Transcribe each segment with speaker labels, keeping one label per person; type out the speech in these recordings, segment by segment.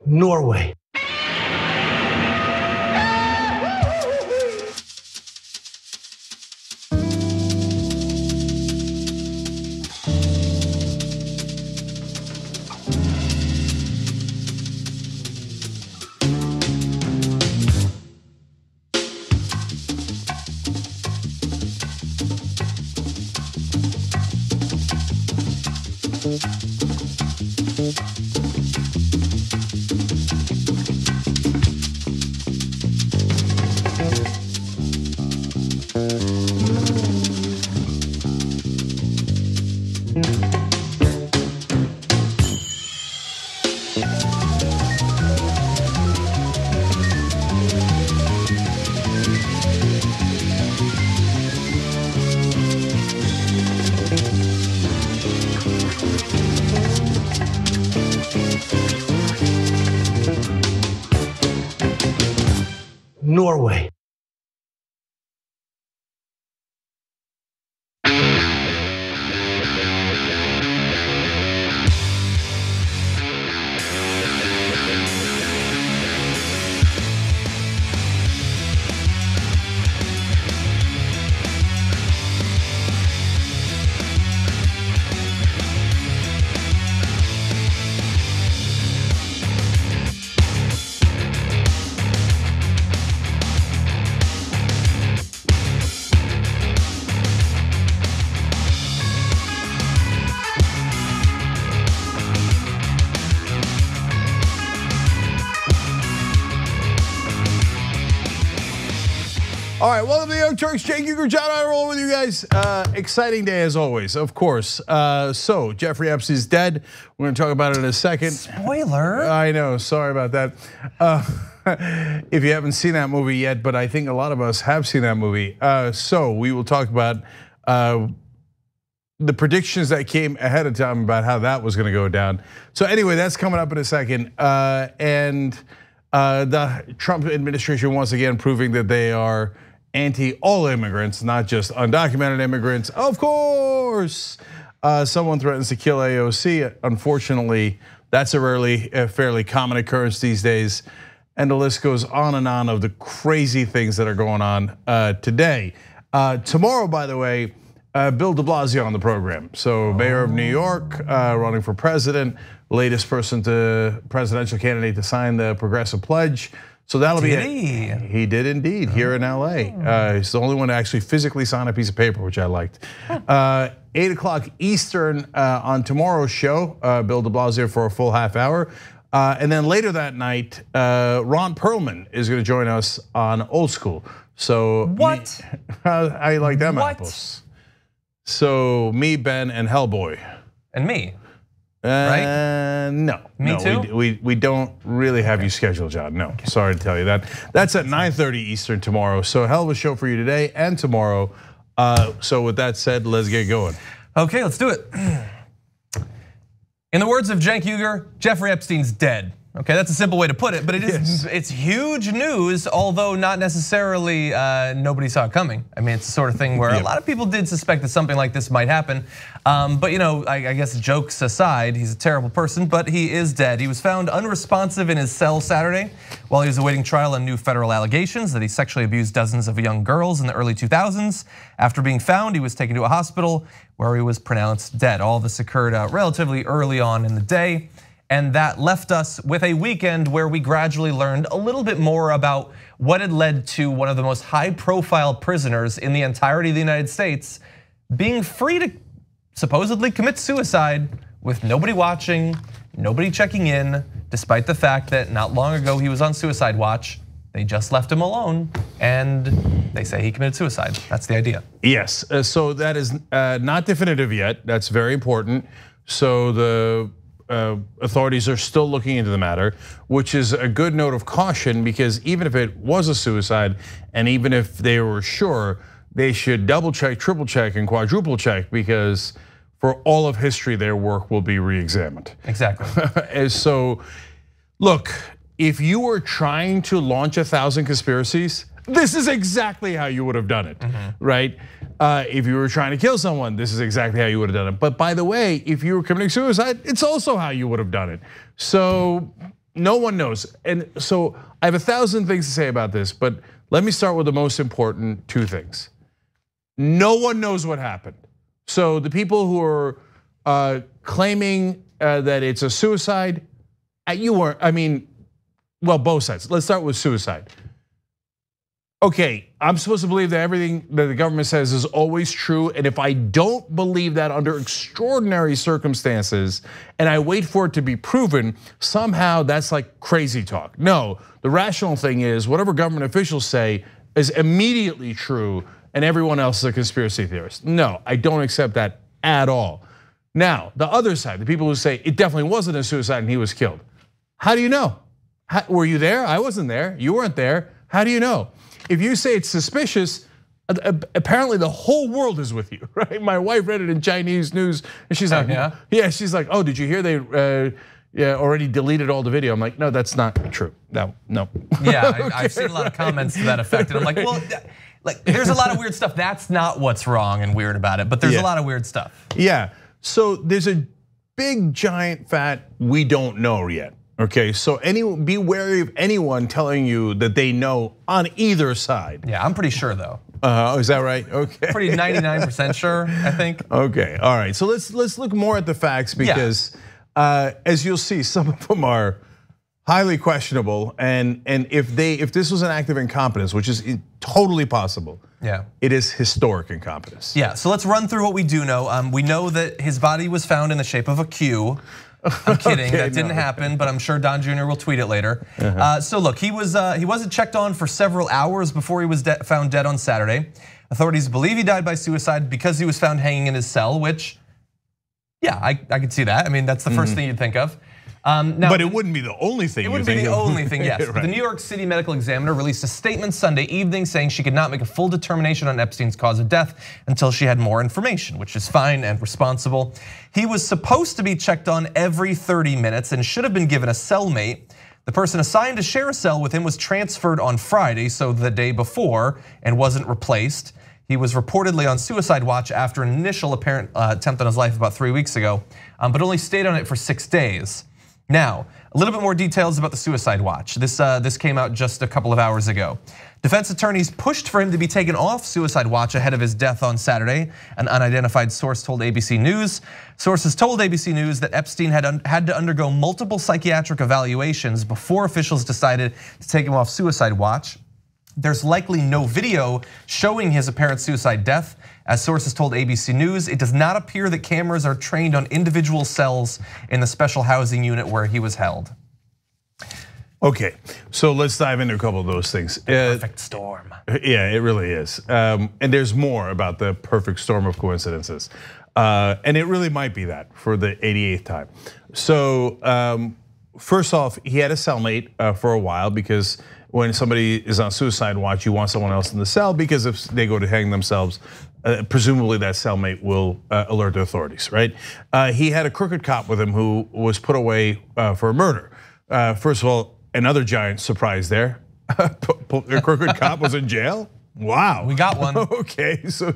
Speaker 1: Norway. Norway.
Speaker 2: All right, welcome to the Young Turks. Jake Uger, John, I roll with you guys. Exciting day as always, of course. So Jeffrey Epstein's dead. We're going to talk about it in a second.
Speaker 3: Spoiler.
Speaker 2: I know, sorry about that. If you haven't seen that movie yet, but I think a lot of us have seen that movie. So we will talk about the predictions that came ahead of time about how that was going to go down. So anyway, that's coming up in a second. And the Trump administration once again proving that they are anti all immigrants, not just undocumented immigrants. Of course, someone threatens to kill AOC. Unfortunately, that's a fairly common occurrence these days. And the list goes on and on of the crazy things that are going on today. Tomorrow, by the way, Bill de Blasio on the program. So mayor of New York, running for president, latest presidential candidate to sign the Progressive Pledge. So that'll be it. He did indeed, here in LA. He's the only one to actually physically sign a piece of paper, which I liked. 8 o'clock Eastern on tomorrow's show, Bill de Blasio for a full half hour. And then later that night, Ron Perlman is gonna join us on Old School. So
Speaker 3: what?
Speaker 2: I like them apples. So me, Ben, and Hellboy.
Speaker 3: And me. Right?
Speaker 2: No.
Speaker 3: Me too?
Speaker 2: We don't really have you scheduled, John. No, sorry to tell you that. That's at 9:30 Eastern tomorrow. So hell of a show for you today and tomorrow. So with that said, let's get going.
Speaker 3: Okay, let's do it. In the words of Cenk Uygur, Jeffrey Epstein's dead. Okay, that's a simple way to put it, but it's huge news, although not necessarily nobody saw it coming. I mean, it's the sort of thing where a lot of people did suspect that something like this might happen. But I guess jokes aside, he's a terrible person, but he is dead. He was found unresponsive in his cell Saturday while he was awaiting trial on new federal allegations that he sexually abused dozens of young girls in the early 2000s. After being found, he was taken to a hospital where he was pronounced dead. All this occurred relatively early on in the day. And that left us with a weekend where we gradually learned a little bit more about what had led to one of the most high-profile prisoners in the entirety of the United States being free to supposedly commit suicide with nobody watching, nobody checking in, despite the fact that not long ago he was on suicide watch. They just left him alone, and they say he committed suicide. That's the idea.
Speaker 2: Yes, so that is not definitive yet. That's very important. So the authorities are still looking into the matter, which is a good note of caution, because even if it was a suicide, and even if they were sure, they should double check, triple check, and quadruple check, because for all of history, their work will be re-examined.
Speaker 3: Exactly.
Speaker 2: So, look, if you were trying to launch 1,000 conspiracies, this is exactly how you would have done it, right? If you were trying to kill someone, this is exactly how you would have done it. But by the way, if you were committing suicide, it's also how you would have done it. So no one knows. And so I have 1,000 things to say about this, but let me start with the most important 2 things. No one knows what happened. So the people who are claiming that it's a suicide, well, both sides. Let's start with suicide. Okay, I'm supposed to believe that everything that the government says is always true, and if I don't believe that under extraordinary circumstances, and I wait for it to be proven, somehow that's like crazy talk. No, the rational thing is whatever government officials say is immediately true, and everyone else is a conspiracy theorist. No, I don't accept that at all. Now, the other side, the people who say it definitely wasn't a suicide and he was killed. How do you know? Were you there? I wasn't there. You weren't there. How do you know? If you say it's suspicious, apparently the whole world is with you, right? My wife read it in Chinese news, and she's like, yeah, she's like, oh, did you hear they already deleted all the video? I'm like, no, that's not true. No.
Speaker 3: Yeah, okay. I've seen a lot of comments to that effect, and I'm like, well, there's a lot of weird stuff. That's not what's wrong and weird about it, but there's a lot of weird stuff.
Speaker 2: Yeah, so there's a big, giant, fat, we don't know yet. Okay, so be wary of anyone telling you that they know on either side.
Speaker 3: Yeah, I'm pretty sure though.
Speaker 2: Is that right? Okay.
Speaker 3: Pretty 99% sure, I think.
Speaker 2: Okay, all right. So let's look more at the facts because as you'll see, some of them are highly questionable, and if this was an act of incompetence, which is totally possible, it is historic incompetence.
Speaker 3: Yeah. So let's run through what we do know. We know that his body was found in the shape of a Q. I'm kidding, that didn't happen, but I'm sure Don Jr. will tweet it later. So look, he wasn't checked on for several hours before he was found dead on Saturday. Authorities believe he died by suicide because he was found hanging in his cell, which, yeah, I could see that. I mean, that's the first thing you'd think of.
Speaker 2: Now, but it wouldn't be the only thing.
Speaker 3: It wouldn't be the only thing, yes. Right. The New York City Medical Examiner released a statement Sunday evening saying she could not make a full determination on Epstein's cause of death until she had more information, which is fine and responsible. He was supposed to be checked on every 30 minutes and should have been given a cellmate. The person assigned to share a cell with him was transferred on Friday, so the day before, and wasn't replaced. He was reportedly on suicide watch after an initial apparent attempt on his life about 3 weeks ago, but only stayed on it for 6 days. Now, a little bit more details about the suicide watch. This came out just a couple of hours ago. Defense attorneys pushed for him to be taken off suicide watch ahead of his death on Saturday. An unidentified source told ABC News. Sources told ABC News that Epstein had to undergo multiple psychiatric evaluations before officials decided to take him off suicide watch. There's likely no video showing his apparent suicide death. As sources told ABC News, it does not appear that cameras are trained on individual cells in the special housing unit where he was held.
Speaker 2: Okay, so let's dive into a couple of those things.
Speaker 3: Perfect storm.
Speaker 2: Yeah, it really is. And there's more about the perfect storm of coincidences. And it really might be that for the 88th time. So first off, he had a cellmate for a while because when somebody is on suicide watch, you want someone else in the cell because if they go to hang themselves, presumably that cellmate will alert the authorities, right? He had a crooked cop with him who was put away for a murder. First of all, another giant surprise there. A crooked cop was in jail? Wow.
Speaker 3: We got one.
Speaker 2: Okay, so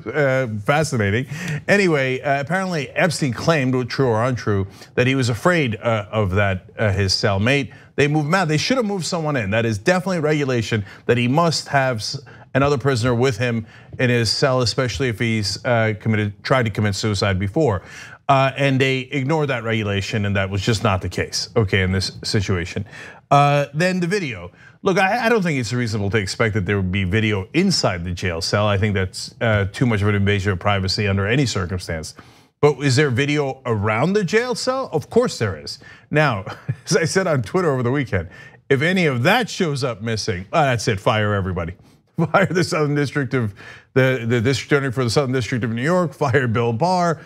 Speaker 2: fascinating. Anyway, apparently Epstein claimed, true or untrue, that he was afraid of that his cellmate. They moved him out. They should have moved someone in. That is definitely a regulation that he must have another prisoner with him in his cell, especially if he's tried to commit suicide before. And they ignored that regulation, and that was just not the case, okay, in this situation. Then the video. Look, I don't think it's reasonable to expect that there would be video inside the jail cell. I think that's too much of an invasion of privacy under any circumstance. But is there video around the jail cell? Of course there is. Now, as I said on Twitter over the weekend, if any of that shows up missing, that's it, fire everybody. Fire the Southern District of the District Attorney for the Southern District of New York, fire Bill Barr,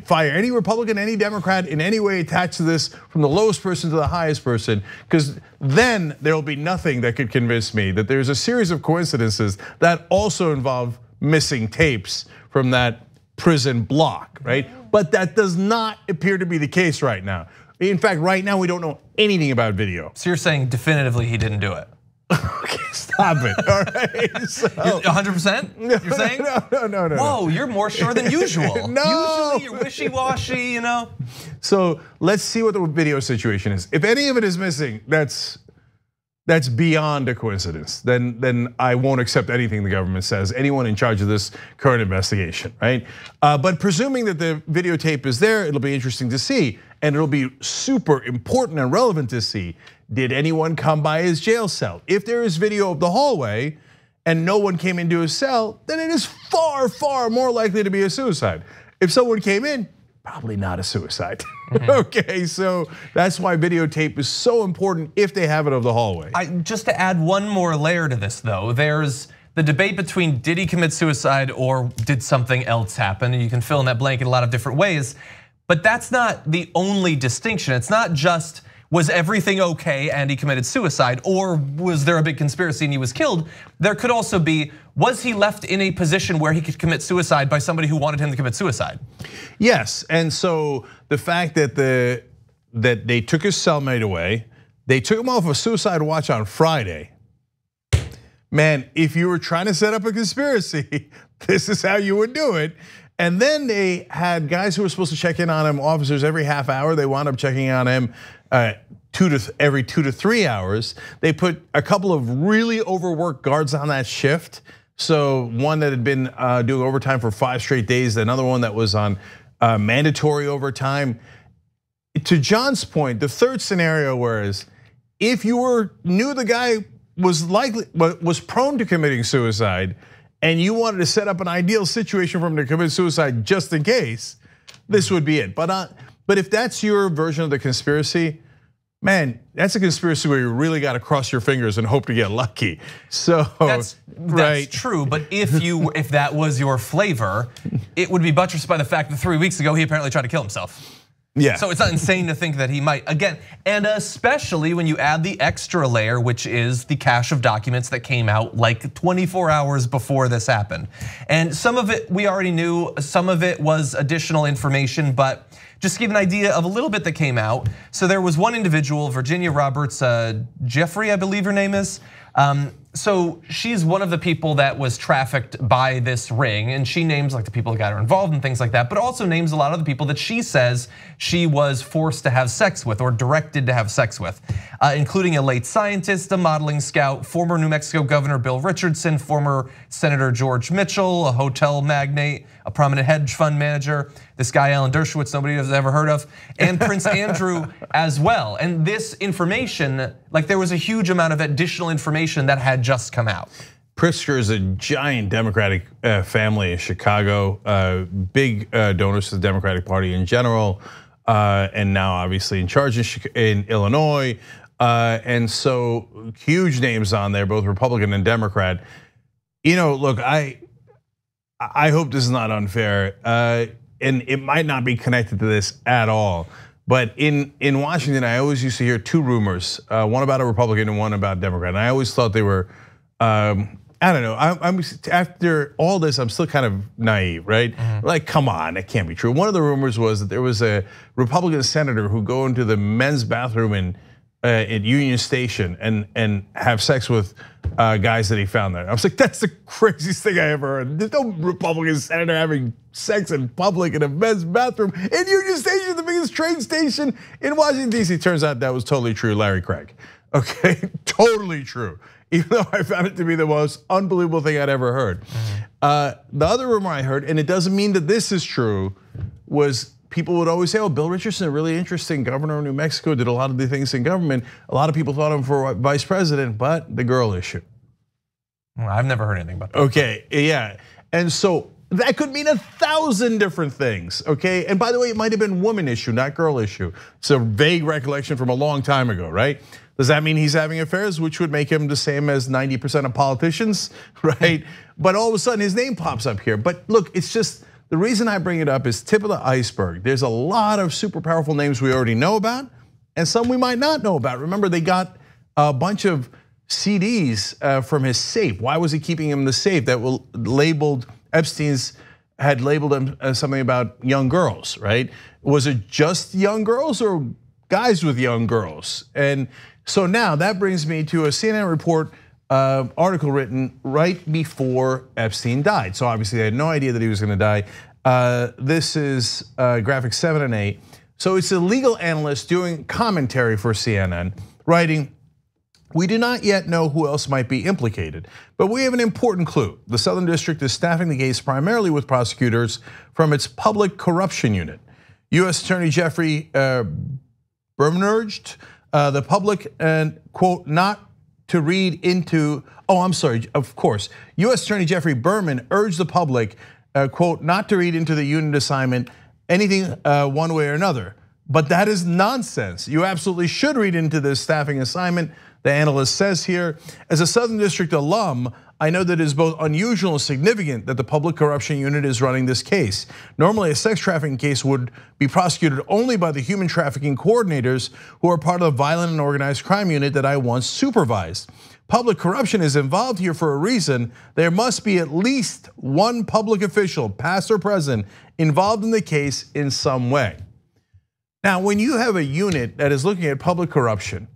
Speaker 2: fire any Republican, any Democrat in any way attached to this, from the lowest person to the highest person, because then there'll be nothing that could convince me that there's a series of coincidences that also involve missing tapes from that prison block, right? But that does not appear to be the case right now. In fact, right now we don't know anything about video.
Speaker 3: So you're saying definitively he didn't do it?
Speaker 2: Okay, stop it. All right. So,
Speaker 3: 100%? You're saying?
Speaker 2: No.
Speaker 3: Whoa, you're more sure than usual.
Speaker 2: No.
Speaker 3: Usually you're wishy-washy, you know?
Speaker 2: So let's see what the video situation is. If any of it is missing, that's beyond a coincidence. Then I won't accept anything the government says, anyone in charge of this current investigation, right? But presuming that the videotape is there, it'll be interesting to see, and it'll be super important and relevant to see. Did anyone come by his jail cell? If there is video of the hallway and no one came into his cell, then it is far, far more likely to be a suicide. If someone came in, probably not a suicide. Okay, so that's why videotape is so important if they have it of the hallway.
Speaker 3: Just to add one more layer to this though, there's the debate between did he commit suicide or did something else happen? And you can fill in that blank in a lot of different ways, but that's not the only distinction. It's not just, was everything okay and he committed suicide, or was there a big conspiracy and he was killed? There could also be, was he left in a position where he could commit suicide by somebody who wanted him to commit suicide?
Speaker 2: Yes, and so the fact that they took his cellmate away, they took him off a suicide watch on Friday. Man, if you were trying to set up a conspiracy, this is how you would do it. And then they had guys who were supposed to check in on him, officers every half hour. They wound up checking on him every 2 to 3 hours. They put a couple of really overworked guards on that shift. So one that had been doing overtime for 5 straight days, another one that was on mandatory overtime. To John's point, the third scenario was if you knew the guy was prone to committing suicide, and you wanted to set up an ideal situation for him to commit suicide just in case, this would be it. But if that's your version of the conspiracy, man, that's a conspiracy where you really got to cross your fingers and hope to get lucky. So
Speaker 3: that's true. But if that was your flavor, it would be buttressed by the fact that 3 weeks ago he apparently tried to kill himself.
Speaker 2: Yeah.
Speaker 3: So it's not insane to think that he might, again, and especially when you add the extra layer, which is the cache of documents that came out like 24 hours before this happened. And some of it we already knew, some of it was additional information, but just to give an idea of a little bit that came out. So there was one individual, Virginia Roberts, Jeffrey, I believe her name is. So she's one of the people that was trafficked by this ring, and she names like the people that got her involved and things like that, but also names a lot of the people that she says she was forced to have sex with or directed to have sex with, including a late scientist, a modeling scout, former New Mexico Governor Bill Richardson, former Senator George Mitchell, a hotel magnate, a prominent hedge fund manager, this guy Alan Dershowitz nobody has ever heard of, and Prince Andrew as well. And this information, like there was a huge amount of additional information that had just come out.
Speaker 2: Pritzker is a giant Democratic family in Chicago, big donors to the Democratic Party in general, and now obviously in charge in Illinois. And so huge names on there, both Republican and Democrat. You know, look, I hope this is not unfair, and it might not be connected to this at all. But in Washington, I always used to hear 2 rumors, one about a Republican and one about a Democrat. And I always thought they were, I don't know. I'm after all this, I'm still kind of naive, right? Like, come on, that can't be true. One of the rumors was that there was a Republican senator who go into the men's bathroom at Union Station and have sex with guys that he found there. I was like, that's the craziest thing I ever heard. There's no Republican senator having sex in public in a men's bathroom in Union Station, the biggest train station in Washington, D.C. Turns out that was totally true, Larry Craig. Okay, totally true. Even though I found it to be the most unbelievable thing I'd ever heard. The other rumor I heard, and it doesn't mean that this is true, was people would always say, oh, Bill Richardson, a really interesting governor of New Mexico, did a lot of the things in government. A lot of people thought him for vice president, but the girl issue.
Speaker 3: Well, I've never heard anything about that.
Speaker 2: Okay, yeah, and so that could mean 1,000 different things, okay? And by the way, it might have been woman issue, not girl issue. It's a vague recollection from a long time ago, right? Does that mean he's having affairs, which would make him the same as 90% of politicians, right? But all of a sudden his name pops up here. But look, it's just, the reason I bring it up is tip of the iceberg. There's a lot of super powerful names we already know about and some we might not know about. Remember, they got a bunch of CDs from his safe. Why was he keeping them in the safe that were labeled, Epstein's had labeled them as something about young girls, right? Was it just young girls or guys with young girls? And So now that brings me to a CNN report article written right before Epstein died. So obviously they had no idea that he was going to die. This is graphics 7 and 8. So it's a legal analyst doing commentary for CNN, writing, "We do not yet know who else might be implicated, but we have an important clue. The Southern District is staffing the case primarily with prosecutors from its public corruption unit. U.S. Attorney Jeffrey Berman urged the public, and quote, not to read into, of course. U.S. Attorney Jeffrey Berman urged the public, quote, not to read into the unit assignment anything one way or another. But that is nonsense. You absolutely should read into this staffing assignment," the analyst says here. "As a Southern District alum, I know that it is both unusual and significant that the public corruption unit is running this case. Normally, a sex trafficking case would be prosecuted only by the human trafficking coordinators who are part of the violent and organized crime unit that I once supervised. Public corruption is involved here for a reason. There must be at least one public official, past or present, involved in the case in some way." Now, when you have a unit that is looking at public corruption,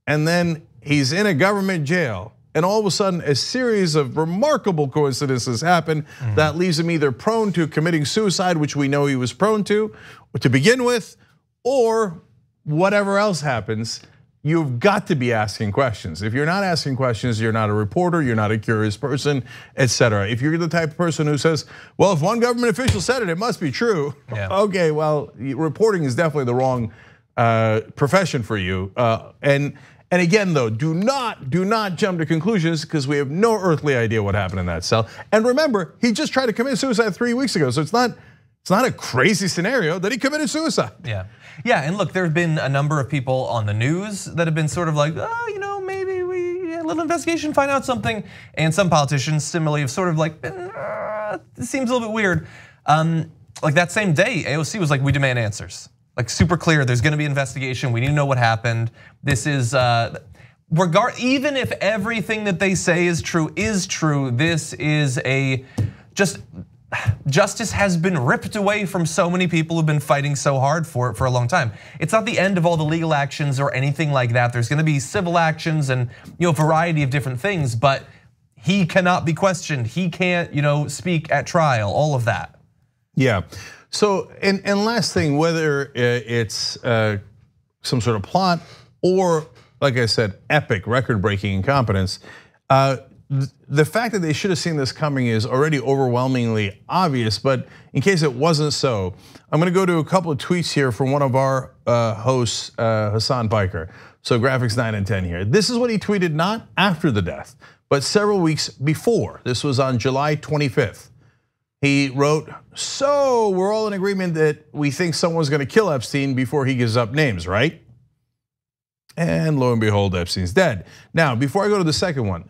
Speaker 2: and then he's in a government jail, and all of a sudden a series of remarkable coincidences happen that leaves him either prone to committing suicide, which we know he was prone to begin with, or whatever else happens, you've got to be asking questions. If you're not asking questions, you're not a reporter, you're not a curious person, etc. If you're the type of person who says, well, if one government official said it, it must be true. Yeah. Okay, well, reporting is definitely the wrong profession for you. And again, though, do not jump to conclusions, because we have no earthly idea what happened in that cell. And remember, he just tried to commit suicide 3 weeks ago, so it's not a crazy scenario that he committed suicide.
Speaker 3: Yeah, and look, there have been a number of people on the news that have been sort of like, maybe a little investigation, find out something. And some politicians similarly have sort of like, it seems a little bit weird. Like that same day, AOC was like, we demand answers. Like super clear, there's gonna be an investigation, we need to know what happened. This is, even if everything that they say is true, this is justice has been ripped away from so many people who've been fighting so hard for it for a long time. It's not the end of all the legal actions or anything like that. There's gonna be civil actions and a variety of different things, but he cannot be questioned. He can't speak at trial, all of that.
Speaker 2: Yeah, so, and last thing, whether it's some sort of plot or, like I said, epic, record-breaking incompetence, the fact that they should have seen this coming is already overwhelmingly obvious, but in case it wasn't so, I'm gonna go to a couple of tweets here from one of our hosts, Hassan Piker. So graphics 9 and 10 here. This is what he tweeted not after the death, but several weeks before. This was on July 25th. He wrote, "So we're all in agreement that we think someone's gonna kill Epstein before he gives up names, right?" And lo and behold, Epstein's dead. Now, before I go to the second one,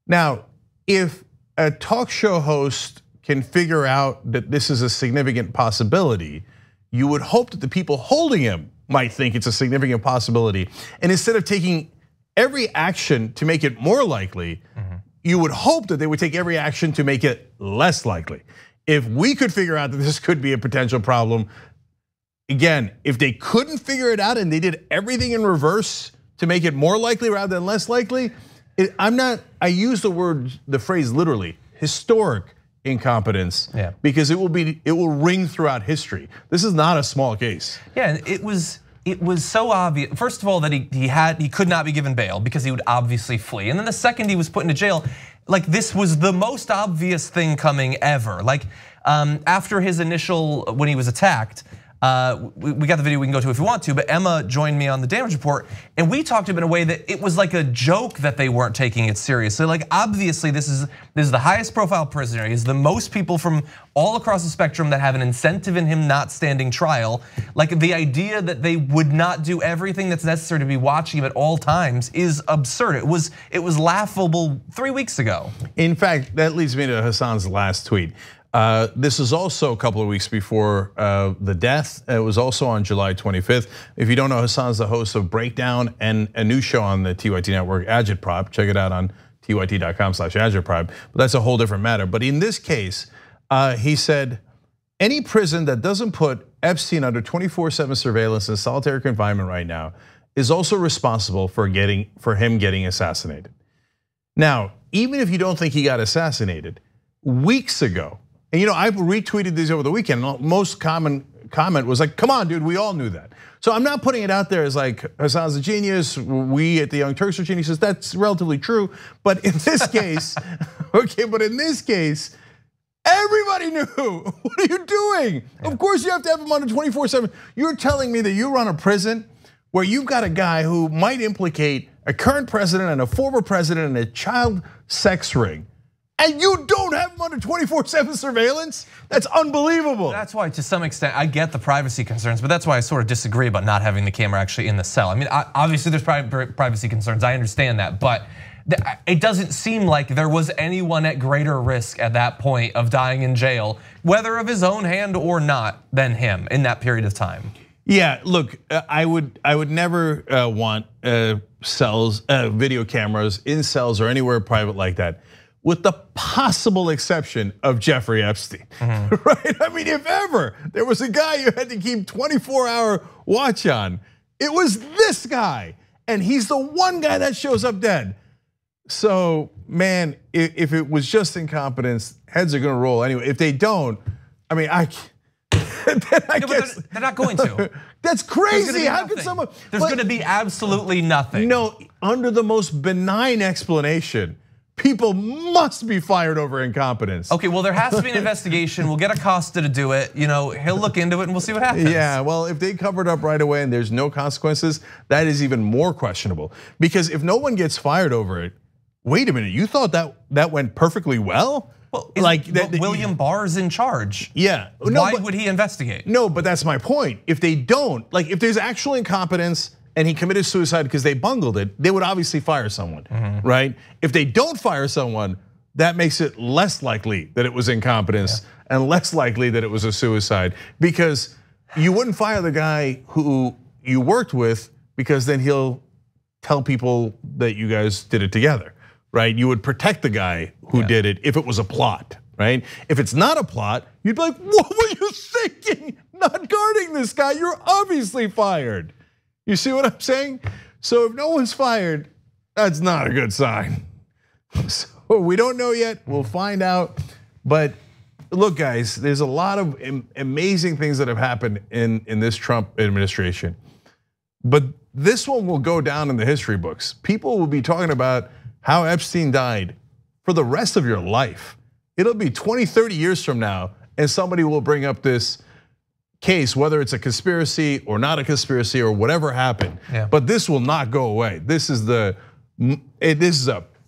Speaker 2: now, if a talk show host can figure out that this is a significant possibility, you would hope that the people holding him might think it's a significant possibility. And instead of taking every action to make it more likely, you would hope that they would take every action to make it less likely. If we could figure out that this could be a potential problem, again, if they couldn't figure it out and they did everything in reverse to make it more likely rather than less likely, I use the phrase literally, historic incompetence, because it will ring throughout history. This is not a small case.
Speaker 3: Yeah, it was so obvious. First of all, that he could not be given bail because he would obviously flee. And then the second he was put into jail, like this was the most obvious thing coming ever. Like after his initial, when he was attacked, we got the video we can go to if you want to, but Emma joined me on the damage report, and we talked to him in a way that it was like a joke that they weren't taking it seriously. Like obviously this is the highest profile prisoner. He's the most people from all across the spectrum that have an incentive in him not standing trial. Like the idea that they would not do everything that's necessary to be watching him at all times is absurd. It was laughable 3 weeks ago.
Speaker 2: In fact, that leads me to Hassan's last tweet. This is also a couple of weeks before the death. It was also on July 25th. If you don't know, Hassan's the host of Breakdown and a new show on the TYT network, Agitprop. Check it out on tyt.com/agitprop. But that's a whole different matter. But in this case, he said, any prison that doesn't put Epstein under 24/7 surveillance and solitary confinement right now is also responsible for him getting assassinated. Now, even if you don't think he got assassinated, weeks ago, and I retweeted these over the weekend, most common comment was like, come on, dude, we all knew that. So I'm not putting it out there as like Hassan's a genius, we at the Young Turks are geniuses. That's relatively true. But in this case, everybody knew. What are you doing? Yeah. Of course you have to have him on a 24/7. You're telling me that you run a prison where you've got a guy who might implicate a current president and a former president in a child sex ring, and you don't have him under 24/7 surveillance? That's unbelievable.
Speaker 3: That's why, to some extent, I get the privacy concerns, but that's why I sort of disagree about not having the camera actually in the cell. I mean, obviously there's privacy concerns, I understand that, but it doesn't seem like there was anyone at greater risk at that point of dying in jail, whether of his own hand or not, than him in that period of time.
Speaker 2: Yeah, look, I would never want video cameras in cells or anywhere private like that, with the possible exception of Jeffrey Epstein, right? I mean, if ever there was a guy you had to keep 24-hour watch on, it was this guy, and he's the one guy that shows up dead. So, man, if it was just incompetence, heads are gonna roll anyway. If they don't, I mean,
Speaker 3: they're not going to.
Speaker 2: That's crazy. How could someone?
Speaker 3: There's gonna be absolutely nothing.
Speaker 2: No, under the most benign explanation, people must be fired over incompetence.
Speaker 3: Okay, well, there has to be an investigation. We'll get Acosta to do it. He'll look into it and we'll see what happens.
Speaker 2: Yeah, well, if they cover it up right away and there's no consequences, that is even more questionable. Because if no one gets fired over it, wait a minute, you thought that went perfectly well?
Speaker 3: Well, William Barr's in charge.
Speaker 2: Yeah.
Speaker 3: Why would he investigate?
Speaker 2: No, but that's my point. If they don't, like if there's actual incompetence and he committed suicide because they bungled it, they would obviously fire someone, right? If they don't fire someone, that makes it less likely that it was incompetence and less likely that it was a suicide, because you wouldn't fire the guy who you worked with, because then he'll tell people that you guys did it together, right? You would protect the guy who did it if it was a plot, right? If it's not a plot, you'd be like, what were you thinking? Not guarding this guy, you're obviously fired. You see what I'm saying? So if no one's fired, that's not a good sign. So we don't know yet, we'll find out. But look, guys, there's a lot of amazing things that have happened in this Trump administration. But this one will go down in the history books. People will be talking about how Epstein died for the rest of your life. It'll be 20, 30 years from now, and somebody will bring up this case, whether it's a conspiracy or not a conspiracy or whatever happened. But this will not go away. This is a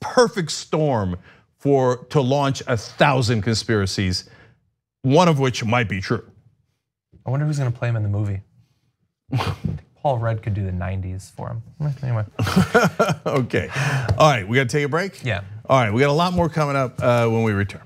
Speaker 2: perfect storm to launch 1,000 conspiracies, one of which might be true.
Speaker 3: I wonder who's gonna play him in the movie. Paul Rudd could do the 90s for him. Anyway.
Speaker 2: Okay, all right, we gotta take a break?
Speaker 3: Yeah.
Speaker 2: All right, we got a lot more coming up when we return.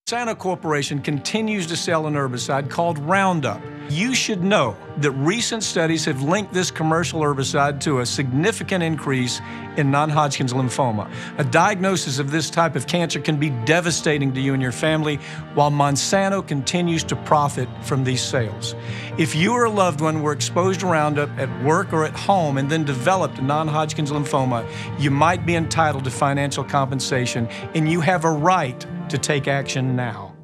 Speaker 1: Monsanto Corporation continues to sell an herbicide called Roundup. You should know that recent studies have linked this commercial herbicide to a significant increase in non-Hodgkin's lymphoma. A diagnosis of this type of cancer can be devastating to you and your family, while Monsanto continues to profit from these sales. If you or a loved one were exposed to Roundup at work or at home and then developed non-Hodgkin's lymphoma, you might be entitled to financial compensation, and you have a right to take action now.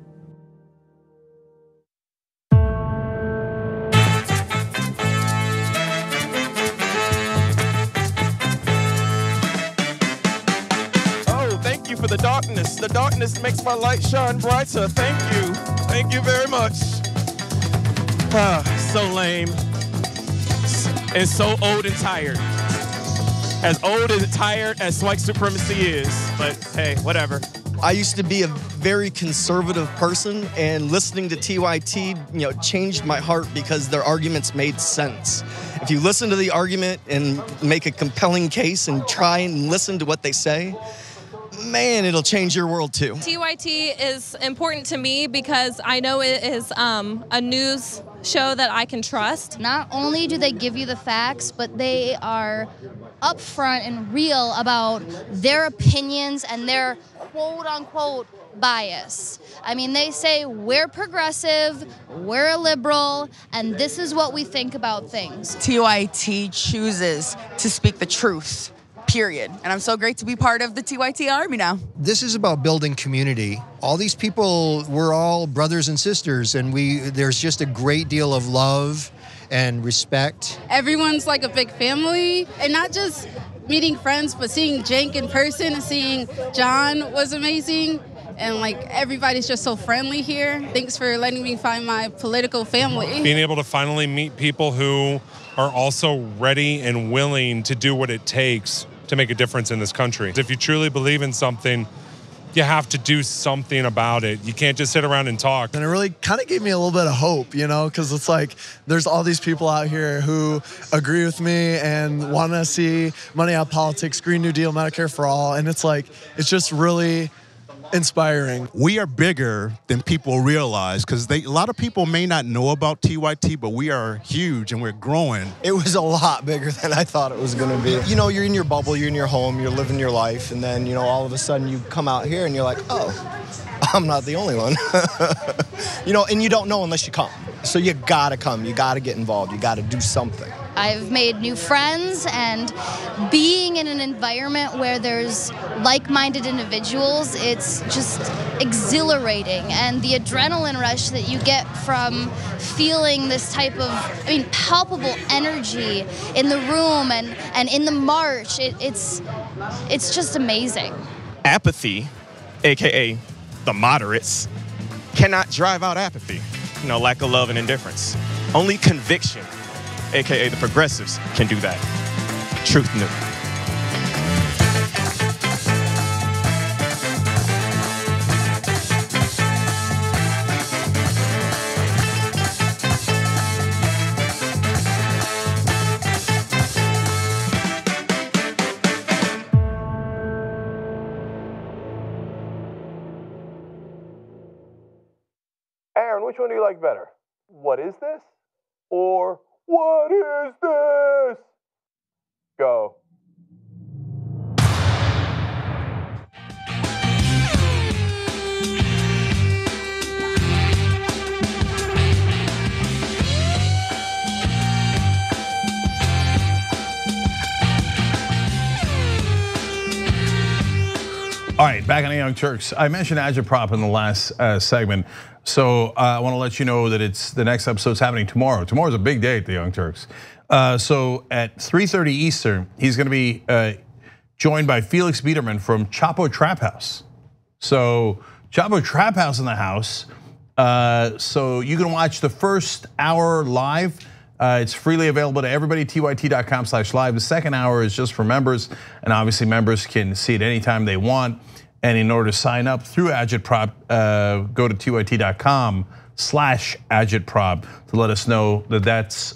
Speaker 4: Oh, thank you for the darkness. The darkness makes my light shine brighter. Thank you very much. So lame and so old and tired. As old and tired as white supremacy is, but hey, whatever.
Speaker 5: I used to be a very conservative person, and listening to TYT, changed my heart because their arguments made sense. If you listen to the argument and make a compelling case and try and listen to what they say, man, it'll change your world too.
Speaker 6: TYT is important to me because I know it is a news show that I can trust.
Speaker 7: Not only do they give you the facts, but they are upfront and real about their opinions and their quote unquote bias. I mean, they say we're progressive, we're a liberal, and this is what we think about things.
Speaker 8: TYT chooses to speak the truth, period. And I'm so great to be part of the TYT Army now.
Speaker 9: This is about building community. All these people, we're all brothers and sisters, and there's just a great deal of love and respect.
Speaker 10: Everyone's like a big family, and not just meeting friends, but seeing Cenk in person and seeing John was amazing. And like everybody's just so friendly here. Thanks for letting me find my political family.
Speaker 11: Being able to finally meet people who are also ready and willing to do what it takes to make a difference in this country. If you truly believe in something, you have to do something about it. You can't just sit around and talk.
Speaker 12: And it really kind of gave me a little bit of hope, you know, because it's like there's all these people out here who agree with me and want to see money out of politics, Green New Deal, Medicare for all. And it's like, it's just really inspiring.
Speaker 13: We are bigger than people realize because a lot of people may not know about TYT, but we are huge and we're growing.
Speaker 14: It was a lot bigger than I thought it was going to be. You know, you're in your bubble, you're in your home, you're living your life, and then, you know, all of a sudden you come out here and you're like, oh, I'm not the only one. You know, and you don't know unless you come. So you gotta come, you gotta get involved, you gotta do something.
Speaker 7: I've made new friends, and being in an environment where there's like-minded individuals, it's just exhilarating. And the adrenaline rush that you get from feeling this type of, palpable energy in the room and in the march, it's just amazing.
Speaker 15: Apathy, AKA the moderates, cannot drive out apathy. You know, lack of love and indifference. Only conviction, AKA the progressives, can do that. Truth New.
Speaker 2: Aaron, which one do you like better? What is this? Or what is this? Go. All right, back on the Young Turks. I mentioned agitprop in the last segment. So I want to let you know that the next episode's happening tomorrow. Tomorrow's a big day at the Young Turks. So at 3:30 Eastern, he's going to be joined by Felix Biederman from Chapo Trap House. So Chapo Trap House in the house. So you can watch the first hour live. It's freely available to everybody, tyt.com/live. The second hour is just for members, and obviously members can see it anytime they want. And in order to sign up through Agitprop, go to tyt.com/agitprop to let us know that that's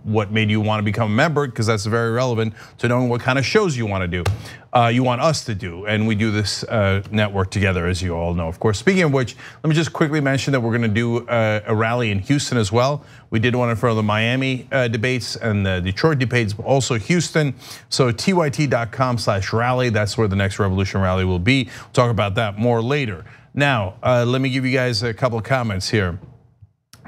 Speaker 2: what made you want to become a member, because that's very relevant to knowing what kind of shows you want to do. You want us to do, and we do this network together, as you all know. Of course, speaking of which, let me just quickly mention that we're going to do a rally in Houston as well. We did one in front of the Miami debates and the Detroit debates, but also Houston. So tyt.com/rally, that's where the next Revolution rally will be. We'll talk about that more later. Now, let me give you guys a couple of comments here.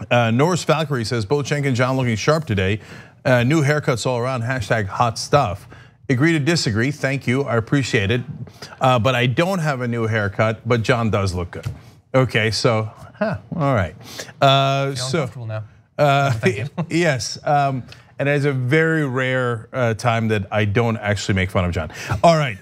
Speaker 2: Norris Valkyrie says, both Cenk and John looking sharp today. New haircuts all around, #hot stuff. Agree to disagree, thank you, I appreciate it. But I don't have a new haircut, but John does look good. Okay, so, all right. So
Speaker 3: comfortable now.
Speaker 2: Yes, and it's a very rare time that I don't actually make fun of John. All right,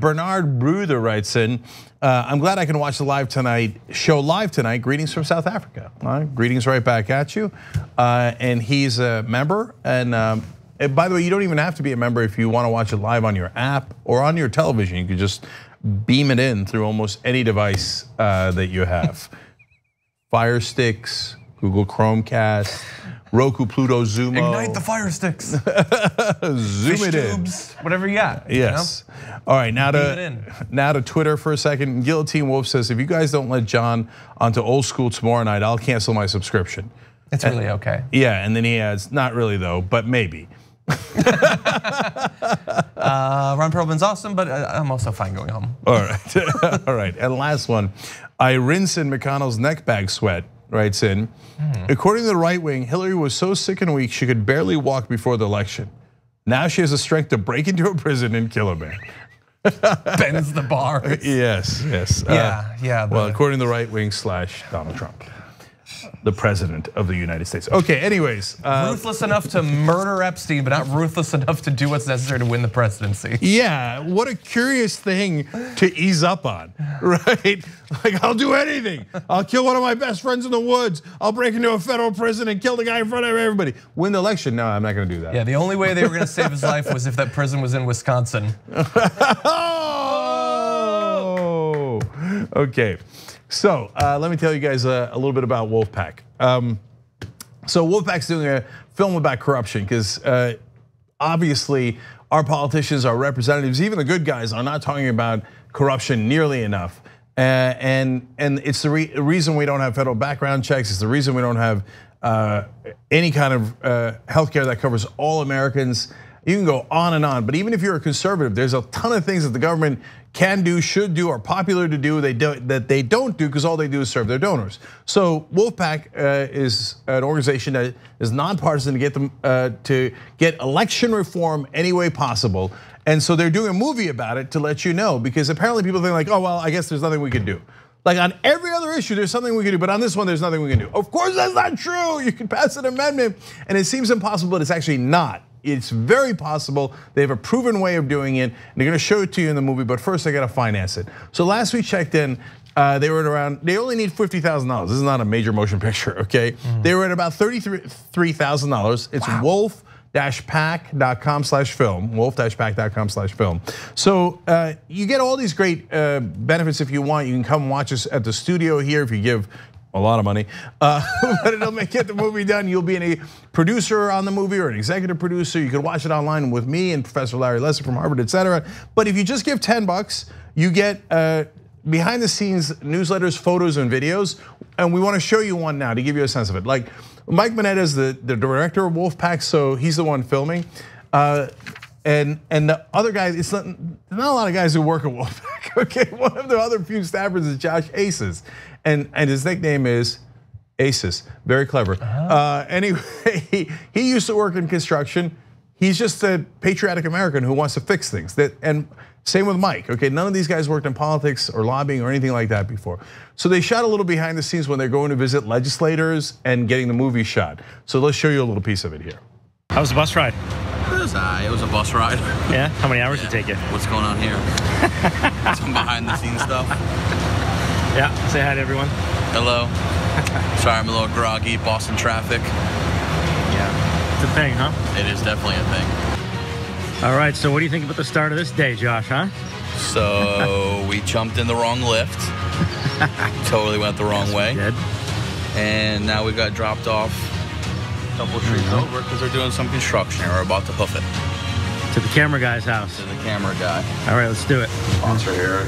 Speaker 2: Bernard Bruder writes in, I'm glad I can watch the show live tonight. Greetings from South Africa. Greetings right back at you. And he's a member, and by the way, you don't even have to be a member if you want to watch it live on your app or on your television. You can just beam it in through almost any device that you have. Fire Sticks, Google Chromecast, Roku, Pluto, Zumo.
Speaker 3: Ignite the Fire Sticks.
Speaker 2: Zoom
Speaker 3: Fish
Speaker 2: it in.
Speaker 3: tubes, whatever you got.
Speaker 2: Yes. You know? All right, now to Twitter for a second. Guillotine Wolf says, if you guys don't let John onto Old School tomorrow night, I'll cancel my subscription.
Speaker 3: It's really okay.
Speaker 2: Yeah, and then he adds, not really though, but maybe.
Speaker 3: Ron Perlman's awesome, but I'm also fine going home.
Speaker 2: All right, all right. And last one, I rinse in McConnell's neck bag sweat. Writes in, according to the right wing, Hillary was so sick and weak she could barely walk before the election. Now she has the strength to break into a prison and kill a man.
Speaker 3: Bends the bars.
Speaker 2: Yes.
Speaker 3: Yeah.
Speaker 2: Well, according to the right wing / Donald Trump, the president of the United States. Okay, anyways.
Speaker 3: Ruthless enough to murder Epstein, but not ruthless enough to do what's necessary to win the presidency.
Speaker 2: Yeah, what a curious thing to ease up on, right? Like, I'll do anything. I'll kill one of my best friends in the woods. I'll break into a federal prison and kill the guy in front of everybody. Win the election? No, I'm not gonna do that.
Speaker 3: Yeah, the only way they were gonna save his life was if that prison was in Wisconsin.
Speaker 2: Oh, okay. So let me tell you guys a little bit about Wolfpack. So Wolfpack's doing a film about corruption because obviously our politicians, our representatives, even the good guys are not talking about corruption nearly enough. And it's the reason we don't have federal background checks. It's the reason we don't have any kind of healthcare that covers all Americans. You can go on and on, but even if you're a conservative, there's a ton of things that the government can do, should do, are popular to do that they don't do because all they do is serve their donors. So Wolfpack is an organization that is nonpartisan to get them to get election reform any way possible. And so they're doing a movie about it to let you know, because apparently people think like, oh, well, I guess there's nothing we can do. Like on every other issue, there's something we can do, but on this one, there's nothing we can do. Of course, that's not true. You can pass an amendment, and it seems impossible, but it's actually not. It's very possible. They have a proven way of doing it. And they're gonna show it to you in the movie, but first they gotta finance it. So last we checked in, they were at around, they only need $50,000. This is not a major motion picture, okay? They were at about $33,000. It's wolf-pack.com/film, wolf-pack.com/film. So you get all these great benefits if you want. You can come watch us at the studio here if you give a lot of money, but it'll get the movie done. You'll be a producer on the movie or an executive producer. You can watch it online with me and Professor Larry Lesser from Harvard, etc. But if you just give $10, you get behind the scenes newsletters, photos, and videos. And we want to show you one now to give you a sense of it. Like Mike Mineta is the director of Wolfpack, so he's the one filming. And the other guys, it's not a lot of guys who work at Wolfpack, okay? One of the other few staffers is Josh Aces, and his nickname is Aces, very clever. Anyway, he used to work in construction. He's just a patriotic American who wants to fix things. And same with Mike, okay? None of these guys worked in politics or lobbying or anything like that before. So they shot a little behind the scenes when they're going to visit legislators and getting the movie shot. So let's show you a little piece of it here.
Speaker 16: How was the bus ride?
Speaker 17: It was a bus ride.
Speaker 16: Yeah? How many hours did it take you?
Speaker 17: What's going on here? Some behind the scenes stuff.
Speaker 16: Yeah, say hi to everyone.
Speaker 17: Hello. Sorry, I'm a little groggy. Boston traffic.
Speaker 16: Yeah, it's a thing, huh?
Speaker 17: It is definitely a thing.
Speaker 16: All right, so what do you think about the start of this day, Josh, huh?
Speaker 17: So we jumped in the wrong lift. Totally went the wrong way.
Speaker 16: Did.
Speaker 17: And now we got dropped off a couple streets over because they're doing some construction and we're about to hoof it.
Speaker 16: To the camera guy's house.
Speaker 17: To the camera guy.
Speaker 16: All right, let's do it.
Speaker 17: Sponsor here,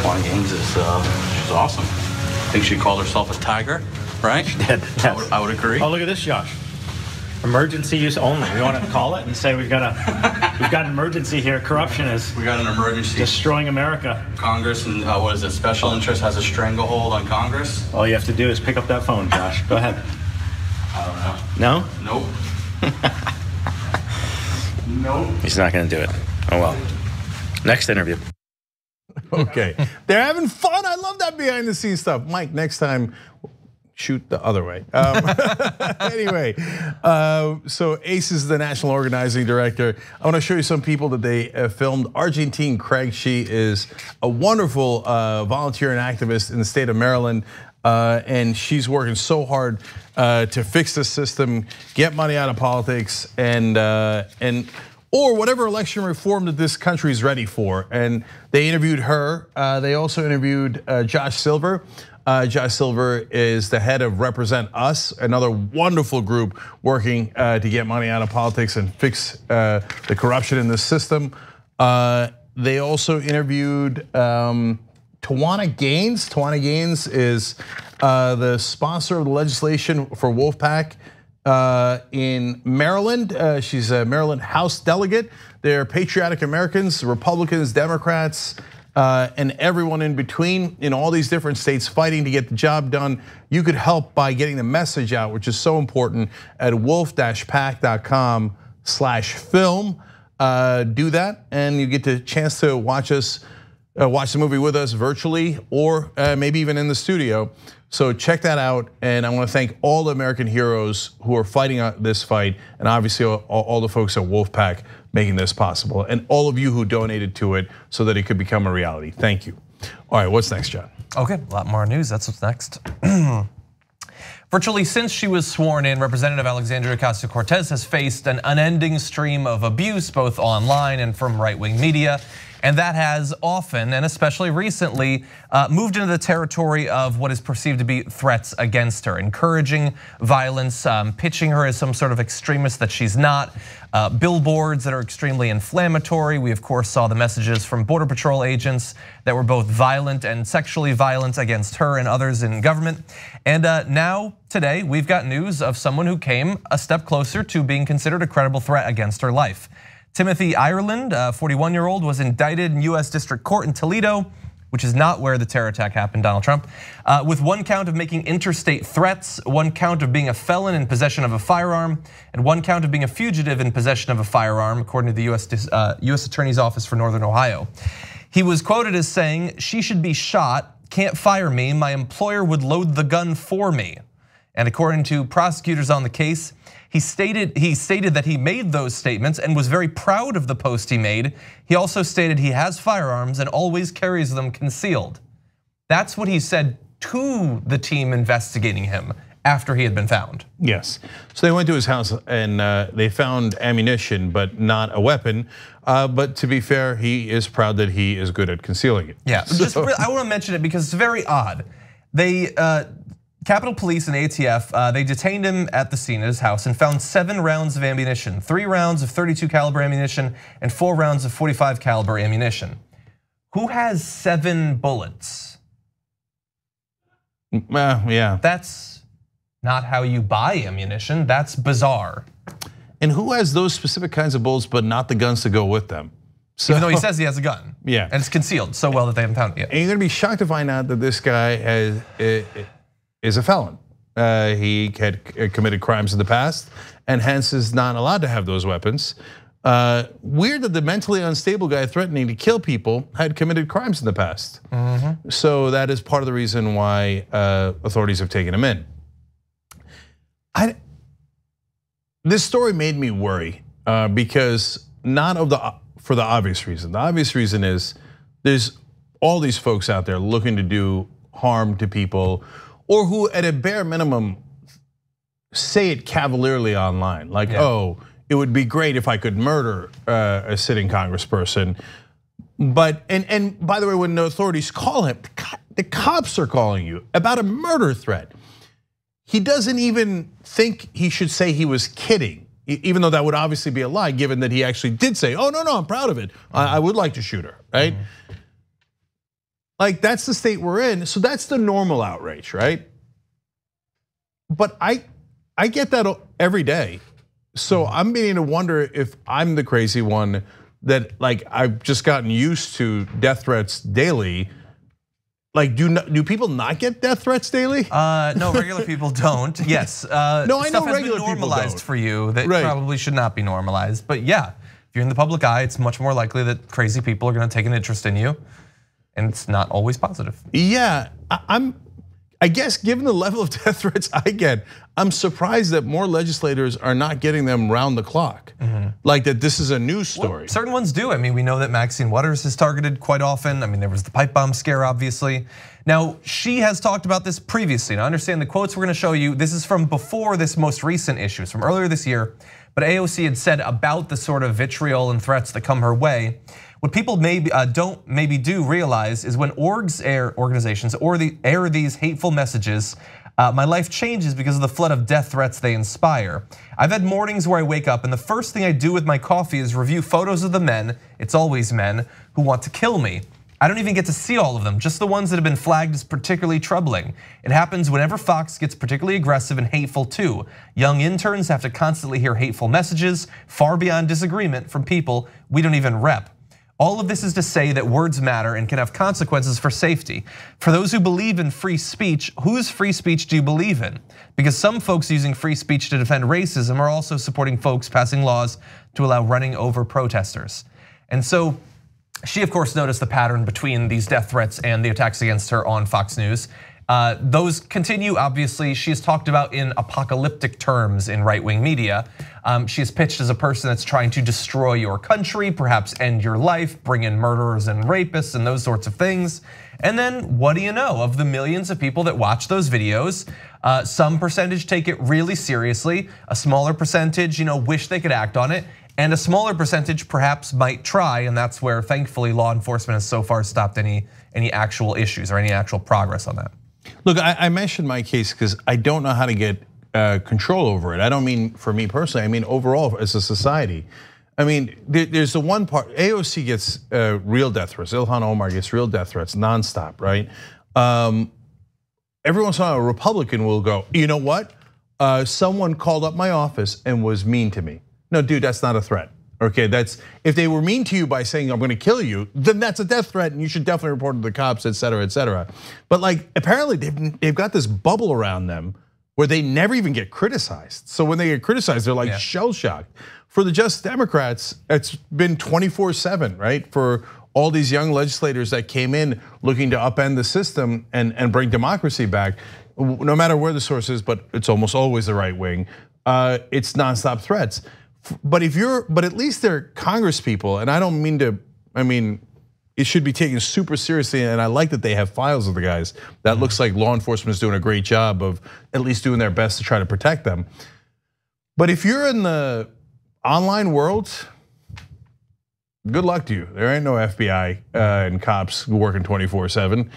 Speaker 17: Twan Gaines is, she's awesome. I think she called herself a tiger, right?
Speaker 16: She did, yes.
Speaker 17: I would agree.
Speaker 16: Oh, look at this, Josh. Emergency use only. We want to call it and say we've got an emergency here. Corruption is.
Speaker 17: We got an emergency.
Speaker 16: Destroying America.
Speaker 17: Congress and what is it? Special interest has a stranglehold on Congress.
Speaker 16: All you have to do is pick up that phone, Josh. Go ahead.
Speaker 17: I don't know.
Speaker 16: No?
Speaker 17: Nope. Nope.
Speaker 16: He's not going to do it. Oh well. Next interview.
Speaker 2: Okay, they're having fun. I love that behind the scenes stuff. Mike, next time, shoot the other way. Anyway, so Ace is the national organizing director. I want to show you some people that they filmed. Argentine Craig, she is a wonderful volunteer and activist in the state of Maryland. And she's working so hard to fix the system, get money out of politics, or whatever election reform that this country is ready for. And they interviewed her. They also interviewed Josh Silver. Josh Silver is the head of Represent Us, another wonderful group working to get money out of politics and fix the corruption in the system. They also interviewed Tawana Gaines. Tawana Gaines is the sponsor of the legislation for Wolfpack. in Maryland. She's a Maryland House delegate. They're patriotic Americans, Republicans, Democrats, and everyone in between in all these different states fighting to get the job done. You could help by getting the message out, which is so important, at wolf-pack.com/film. Do that, and you get the chance to watch the movie with us virtually, or maybe even in the studio. So check that out, and I want to thank all the American heroes who are fighting this fight, and obviously all the folks at Wolfpack making this possible, and all of you who donated to it so that it could become a reality. Thank you. All right, what's next, John?
Speaker 3: Okay, a lot more news. That's what's next. Virtually since she was sworn in, Representative Alexandria Ocasio-Cortez has faced an unending stream of abuse, both online and from right-wing media. And that has often, and especially recently, moved into the territory of what is perceived to be threats against her, encouraging violence, pitching her as some sort of extremist that she's not, billboards that are extremely inflammatory. We of course saw the messages from Border Patrol agents that were both violent and sexually violent against her and others in government. And now, today, we've got news of someone who came a step closer to being considered a credible threat against her life. Timothy Ireland, a 41-year-old, was indicted in US District Court in Toledo, which is not where the terror attack happened, Donald Trump, with one count of making interstate threats, one count of being a felon in possession of a firearm, and one count of being a fugitive in possession of a firearm, according to the US Attorney's Office for Northern Ohio. He was quoted as saying, "She should be shot, can't fire me, my employer would load the gun for me." And according to prosecutors on the case, he stated that he made those statements and was very proud of the post he made. He also stated he has firearms and always carries them concealed. That's what he said to the team investigating him after he had been found.
Speaker 2: Yes, so they went to his house and they found ammunition, but not a weapon. But to be fair, he is proud that he is good at concealing it.
Speaker 3: Yeah, I want to mention it because it's very odd. Capitol Police and ATF, they detained him at the scene at his house and found 7 rounds of ammunition, 3 rounds of 32 caliber ammunition and 4 rounds of 45 caliber ammunition. Who has 7 bullets?
Speaker 2: Yeah.
Speaker 3: That's not how you buy ammunition, that's bizarre.
Speaker 2: And who has those specific kinds of bullets but not the guns to go with them? So,
Speaker 3: even though he says he has a gun.
Speaker 2: Yeah.
Speaker 3: And it's concealed so well that they haven't found it yet.
Speaker 2: And you're gonna be shocked to find out that this guy is a felon. He had committed crimes in the past and hence is not allowed to have those weapons. Weird that the mentally unstable guy threatening to kill people had committed crimes in the past. So that is part of the reason why authorities have taken him in. This story made me worry because for the obvious reason. The obvious reason is there's all these folks out there looking to do harm to people, or who at a bare minimum say it cavalierly online, like, oh, it would be great if I could murder a sitting congressperson. But, and by the way, when the authorities call him, the cops are calling you about a murder threat. He doesn't even think he should say he was kidding, even though that would obviously be a lie, given that he actually did say, oh, no, I'm proud of it. I would like to shoot her, right? Like, that's the state we're in, so that's the normal outrage, right? But I get that every day. So I'm beginning to wonder if I'm the crazy one that, like, I've just gotten used to death threats daily. Like, do people not get death threats daily?
Speaker 3: No, regular people don't. Yes,
Speaker 2: no, I know regular people don't.
Speaker 3: Stuff has been normalized for you that probably should not be normalized. But yeah, if you're in the public eye, it's much more likely that crazy people are going to take an interest in you. And it's not always positive.
Speaker 2: Yeah, I guess given the level of death threats I get, I'm surprised that more legislators are not getting them round the clock. Like that this is a news story.
Speaker 3: Well, certain ones do. I mean, we know that Maxine Waters is targeted quite often. I mean, there was the pipe bomb scare, obviously. Now, she has talked about this previously. Now, understand the quotes we're gonna show you. This is from before this most recent issue, it's from earlier this year. But AOC had said about the sort of vitriol and threats that come her way. What people maybe do realize is when organizations air these hateful messages, my life changes because of the flood of death threats they inspire. I've had mornings where I wake up and the first thing I do with my coffee is review photos of the men, it's always men, who want to kill me. I don't even get to see all of them, just the ones that have been flagged as particularly troubling. It happens whenever Fox gets particularly aggressive and hateful too. Young interns have to constantly hear hateful messages, far beyond disagreement, from people we don't even rep. All of this is to say that words matter and can have consequences for safety. For those who believe in free speech, whose free speech do you believe in? Because some folks using free speech to defend racism are also supporting folks passing laws to allow running over protesters. And so she, of course, noticed the pattern between these death threats and the attacks against her on Fox News. Those continue, obviously. She has talked about in apocalyptic terms in right-wing media. She is pitched as a person that's trying to destroy your country, perhaps end your life, bring in murderers and rapists and those sorts of things. And then what do you know? Of the millions of people that watch those videos, some percentage take it really seriously, a smaller percentage wish they could act on it, and a smaller percentage perhaps might try, and that's where thankfully law enforcement has so far stopped any actual issues or any actual progress on that.
Speaker 2: Look, I mentioned my case because I don't know how to get control over it. I don't mean for me personally, I mean overall as a society. I mean, there's the one part, AOC gets real death threats, Ilhan Omar gets real death threats nonstop, right? Every once in a while a Republican will go, you know what? Someone called up my office and was mean to me. No, dude, that's not a threat. Okay, that's if they were mean to you by saying I'm going to kill you, then that's a death threat, and you should definitely report it to the cops, et cetera, et cetera. But like, apparently they've got this bubble around them where they never even get criticized. So when they get criticized, they're like shell shocked. For the Just Democrats, it's been 24/7, right? For all these young legislators that came in looking to upend the system and bring democracy back, no matter where the source is, but it's almost always the right wing. It's nonstop threats. But at least they're Congress people, and I don't mean to, I mean, it should be taken super seriously, and I like that they have files of the guys. That looks like law enforcement is doing a great job of at least doing their best to try to protect them. But if you're in the online world, good luck to you. There ain't no FBI and cops working 24/7.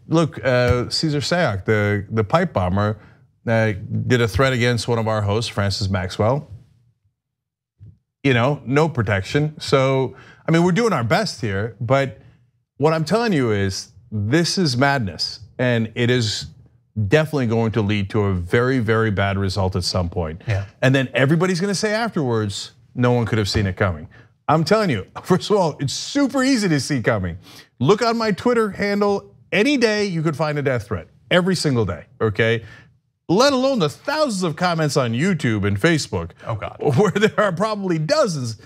Speaker 2: Look, Cesar Sayoc, the pipe bomber, did a threat against one of our hosts, Francis Maxwell. No protection. So, I mean, we're doing our best here, but what I'm telling you is this is madness, and it is definitely going to lead to a very, very bad result at some point.
Speaker 3: Yeah.
Speaker 2: And then everybody's gonna say afterwards, no one could have seen it coming. I'm telling you, first of all, it's super easy to see coming. Look on my Twitter handle, any day you could find a death threat, every single day, okay? Let alone the thousands of comments on YouTube and Facebook.
Speaker 3: Oh God.
Speaker 2: Where there are probably dozens.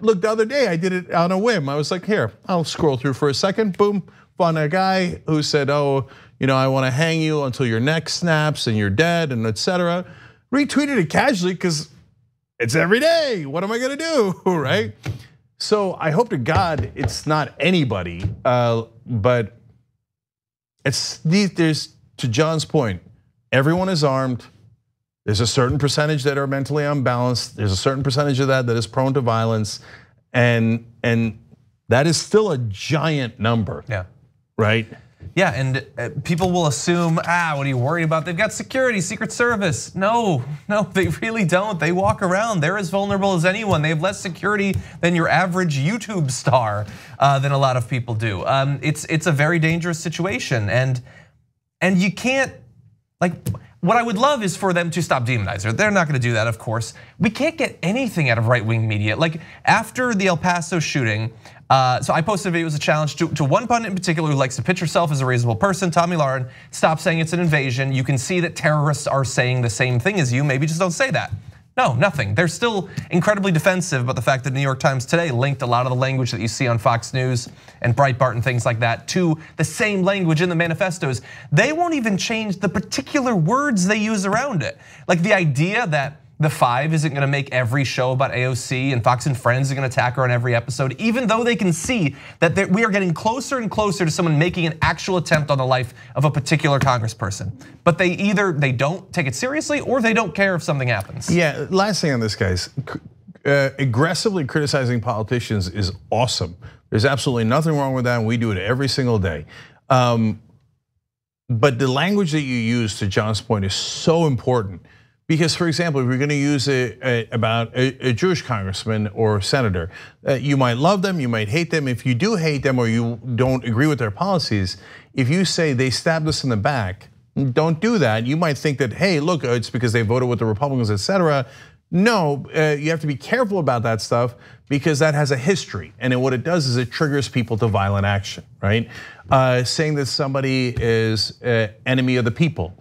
Speaker 2: Look, the other day I did it on a whim. I was like, here, I'll scroll through for a second, boom, found a guy who said, oh, I wanna hang you until your neck snaps and you're dead and et cetera. Retweeted it casually because it's every day, what am I gonna do, right? So I hope to God it's not anybody, but there's, to John's point, everyone is armed. There's a certain percentage that are mentally unbalanced. There's a certain percentage of that is prone to violence, and that is still a giant number.
Speaker 3: Yeah.
Speaker 2: Right?
Speaker 3: Yeah, and people will assume, what are you worried about? They've got security, Secret Service. No, they really don't. They walk around, they're as vulnerable as anyone. They have less security than your average YouTube star than a lot of people do. It's a very dangerous situation, and you can't, what I would love is for them to stop demonizing her. They're not gonna do that, of course. We can't get anything out of right-wing media. Like after the El Paso shooting, so I posted a video as a challenge to one pundit in particular who likes to pitch herself as a reasonable person, Tommy Lauren. Stop saying it's an invasion. You can see that terrorists are saying the same thing as you, maybe just don't say that. No, nothing. They're still incredibly defensive about the fact that the New York Times today linked a lot of the language that you see on Fox News and Breitbart and things like that to the same language in the manifestos. They won't even change the particular words they use around it. Like the idea that the Five isn't gonna make every show about AOC and Fox and Friends are gonna attack her on every episode, even though they can see that we are getting closer and closer to someone making an actual attempt on the life of a particular congressperson. But they either don't take it seriously or they don't care if something happens.
Speaker 2: Yeah, last thing on this, guys. Aggressively criticizing politicians is awesome. There's absolutely nothing wrong with that, and we do it every single day. But the language that you use, to John's point, is so important, Because, for example, if you're going to use it about a Jewish congressman or senator, you might love them, you might hate them. If you do hate them or you don't agree with their policies, if you say they stabbed us in the back, don't do that. You might think that, hey, look, it's because they voted with the Republicans, etc. No, you have to be careful about that stuff because that has a history. And what it does is it triggers people to violent action, right? Saying that somebody is an enemy of the people,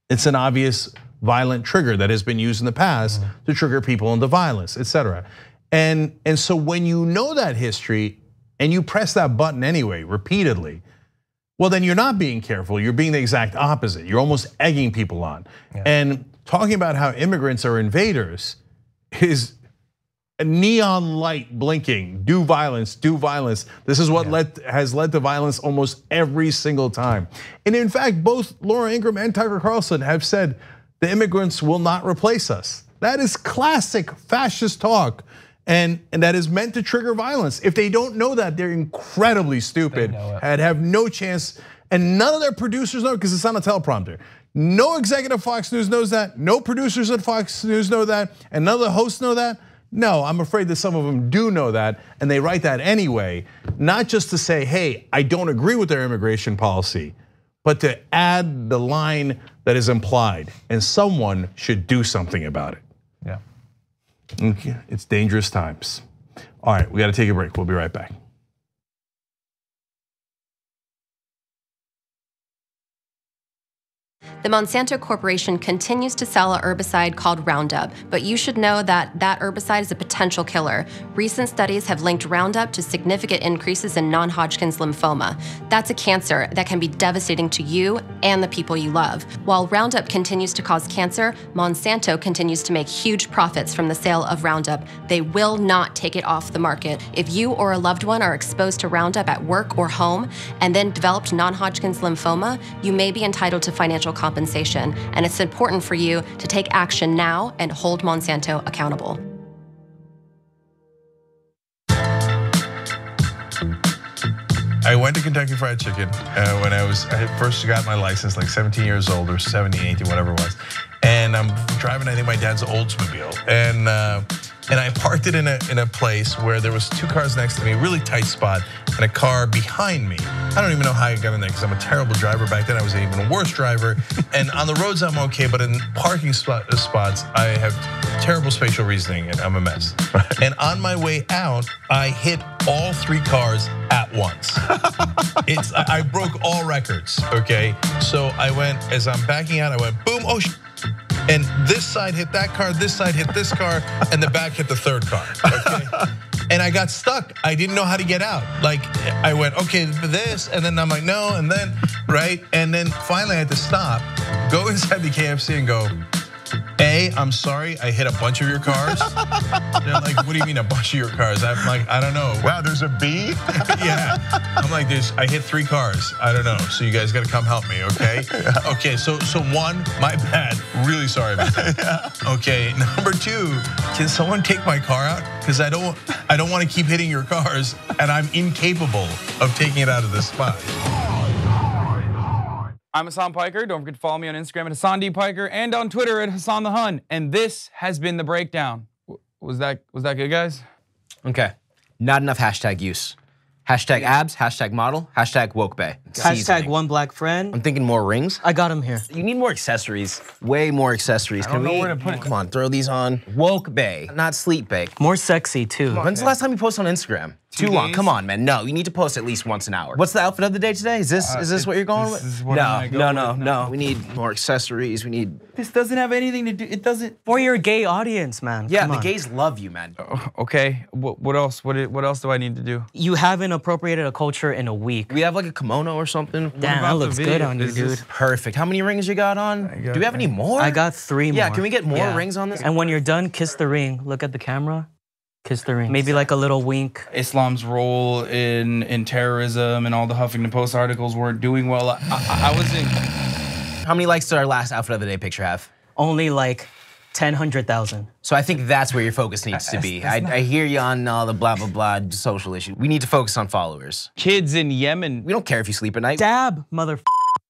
Speaker 2: it's an obvious violent trigger that has been used in the past to trigger people into violence, etc. And so when you know that history and you press that button anyway, repeatedly, well, then you're not being careful, you're being the exact opposite. You're almost egging people on. Yeah. And talking about how immigrants are invaders is a neon light blinking, do violence, do violence. This is what has led to violence almost every single time. And in fact, both Laura Ingraham and Tucker Carlson have said the immigrants will not replace us. That is classic fascist talk. And that is meant to trigger violence. If they don't know that, they're incredibly stupid and have no chance. And none of their producers know because it's on a teleprompter. No executive Fox News knows that. No producers at Fox News know that. And none of the hosts know that. No, I'm afraid that some of them do know that. And they write that anyway, not just to say, hey, I don't agree with their immigration policy, but to add the line that is implied. And someone should do something about it.
Speaker 3: Yeah.
Speaker 2: Okay. It's dangerous times. All right, we got to take a break. We'll be right back.
Speaker 18: The Monsanto Corporation continues to sell a herbicide called Roundup, but you should know that that herbicide is a potential killer. Recent studies have linked Roundup to significant increases in non-Hodgkin's lymphoma. That's a cancer that can be devastating to you and the people you love. While Roundup continues to cause cancer, Monsanto continues to make huge profits from the sale of Roundup. They will not take it off the market. If you or a loved one are exposed to Roundup at work or home and then developed non-Hodgkin's lymphoma, you may be entitled to financial compensation, and it's important for you to take action now and hold Monsanto accountable.
Speaker 2: I went to Kentucky Fried Chicken when I first got my license, like 17 years old or 17, 18, whatever it was. And I'm driving, I think, my dad's Oldsmobile. And I parked it in a place where there was two cars next to me, really tight spot, and a car behind me. I don't even know how I got in there because I'm a terrible driver. Back then I was an even worse driver. And on the roads I'm okay, but in parking spots I have terrible spatial reasoning and I'm a mess. And on my way out, I hit all three cars at once. I broke all records, okay? So I went, as I'm backing out, I went boom, oh shit. And this side hit that car, this side hit this car, and the back hit the third car, okay? And I got stuck, I didn't know how to get out. Like, I went, okay, this, and then I'm like, no, and then, right? And then finally I had to stop, go inside the KFC and go, A, I'm sorry, I hit a bunch of your cars. They're like, what do you mean a bunch of your cars? I'm like, I don't know.
Speaker 13: Wow, there's a B?
Speaker 2: Yeah, I'm like, I hit 3 cars, I don't know. So you guys gotta come help me, okay? Okay, so one, my bad, really sorry about that. Okay, number 2, can someone take my car out? Because I don't wanna keep hitting your cars and I'm incapable of taking it out of this spot.
Speaker 19: I'm Hassan Piker. Don't forget to follow me on Instagram at Hassan D. Piker and on Twitter at Hassan the Hun. And this has been The Breakdown. Was that good, guys?
Speaker 20: Okay, not enough hashtag use. Hashtag abs, hashtag model, hashtag woke bae.
Speaker 21: Hashtag one black friend.
Speaker 20: I'm thinking more rings.
Speaker 21: I got him here.
Speaker 20: You need more accessories, way more accessories.
Speaker 21: I don't know where to put it.
Speaker 20: Come on, throw these on. Woke bae, not sleep bae.
Speaker 21: More sexy too.
Speaker 20: When's the last time you posted on Instagram? Too long, come on, man. No, you need to post at least once an hour. What's the outfit of the day today? Is this what you're going with? No. We need more accessories, we need.
Speaker 19: This doesn't have anything to do, it doesn't.
Speaker 21: For your gay audience, man.
Speaker 20: Yeah, the gays love you, man.
Speaker 19: Okay, what else? What else do I need to do?
Speaker 21: You haven't appropriated a culture in a week.
Speaker 20: We have like a kimono or something.
Speaker 21: Damn, that looks good on you, dude.
Speaker 20: Perfect. How many rings you got on? Do we have any more?
Speaker 21: I got 3 more.
Speaker 20: Yeah, can we get more rings on this?
Speaker 21: And when you're done, kiss the ring. Look at the camera. Kiss the ring. Maybe like a little wink.
Speaker 19: Islam's role in terrorism and all the Huffington Post articles weren't doing well. I wasn't.
Speaker 20: How many likes did our last outfit of the day picture have?
Speaker 21: Only like 100,000.
Speaker 20: So I think that's where your focus needs to be. I hear you on all the blah, blah, blah social issue. We need to focus on followers.
Speaker 19: Kids in Yemen.
Speaker 20: We don't care if you sleep at night.
Speaker 21: Dab, mother.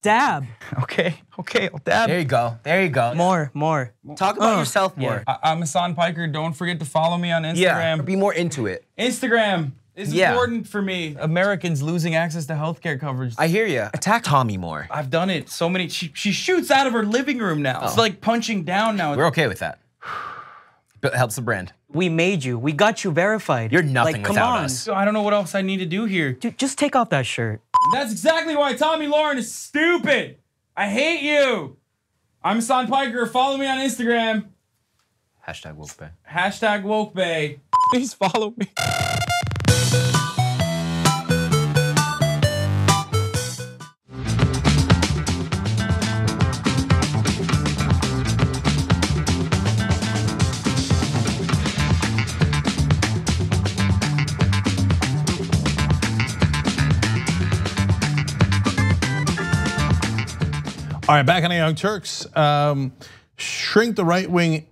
Speaker 21: Dab.
Speaker 19: Okay, I'll dab.
Speaker 20: There you go. There you go.
Speaker 21: More.
Speaker 20: Talk about yourself more.
Speaker 19: I'm Hassan Piker. Don't forget to follow me on Instagram.
Speaker 20: Yeah, be more into it.
Speaker 19: Instagram is important for me. Americans losing access to healthcare coverage.
Speaker 20: I hear you. Attack Tommy more.
Speaker 19: I've done it so many. She shoots out of her living room now. It's like punching down now.
Speaker 20: We're okay with that. But it helps the brand.
Speaker 21: We made you. We got you verified.
Speaker 20: You're nothing
Speaker 21: like, come
Speaker 20: without
Speaker 21: on.
Speaker 20: us.
Speaker 19: I don't know what else I need to do here.
Speaker 21: Dude, just take off that shirt.
Speaker 19: That's exactly why Tommy Lauren is stupid. I hate you. I'm Hassan Piker. Follow me on Instagram.
Speaker 20: #WokeBay.
Speaker 19: #WokeBay. Please follow me.
Speaker 2: All right, back on the Young Turks. Shrink the right wing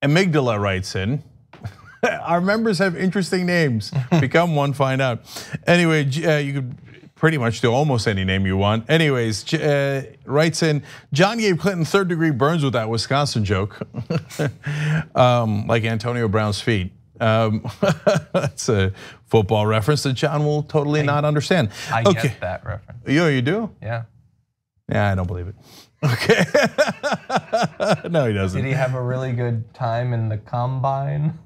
Speaker 2: amygdala writes in. Our members have interesting names. Become one, find out. Anyway, you could pretty much do almost any name you want. Anyways, writes in, John gave Clinton third-degree burns with that Wisconsin joke. Like Antonio Brown's feet. That's a football reference that John will totally not understand.
Speaker 3: I get that reference.
Speaker 2: You do?
Speaker 3: Yeah.
Speaker 2: Yeah, I don't believe it. Okay. No, he doesn't.
Speaker 3: Did he have a really good time in the combine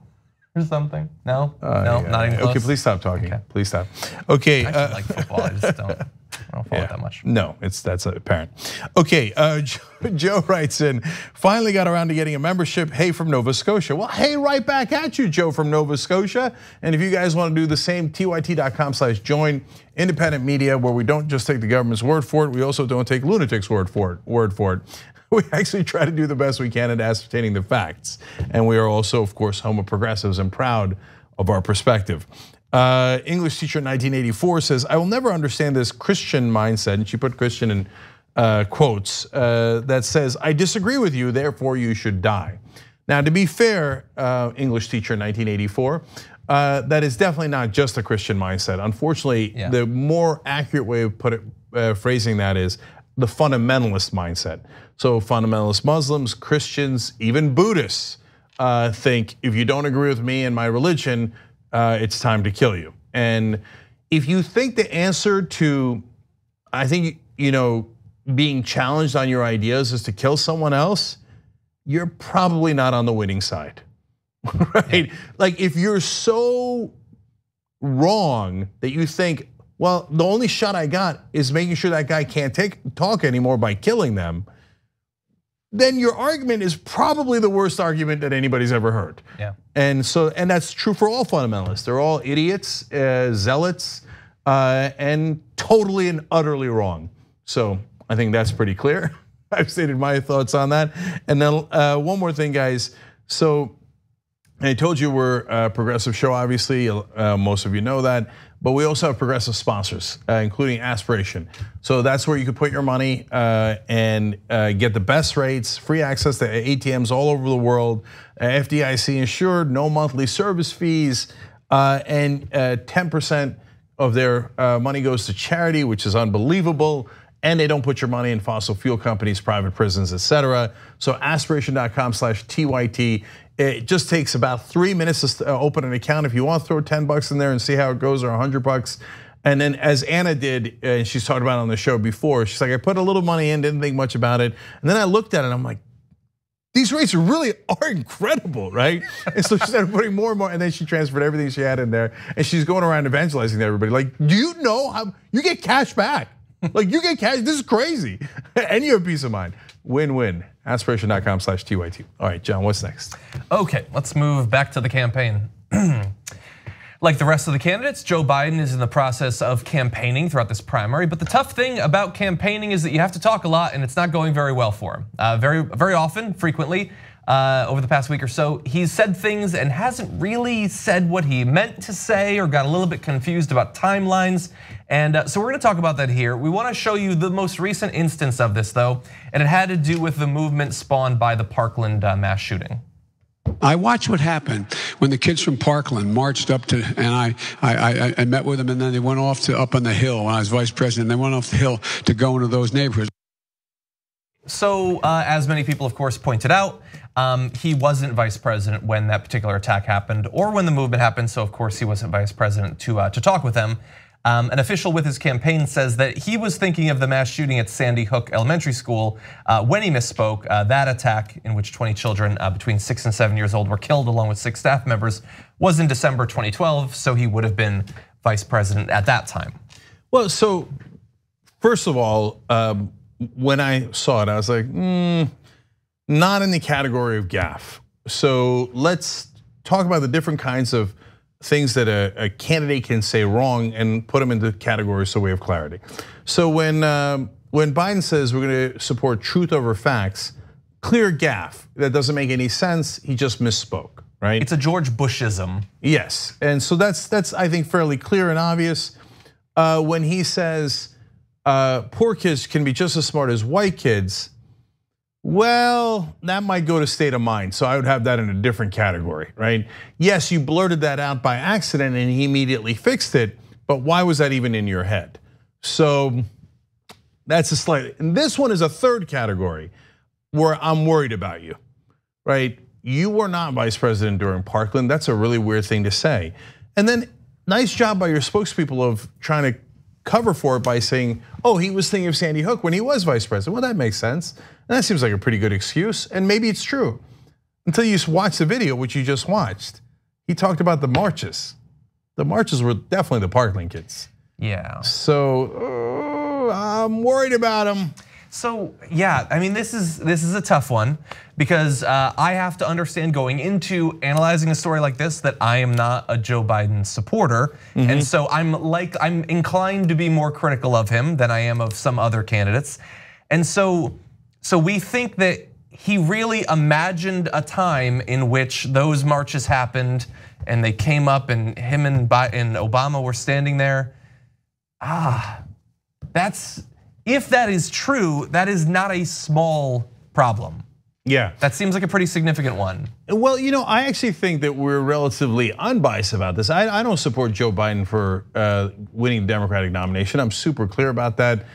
Speaker 3: or something? No, no, not even close.
Speaker 2: Okay, please stop talking. Okay. Please stop. Okay.
Speaker 3: I actually like football. I just don't follow it that much.
Speaker 2: No, that's apparent. Okay, Joe writes in, finally got around to getting a membership. Hey from Nova Scotia. Well, hey, right back at you, Joe from Nova Scotia. And if you guys want to do the same, tyt.com/join, independent media where we don't just take the government's word for it, we also don't take lunatics' word for it. We actually try to do the best we can at ascertaining the facts. And we are also, of course, home of progressives and proud of our perspective. English teacher in 1984 says, I will never understand this Christian mindset, and she put Christian in quotes, that says, I disagree with you, therefore you should die. Now, to be fair, English teacher in 1984, that is definitely not just a Christian mindset. Unfortunately, the more accurate way of phrasing that is the fundamentalist mindset. So fundamentalist Muslims, Christians, even Buddhists think if you don't agree with me and my religion, it's time to kill you. And if you think the answer to, I think, being challenged on your ideas is to kill someone else, you're probably not on the winning side, right? Like if you're so wrong that you think, well, the only shot I got is making sure that guy can't talk anymore by killing them, then your argument is probably the worst argument that anybody's ever heard.
Speaker 3: Yeah.
Speaker 2: And that's true for all fundamentalists. They're all idiots, zealots, and totally and utterly wrong. So I think that's pretty clear. I've stated my thoughts on that. And then one more thing, guys. So I told you we're a progressive show, obviously, most of you know that. But we also have progressive sponsors, including Aspiration. So that's where you can put your money and get the best rates, free access to ATMs all over the world, FDIC insured, no monthly service fees, and 10% of their money goes to charity, which is unbelievable. And they don't put your money in fossil fuel companies, private prisons, etc. So aspiration.com/TYT. It just takes about 3 minutes to open an account. If you want to throw $10 in there and see how it goes, or $100. And then as Anna did, and she's talked about it on the show before, she's like, I put a little money in, didn't think much about it. And then I looked at it and I'm like, these rates really are incredible, right? And so she started putting more and more, and then she transferred everything she had in there. And she's going around evangelizing to everybody. Like, do you know how you get cash back? Like you get cash, this is crazy. And you have peace of mind. Win-win. Aspiration.com/TYT. All right, John, what's next?
Speaker 3: Okay, let's move back to the campaign. Like the rest of the candidates, Joe Biden is in the process of campaigning throughout this primary. But the tough thing about campaigning is that you have to talk a lot, and it's not going very well for him. Very often, frequently, over the past week or so, he's said things and hasn't really said what he meant to say, or got a little bit confused about timelines. And so we're gonna talk about that here. We wanna show you the most recent instance of this though, and it had to do with the movement spawned by the Parkland mass shooting.
Speaker 1: I watched what happened when the kids from Parkland marched up to, and I met with them, and then they went off to up on the hill when I was vice president. They went off the hill to go into those neighborhoods.
Speaker 3: So, as many people, of course, pointed out, he wasn't vice president when that particular attack happened or when the movement happened. So, of course, he wasn't vice president to talk with them. An official with his campaign says that he was thinking of the mass shooting at Sandy Hook Elementary School when he misspoke. That attack, in which 20 children between 6 and 7 years old were killed, along with 6 staff members, was in December 2012. So he would have been vice president at that time.
Speaker 2: Well, so first of all, when I saw it, I was like, not in the category of gaffe. So let's talk about the different kinds of things that a candidate can say wrong and put them into categories so we have clarity. So when Biden says we're going to support truth over facts, clear gaffe. That doesn't make any sense. He just misspoke, right?
Speaker 3: It's a George Bushism.
Speaker 2: Yes, and so that's I think fairly clear and obvious. When he says poor kids can be just as smart as white kids, well, that might go to state of mind. So I would have that in a different category, right? Yes, you blurted that out by accident and he immediately fixed it, but why was that even in your head? So that's a slight, and this one is a third category where I'm worried about you, right? You were not vice president during Parkland. That's a really weird thing to say. And then nice job by your spokespeople of trying to cover for it by saying, oh, he was thinking of Sandy Hook when he was vice president. Well, that makes sense. And that seems like a pretty good excuse, and maybe it's true. Until you watch the video, which you just watched. He talked about the marches. The marches were definitely the Parkland kids.
Speaker 3: Yeah.
Speaker 2: So I'm worried about him.
Speaker 3: So yeah, I mean, this is a tough one because I have to understand going into analyzing a story like this that I am not a Joe Biden supporter, and so I'm inclined to be more critical of him than I am of some other candidates, and so we think that he really imagined a time in which those marches happened and they came up and him and Obama were standing there. If that is true, that is not a small problem.
Speaker 2: Yeah.
Speaker 3: That seems like a pretty significant one.
Speaker 2: Well, I actually think that we're relatively unbiased about this. I don't support Joe Biden for winning the Democratic nomination. I'm super clear about that.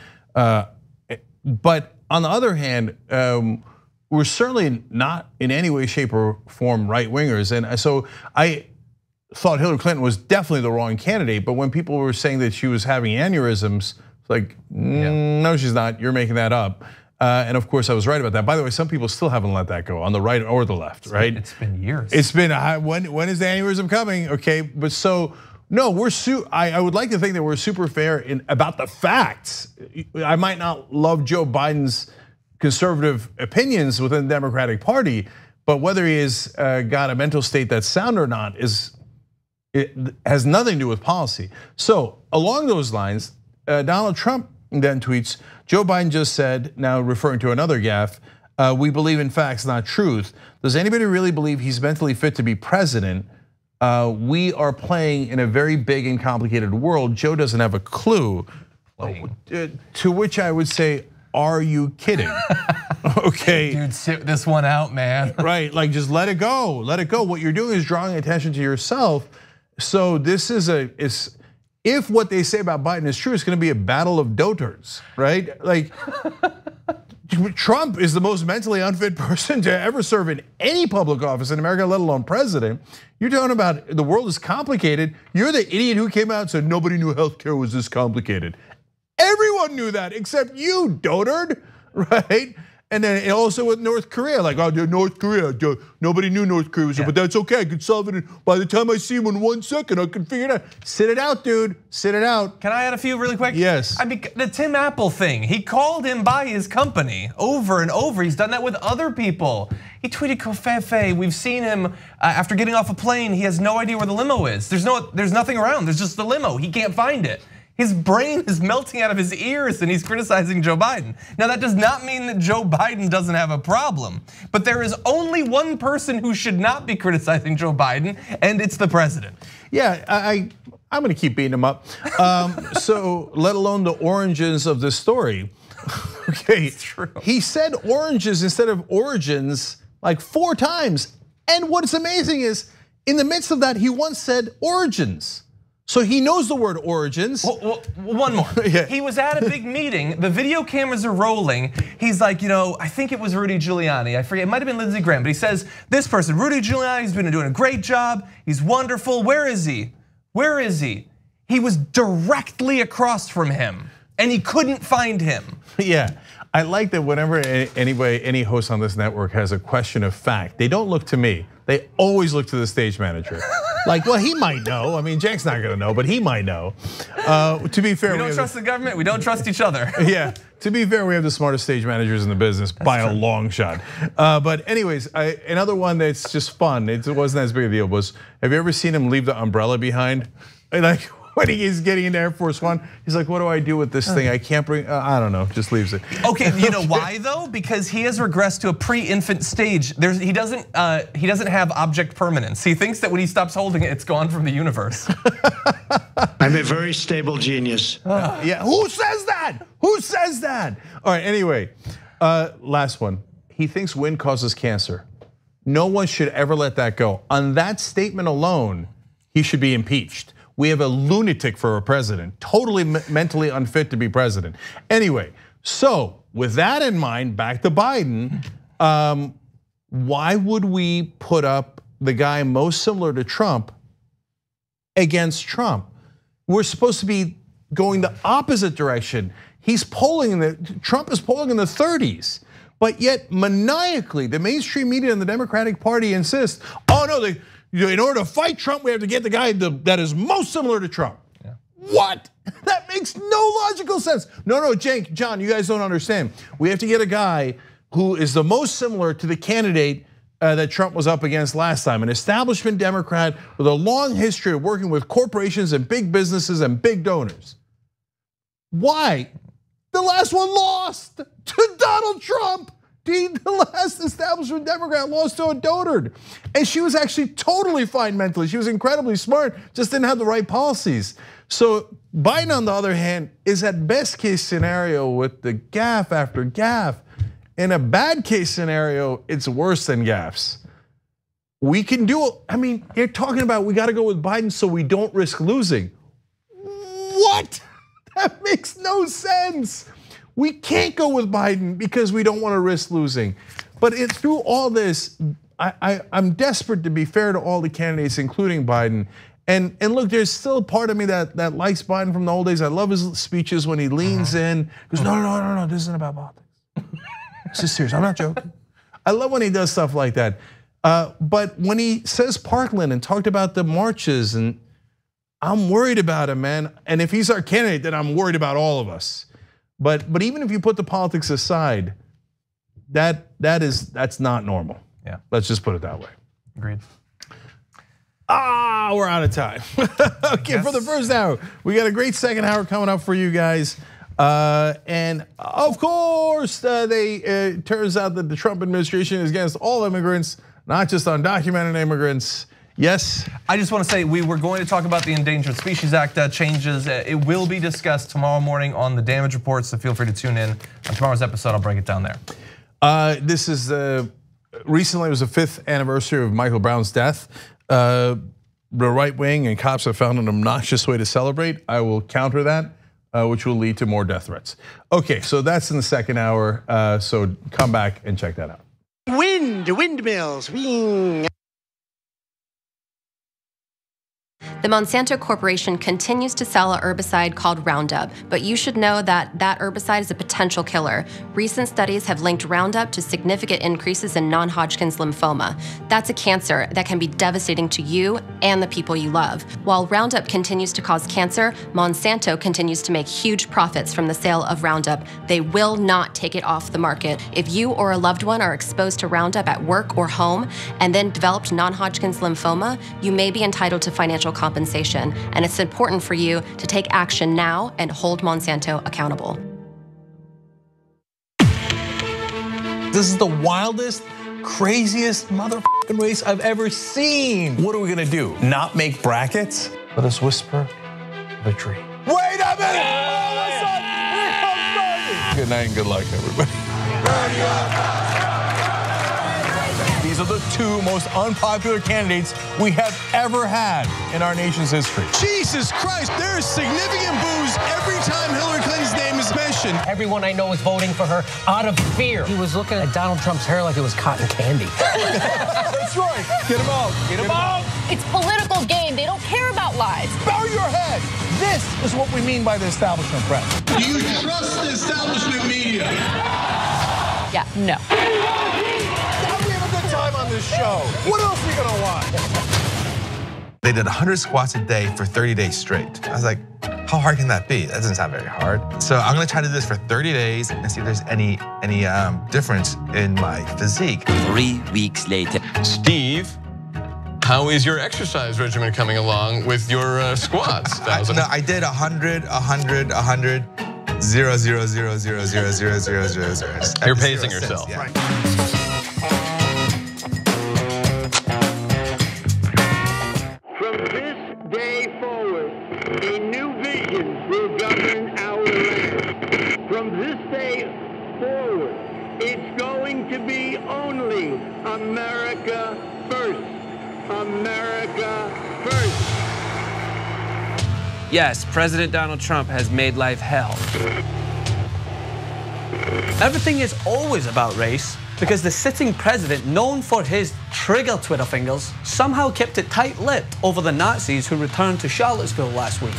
Speaker 2: But on the other hand, we're certainly not in any way, shape, or form right-wingers. And so I thought Hillary Clinton was definitely the wrong candidate, but when people were saying that she was having aneurysms, it's like, no, she's not, you're making that up. And of course, I was right about that. By the way, some people still haven't let that go on the right or the left, right?
Speaker 3: It's been years.
Speaker 2: It's been, when is the aneurysm coming? Okay, but so, no, I would like to think that we're super fair about the facts. I might not love Joe Biden's conservative opinions within the Democratic Party, but whether he has got a mental state that's sound or not it has nothing to do with policy. So along those lines, Donald Trump then tweets, Joe Biden just said, now referring to another gaffe, we believe in facts, not truth. Does anybody really believe he's mentally fit to be president? We are playing in a very big and complicated world. Joe doesn't have a clue. To which I would say, are you kidding? Okay.
Speaker 3: Dude, sit this one out, man.
Speaker 2: Right, like just let it go, let it go. What you're doing is drawing attention to yourself. So this is if what they say about Biden is true, it's gonna be a battle of dotards, right? Like, Trump is the most mentally unfit person to ever serve in any public office in America, let alone president. You're talking about the world is complicated. You're the idiot who came out and said nobody knew healthcare was this complicated. Everyone knew that except you, dotard, right? And then also with North Korea, like, oh, North Korea, nobody knew North Korea was there, but that's okay, I can solve it. By the time I see him in 1 second, I can figure it out. Sit it out, dude, sit it out.
Speaker 3: Can I add a few really quick?
Speaker 2: Yes.
Speaker 3: I mean, the Tim Apple thing, he called him by his company over and over. He's done that with other people. He tweeted Covfefe, we've seen him after getting off a plane, he has no idea where the limo is. There's nothing around, there's just the limo, he can't find it. His brain is melting out of his ears and he's criticizing Joe Biden. Now that does not mean that Joe Biden doesn't have a problem, but there is only one person who should not be criticizing Joe Biden, and it's the president.
Speaker 2: Yeah, I'm gonna keep beating him up. So let alone the oranges of this story. Okay,
Speaker 3: it's true.
Speaker 2: He said oranges instead of origins like 4 times. And what's amazing is, in the midst of that, he once said origins. So he knows the word origins.
Speaker 3: One more. Yeah. He was at a big meeting. The video cameras are rolling. He's like, I think it was Rudy Giuliani. I forget, it might have been Lindsey Graham, but he says, this person, Rudy Giuliani's been doing a great job. He's wonderful. Where is he? Where is he? He was directly across from him and he couldn't find him.
Speaker 2: Yeah, I like that whenever any host on this network has a question of fact, they don't look to me. They always look to the stage manager. Like, well, he might know. I mean, Jank's not gonna know, but he might know. To be fair,
Speaker 3: we don't trust the government, we don't trust each other.
Speaker 2: Yeah, to be fair, we have the smartest stage managers in the business by a long shot. But anyways, another one that's just fun, it wasn't as big a deal, was, have you ever seen him leave the umbrella behind? Like, when he's getting into Air Force One, he's like, what do I do with this thing? I can't bring, I don't know, just leaves it.
Speaker 3: Okay, you know why though? Because he has regressed to a pre-infant stage. He doesn't have object permanence. He thinks that when he stops holding it, it's gone from the universe.
Speaker 4: I'm a very stable genius.
Speaker 2: Yeah, who says that? Who says that? All right, anyway, last one. He thinks wind causes cancer. No one should ever let that go. On that statement alone, he should be impeached. We have a lunatic for a president, totally mentally unfit to be president. Anyway, so with that in mind, back to Biden, why would we put up the guy most similar to Trump against Trump? We're supposed to be going the opposite direction. Trump is polling in the 30s, but yet maniacally, the mainstream media and the Democratic Party insist, oh no, in order to fight Trump, we have to get the guy that is most similar to Trump. Yeah. What? That makes no logical sense. No, Cenk, John, you guys don't understand. We have to get a guy who is the most similar to the candidate that Trump was up against last time, an establishment Democrat with a long history of working with corporations and big businesses and big donors. Why? The last one lost to Donald Trump. The last establishment Democrat lost to a donor. And she was actually totally fine mentally. She was incredibly smart, just didn't have the right policies. So Biden, on the other hand, is at best case scenario with the gaffe after gaffe. In a bad case scenario, it's worse than gaffes. We can do, you're talking about we gotta go with Biden so we don't risk losing. What? That makes no sense. We can't go with Biden because we don't want to risk losing. But through all this, I'm desperate to be fair to all the candidates, including Biden. And look, there's still a part of me that likes Biden from the old days. I love his speeches when he leans in, goes, no, this isn't about politics. This is serious, I'm not joking. I love when he does stuff like that. But when he says Parkland and talked about the marches, and I'm worried about him, man. And if he's our candidate, then I'm worried about all of us. But even if you put the politics aside, that's not normal.
Speaker 3: Yeah.
Speaker 2: Let's just put it that way.
Speaker 3: Agreed.
Speaker 2: We're out of time. Okay, for the first hour, we got a great second hour coming up for you guys. And of course, it turns out that the Trump administration is against all immigrants, not just undocumented immigrants. Yes.
Speaker 3: I just want to say we were going to talk about the Endangered Species Act changes. It will be discussed tomorrow morning on the damage report, so feel free to tune in. On tomorrow's episode, I'll break it down there.
Speaker 2: This is recently it was the 5th anniversary of Michael Brown's death. The right wing and cops have found an obnoxious way to celebrate. I will counter that, which will lead to more death threats. Okay, so that's in the second hour. So come back and check that out.
Speaker 4: Windmills.
Speaker 18: The Monsanto Corporation continues to sell a herbicide called Roundup, but you should know that that herbicide is a potential killer. Recent studies have linked Roundup to significant increases in non-Hodgkin's lymphoma. That's a cancer that can be devastating to you and the people you love. While Roundup continues to cause cancer, Monsanto continues to make huge profits from the sale of Roundup. They will not take it off the market. If you or a loved one are exposed to Roundup at work or home and then developed non-Hodgkin's lymphoma, you may be entitled to financial compensation, and it's important for you to take action now and hold Monsanto accountable.
Speaker 2: This is the wildest, craziest motherfucking race I've ever seen. What are we gonna do? Not make brackets? Let us whisper victory. Wait a minute! All of a sudden, here comes Bernie! Good night and good luck, everybody. These are the two most unpopular candidates we have ever had in our nation's history.
Speaker 5: Jesus Christ, there is significant boos every time Hillary Clinton's name is mentioned.
Speaker 22: Everyone I know is voting for her out of fear. He was looking at Donald Trump's hair like it was cotton candy.
Speaker 2: That's right. Get him out. Get him out.
Speaker 23: It's political game. They don't care about lies.
Speaker 2: Bow your head. This is what we mean by the establishment press.
Speaker 5: Do you trust the establishment media?
Speaker 23: Yeah, no.
Speaker 2: We have a good time on this show. What else are we gonna watch?
Speaker 24: They did 100 squats a day for 30 days straight. I was like, how hard can that be? That doesn't sound very hard. So I'm gonna try to do this for 30 days and see if there's any difference in my physique.
Speaker 25: 3 weeks later.
Speaker 26: Steve, how is your exercise regimen coming along with your squats?
Speaker 24: No, I did 100, 100, 100, 0, 0, 0, 0, 0, 0, 0, 0, 0.
Speaker 26: You're pacing yourself.
Speaker 24: Yeah.
Speaker 26: Right.
Speaker 27: From this day forward, a new vision will govern our land. From this day forward, it's going to be only America first. America first.
Speaker 28: Yes, President Donald Trump has made life hell. Everything is always about race because the sitting president, known for his trigger Twitter fingers, somehow kept it tight-lipped over the Nazis who returned to Charlottesville last week.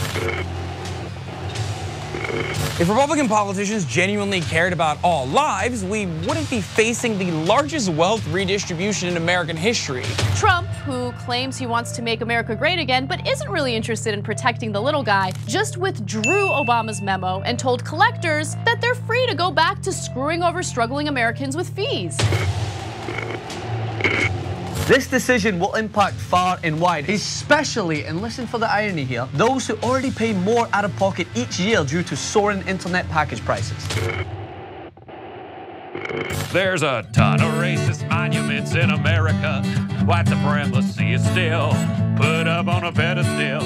Speaker 19: If Republican politicians genuinely cared about all lives, we wouldn't be facing the largest wealth redistribution in American history.
Speaker 23: Trump, who claims he wants to make America great again, but isn't really interested in protecting the little guy, just withdrew Obama's memo and told collectors that they're free to go back to screwing over struggling Americans with fees.
Speaker 28: This decision will impact far and wide, especially, and listen for the irony here, those who already pay more out of pocket each year due to soaring internet package prices.
Speaker 29: There's a ton of racist monuments in America. White supremacy is still put up on a pedestal.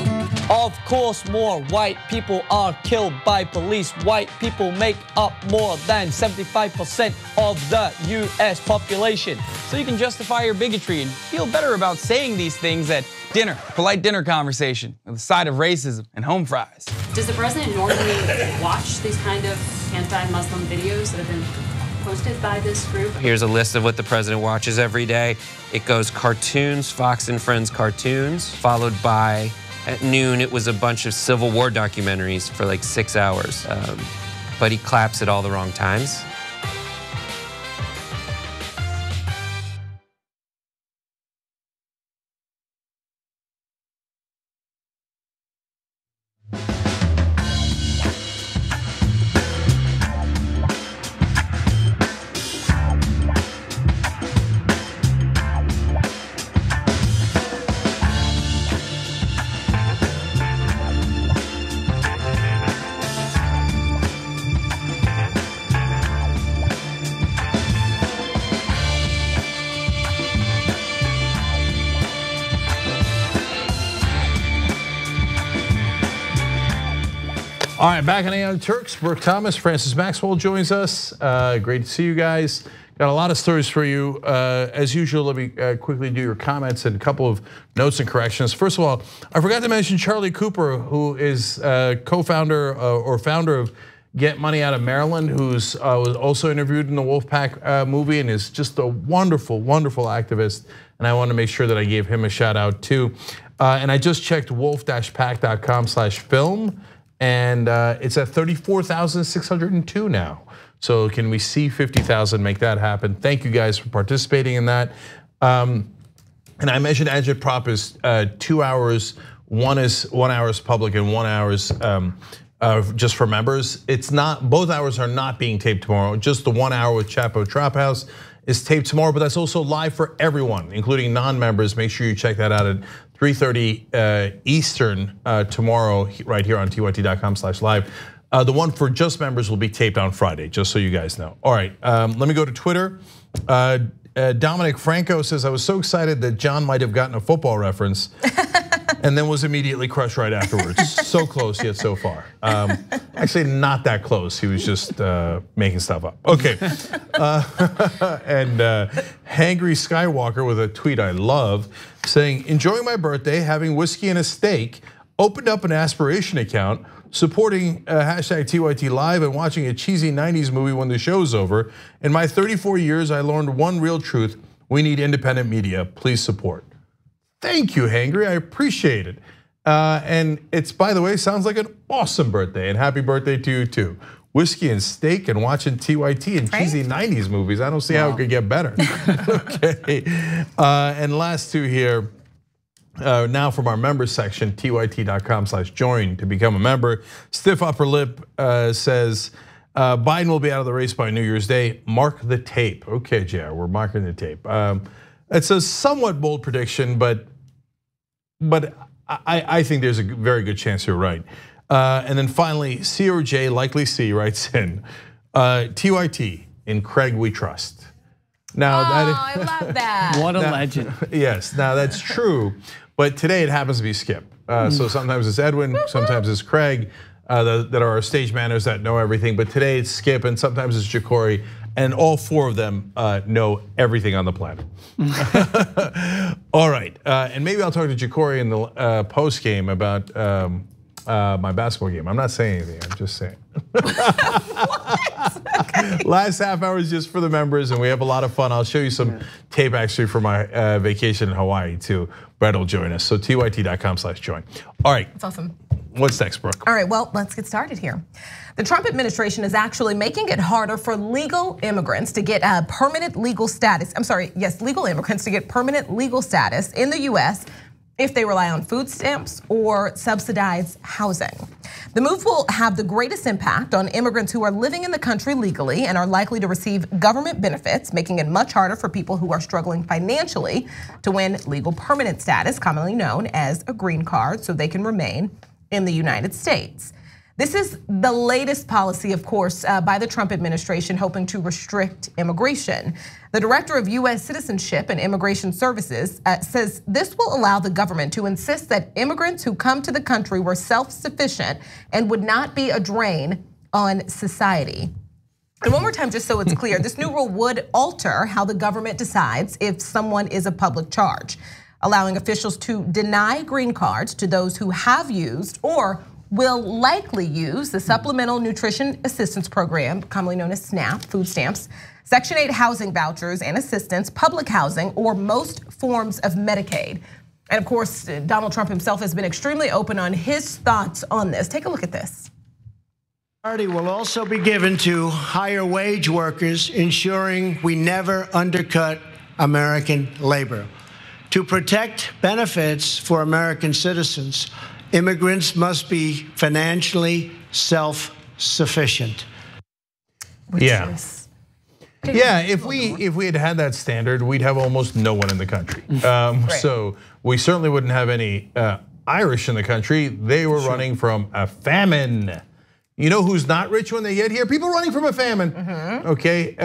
Speaker 28: Of course, more white people are killed by police. White people make up more than 75% of the US population.
Speaker 19: So you can justify your bigotry and feel better about saying these things at dinner, polite dinner conversation with a side of racism and home fries.
Speaker 18: Does the president normally watch these kind of anti-Muslim videos that have been posted by this group?
Speaker 28: Here's a list of what the president watches every day. It goes cartoons, Fox and Friends cartoons, followed by, at noon, it was a bunch of Civil War documentaries for like 6 hours. But he claps at all the wrong times.
Speaker 2: All right, back on the Turks. Brooke Thomas, Francis Maxwell joins us. Great to see you guys. Got a lot of stories for you. As usual, let me quickly do your comments and a couple of notes and corrections. First of all, I forgot to mention Charlie Cooper, who is co-founder or founder of Get Money Out of Maryland, who's was also interviewed in the Wolfpack movie and is just a wonderful, wonderful activist. And I want to make sure that I gave him a shout out too. And I just checked wolf-pack.com/film. And it's at 34,602 now. So can we see 50,000 make that happen? Thank you guys for participating in that. And I mentioned Agitprop is 2 hours. One is 1 hour is public and 1 hour is just for members. It's not, both hours are not being taped tomorrow. Just the 1 hour with Chapo Trap House is taped tomorrow, but that's also live for everyone, including non-members. Make sure you check that out at 3:30 Eastern tomorrow, right here on tyt.com/live. The one for just members will be taped on Friday, just so you guys know. All right, let me go to Twitter. Dominic Franco says, I was so excited that John might have gotten a football reference. and then was immediately crushed right afterwards. So close yet so far. Actually, not that close. He was just making stuff up. Okay, and Hangry Skywalker with a tweet I love, saying, "Enjoying my birthday, having whiskey and a steak. Opened up an aspiration account, supporting hashtag TYT Live and watching a cheesy 90s movie when the show's over. In my 34 years, I learned one real truth. We need independent media. Please support." Thank you, Hangry. I appreciate it. And it's, by the way, sounds like an awesome birthday, and happy birthday to you too. Whiskey and steak and watching TYT and cheesy 90s movies. I don't see how it could get better. Okay. And last two here. Now from our members section, tyt.com/join to become a member. Stiff Upper Lip says, Biden will be out of the race by New Year's Day. Mark the tape. Okay, JR, we're marking the tape. It's a somewhat bold prediction, but I think there's a very good chance you're right. And then finally, C or J, likely C, writes in, TYT, in Craig we trust. Now
Speaker 6: I love that.
Speaker 21: What a legend.
Speaker 2: Yes, now that's true. But today it happens to be Skip. So sometimes it's Edwin, sometimes it's Craig, that are our stage manners that know everything. But today it's Skip, and sometimes it's Jacory, and all four of them know everything on the planet. All right, and maybe I'll talk to Jacory in the post game about my basketball game. I'm not saying anything. I'm just saying. Last half hour is just for the members, and we have a lot of fun. I'll show you some tape actually for my vacation in Hawaii too. Brett will join us. So tyt.com/join. All right.
Speaker 6: That's awesome.
Speaker 2: What's next, Brooke?
Speaker 6: All right, well, let's get started here. The Trump administration is actually making it harder for legal immigrants to get permanent legal status. Legal immigrants to get permanent legal status in the US if they rely on food stamps or subsidized housing. The move will have the greatest impact on immigrants who are living in the country legally and are likely to receive government benefits, making it much harder for people who are struggling financially to win legal permanent status, commonly known as a green card, so they can remain in the United States. This is the latest policy, of course, by the Trump administration, hoping to restrict immigration. The director of US Citizenship and Immigration Services says this will allow the government to insist that immigrants who come to the country were self-sufficient and would not be a drain on society. And one more time, just so it's clear, this new rule would alter how the government decides if someone is a public charge, allowing officials to deny green cards to those who have used or will likely use the Supplemental Nutrition Assistance Program, commonly known as SNAP, food stamps, Section 8 housing vouchers and assistance, public housing, or most forms of Medicaid. And of course, Donald Trump himself has been extremely open on his thoughts on this. Take a look at this.
Speaker 4: Priority will also be given to higher wage workers, ensuring we never undercut American labor. To protect benefits for American citizens, immigrants must be financially self-sufficient.
Speaker 2: Yeah, if we had had that standard, we'd have almost no one in the country. So we certainly wouldn't have any Irish in the country. They were running from a famine. You know who's not rich when they get here? People running from a famine. Okay,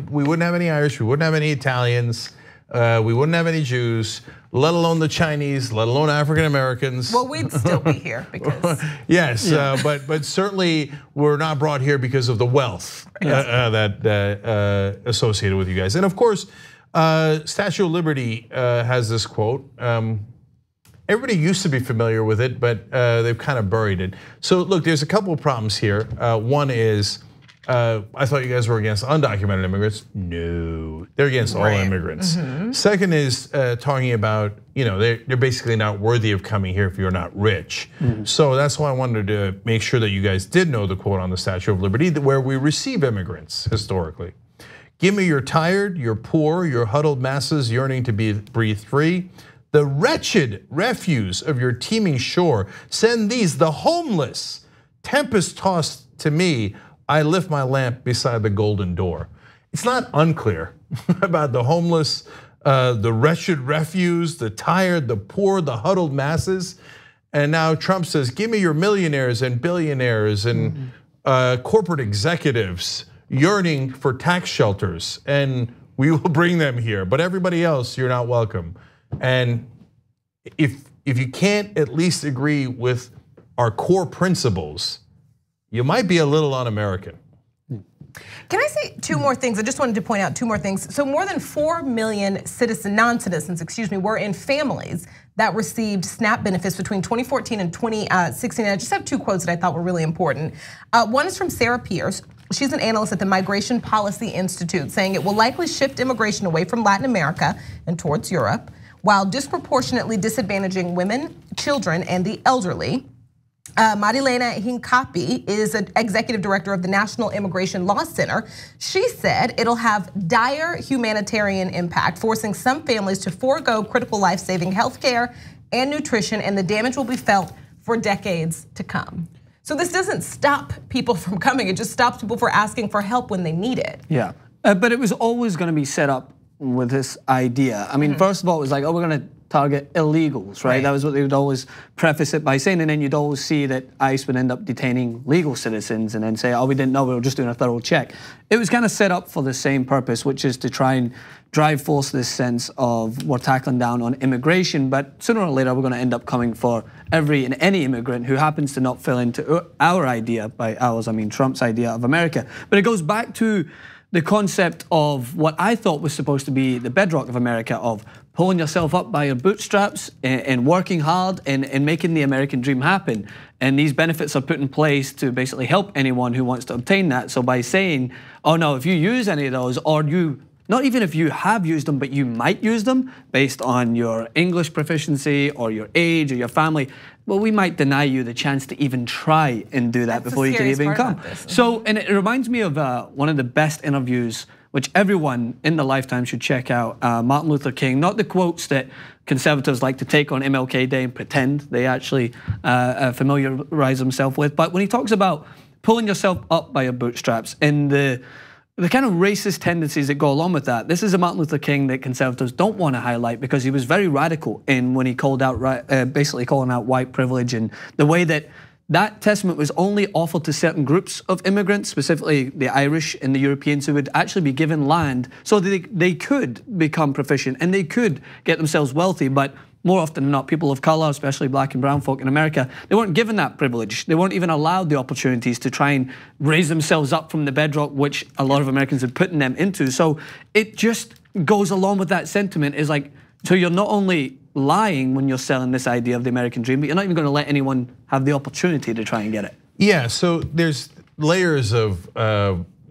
Speaker 2: we wouldn't have any Irish. We wouldn't have any Italians. We wouldn't have any Jews, let alone the Chinese, let alone African Americans.
Speaker 6: Well, we'd still be here because.
Speaker 2: Yes, but certainly we're not brought here because of the wealth that associated with you guys. And of course, Statue of Liberty has this quote. Everybody used to be familiar with it, but they've kind of buried it. So look, there's a couple of problems here. One is, I thought you guys were against undocumented immigrants. No, they're against all immigrants. Second is talking about, they're basically not worthy of coming here if you're not rich. So that's why I wanted to make sure that you guys did know the quote on the Statue of Liberty, where we receive immigrants historically. Give me your tired, your poor, your huddled masses yearning to breathe free. The wretched refuse of your teeming shore. Send these, the homeless, tempest tossed to me. I lift my lamp beside the golden door. It's not unclear about the homeless, the wretched refuse, the tired, the poor, the huddled masses. And now Trump says, give me your millionaires and billionaires and corporate executives yearning for tax shelters, and we will bring them here. But everybody else, you're not welcome. And if if you can't at least agree with our core principles, you might be a little un-American.
Speaker 6: Can I say two more things? I just wanted to point out two more things. So more than 4 million non-citizens, were in families that received SNAP benefits between 2014 and 2016. And I just have two quotes that I thought were really important. One is from Sarah Pierce. She's an analyst at the Migration Policy Institute, saying it will likely shift immigration away from Latin America and towards Europe, while disproportionately disadvantaging women, children, and the elderly. Marilena Hincapi is an executive director of the National Immigration Law Center. She said it'll have dire humanitarian impact, forcing some families to forego critical life-saving healthcare and nutrition, and the damage will be felt for decades to come. So this doesn't stop people from coming, it just stops people from asking for help when they need it.
Speaker 7: Yeah, but it was always gonna be set up with this idea. I mean, first of all, it was like, oh, we're gonna target illegals, right? That was what they would always preface it by saying, and then you'd always see that ICE would end up detaining legal citizens and then say, oh, we didn't know, we were just doing a thorough check. It was kind of set up for the same purpose, which is to try and force this sense of we're tackling down on immigration, but sooner or later we're gonna end up coming for every and any immigrant who happens to not fall into our idea, by ours I mean Trump's idea of America. But it goes back to the concept of what I thought was supposed to be the bedrock of America, of pulling yourself up by your bootstraps and working hard and making the American dream happen. And these benefits are put in place to basically help anyone who wants to obtain that. So by saying, oh no, if you use any of those, or you, not even if you have used them, but you might use them based on your English proficiency or your age or your family, well, we might deny you the chance to even try and do that before you can even come. So, and it reminds me of one of the best interviews, which everyone in their lifetime should check out, Martin Luther King, not the quotes that conservatives like to take on MLK Day and pretend they actually familiarize themselves with, but when he talks about pulling yourself up by your bootstraps and the kind of racist tendencies that go along with that. This is a Martin Luther King that conservatives don't want to highlight because he was very radical in when he called out, basically calling out white privilege and the way that that testament was only offered to certain groups of immigrants, specifically the Irish and the Europeans, who would actually be given land so that they could become proficient and they could get themselves wealthy. But more often than not, people of color, especially black and brown folk in America, they weren't given that privilege. They weren't even allowed the opportunities to try and raise themselves up from the bedrock, which a lot of Americans had put them into. So it just goes along with that sentiment, is like, so you're not only lying when you're selling this idea of the American dream, but you're not even gonna let anyone have the opportunity to try and get it.
Speaker 2: Yeah, so there's layers of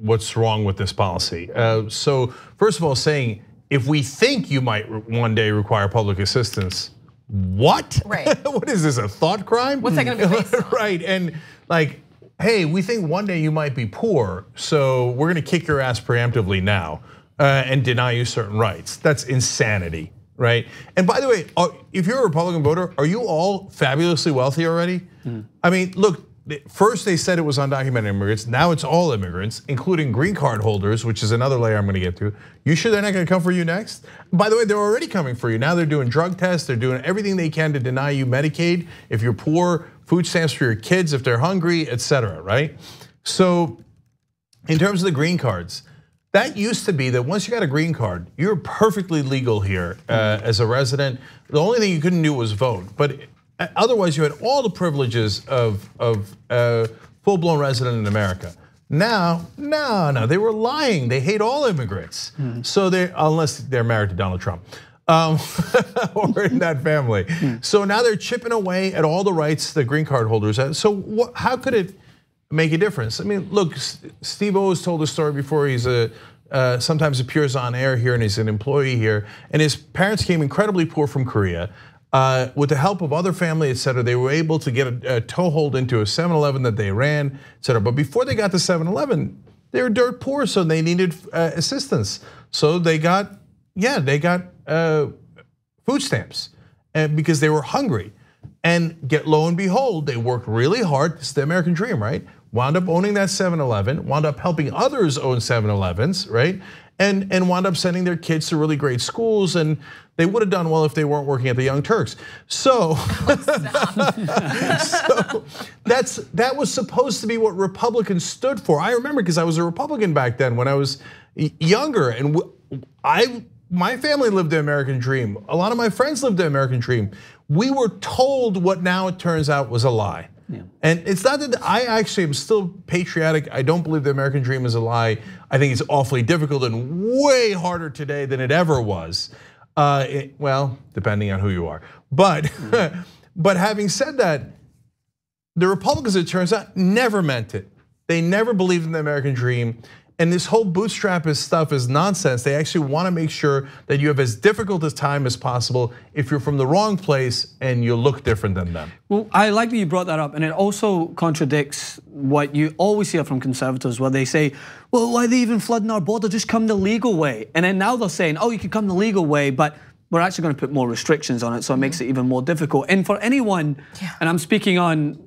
Speaker 2: what's wrong with this policy. So first of all, saying, if we think you might one day require public assistance, what?
Speaker 6: Right.
Speaker 2: What is this, a thought crime?
Speaker 6: What's that gonna be based on?
Speaker 2: Right, and like, hey, we think one day you might be poor, so we're gonna kick your ass preemptively now and deny you certain rights. That's insanity, right? And by the way, if you're a Republican voter, are you all fabulously wealthy already? I mean, look, first they said it was undocumented immigrants, now it's all immigrants, including green card holders, which is another layer I'm gonna get to. You sure they're not gonna come for you next? By the way, they're already coming for you. Now they're doing drug tests, they're doing everything they can to deny you Medicaid, if you're poor, food stamps for your kids if they're hungry, etc., right? So in terms of the green cards, that used to be that once you got a green card, you're perfectly legal here as a resident. The only thing you couldn't do was vote, but otherwise you had all the privileges of full-blown resident in America. Now, no, they were lying. They hate all immigrants. So unless they're married to Donald Trump. Or in that family. So now they're chipping away at all the rights the green card holders have. So how could it make a difference? I mean, look, Steve always told the story before. He's sometimes appears on air here and he's an employee here. And his parents came incredibly poor from Korea. With the help of other family, et cetera, they were able to get a toehold into a 7-Eleven that they ran, et cetera. But before they got to 7-Eleven, they were dirt poor, so they needed assistance. So they got food stamps because they were hungry. And lo and behold, they worked really hard. It's the American dream, right? Wound up owning that 7-Eleven, wound up helping others own 7-Elevens, right? And wound up sending their kids to really great schools, and they would have done well if they weren't working at the Young Turks. So, that was supposed to be what Republicans stood for. I remember because I was a Republican back then when I was younger, and my family lived the American dream. A lot of my friends lived the American dream. We were told what now it turns out was a lie. Yeah. And it's not that I actually am still patriotic. I don't believe the American dream is a lie. I think it's awfully difficult and way harder today than it ever was. Well, depending on who you are. But, but having said that, the Republicans, it turns out, never meant it. They never believed in the American dream. And this whole bootstrap stuff is nonsense. They actually want to make sure that you have as difficult a time as possible if you're from the wrong place and you look different than them.
Speaker 7: Well, I like that you brought that up, and it also contradicts what you always hear from conservatives, where they say, well, why are they even flooding our border? Just come the legal way. And then now they're saying, oh, you can come the legal way, but we're actually going to put more restrictions on it, so it makes it even more difficult. And for anyone, and I'm speaking on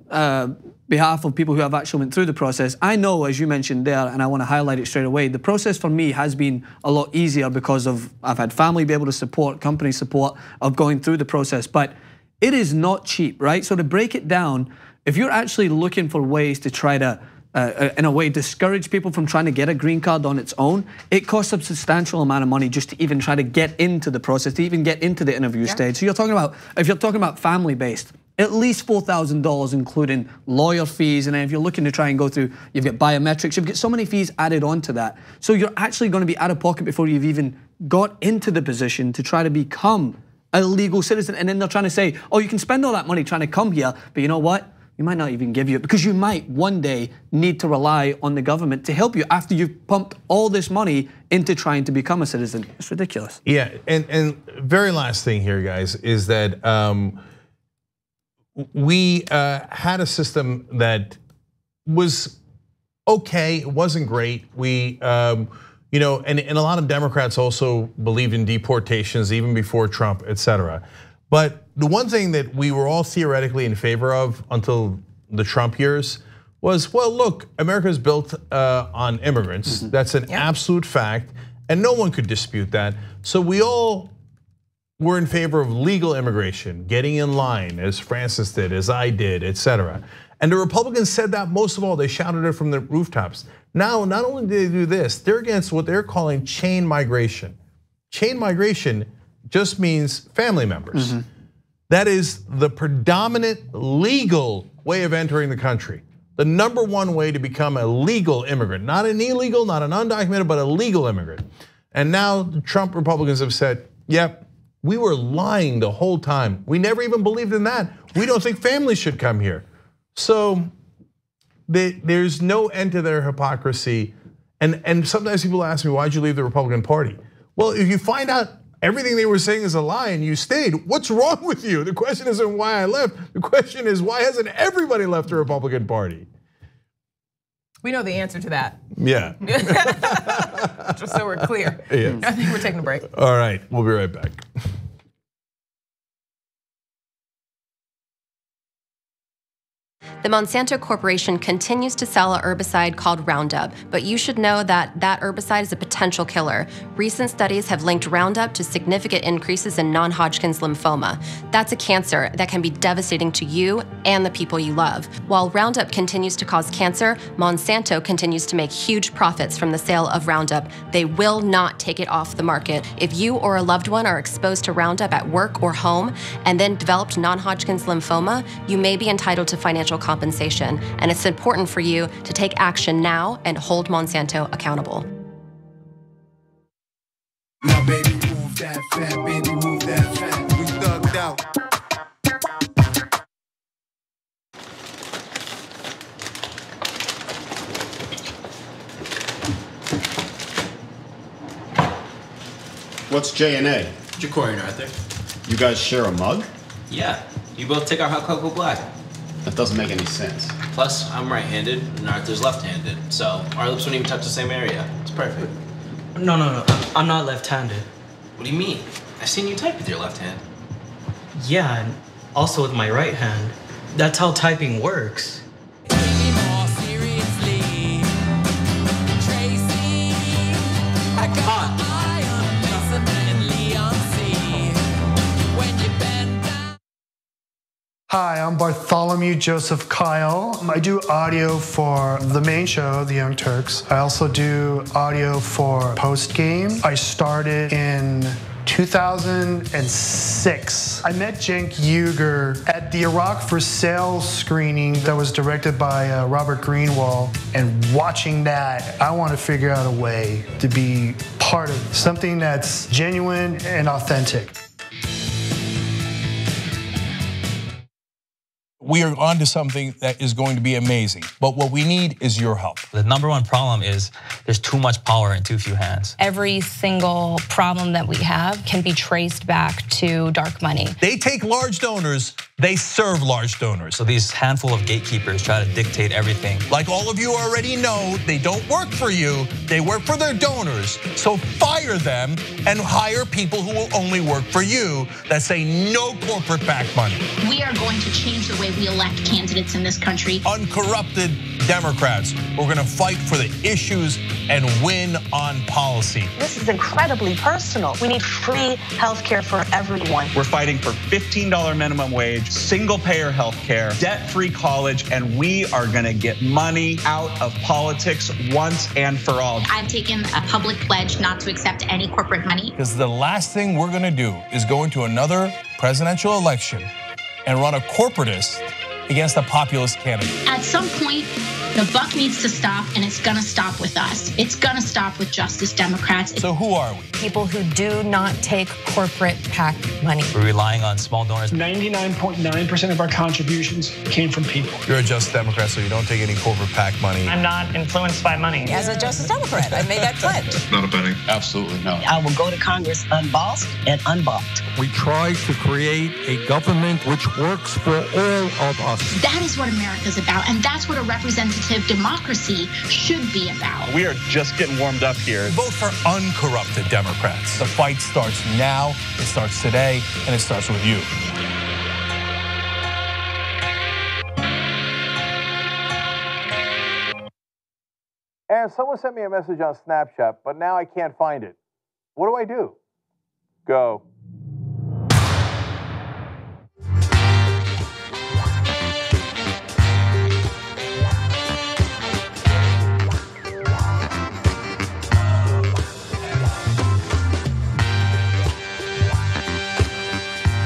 Speaker 7: behalf of people who have actually went through the process, I know, as you mentioned there, and I want to highlight it straight away, the process for me has been a lot easier because of I've had family be able to support, company support of going through the process, but it is not cheap, right? So to break it down, if you're actually looking for ways to try to, in a way, discourage people from trying to get a green card on its own, it costs a substantial amount of money just to even try to get into the process, to even get into the interview stage. So you're talking about, if you're talking about family-based, at least $4,000, including lawyer fees, and then if you're looking to try and go through, you've got biometrics, you've got so many fees added onto that. So you're actually going to be out of pocket before you've even got into the position to try to become a legal citizen. And then they're trying to say, oh, you can spend all that money trying to come here, but you know what? We might not even give you it because you might one day need to rely on the government to help you after you've pumped all this money into trying to become a citizen. It's ridiculous.
Speaker 2: Yeah, and very last thing here, guys, is that we had a system that was okay, it wasn't great. We, and a lot of Democrats also believed in deportations even before Trump, et cetera. But the one thing that we were all theoretically in favor of until the Trump years was, well, look, America is built on immigrants. That's an absolute fact, and no one could dispute that. So we all were in favor of legal immigration, getting in line, as Francis did, as I did, et cetera. And the Republicans said that most of all. They shouted it from the rooftops. Now, not only do they do this, they're against what they're calling chain migration. Chain migration just means family members. That is the predominant legal way of entering the country. The number one way to become a legal immigrant, not an illegal, not an undocumented, but a legal immigrant. And now the Trump Republicans have said, yep, we were lying the whole time. We never even believed in that. We don't think families should come here. So there's no end to their hypocrisy. And sometimes people ask me, why'd you leave the Republican Party? Well, if you find out everything they were saying is a lie and you stayed, what's wrong with you? The question isn't why I left. The question is, why hasn't everybody left the Republican Party?
Speaker 6: We know the answer to that.
Speaker 2: Yeah.
Speaker 6: Just so we're clear.
Speaker 2: Yeah.
Speaker 6: I think we're taking a break.
Speaker 2: All right, we'll be right back.
Speaker 18: The Monsanto Corporation continues to sell a herbicide called Roundup, but you should know that that herbicide is a potential killer. Recent studies have linked Roundup to significant increases in non-Hodgkin's lymphoma. That's a cancer that can be devastating to you and the people you love. While Roundup continues to cause cancer, Monsanto continues to make huge profits from the sale of Roundup. They will not take it off the market. If you or a loved one are exposed to Roundup at work or home and then developed non-Hodgkin's lymphoma, you may be entitled to financial compensation, and it's important for you to take action now and hold Monsanto accountable.
Speaker 8: Now, baby, move that fat, baby, move that fat. We thugged out.
Speaker 9: What's J&A?
Speaker 10: Ja'Cory and Arthur.
Speaker 9: You guys share a mug?
Speaker 10: Yeah, you both take our hot cocoa black.
Speaker 9: That doesn't make any sense.
Speaker 10: Plus, I'm right-handed and Arthur's left-handed, so our lips wouldn't even touch the same area. It's perfect.
Speaker 21: No, I'm not left-handed.
Speaker 10: What do you mean? I've seen you type with your left hand.
Speaker 21: Yeah, and also with my right hand. That's how typing works.
Speaker 11: Hi, I'm Bartholomew Joseph Kyle. I do audio for the main show, The Young Turks. I also do audio for Post Game. I started in 2006. I met Cenk Uygur at the Iraq for Sale screening that was directed by Robert Greenwald. And watching that, I want to figure out a way to be part of something that's genuine and authentic.
Speaker 12: We are onto something that is going to be amazing. But what we need is your help.
Speaker 13: The number one problem is there's too much power in too few hands.
Speaker 14: Every single problem that we have can be traced back to dark money.
Speaker 12: They take large donors, they serve large donors.
Speaker 13: So these handful of gatekeepers try to dictate everything.
Speaker 12: Like all of you already know, they don't work for you, they work for their donors. So fire them and hire people who will only work for you that say no corporate back money.
Speaker 15: We are going to change the way we elect candidates in this country.
Speaker 12: Uncorrupted Democrats. We're gonna fight for the issues and win on policy.
Speaker 16: This is incredibly personal. We need free healthcare for everyone.
Speaker 17: We're fighting for $15 minimum wage, single payer healthcare, debt-free college, and we are gonna get money out of politics once and for all.
Speaker 15: I've taken a public pledge not to accept any corporate money.
Speaker 12: Because the last thing we're gonna do is go into another presidential election and run a corporatist against a populist candidate.
Speaker 15: At some point, the buck needs to stop, and it's gonna stop with us. It's gonna stop with Justice Democrats.
Speaker 12: So who are we?
Speaker 14: People who do not take corporate PAC money.
Speaker 13: We're relying on small donors.
Speaker 20: 99.9% of our contributions came from people.
Speaker 12: You're a Justice Democrat, so you don't take any corporate PAC money.
Speaker 16: I'm not influenced by money.
Speaker 14: As a Justice Democrat, I made that pledge.
Speaker 26: Not a penny. Absolutely no.
Speaker 16: I will go to Congress unbossed and unbought.
Speaker 25: We try to create a government which works for all of us.
Speaker 15: That is what America's about, and that's what a representative democracy should be about.
Speaker 12: We are just getting warmed up here. Vote for uncorrupted Democrats. The fight starts now, it starts today, and it starts with you.
Speaker 30: And someone sent me a message on Snapchat, but now I can't find it. What do? Go.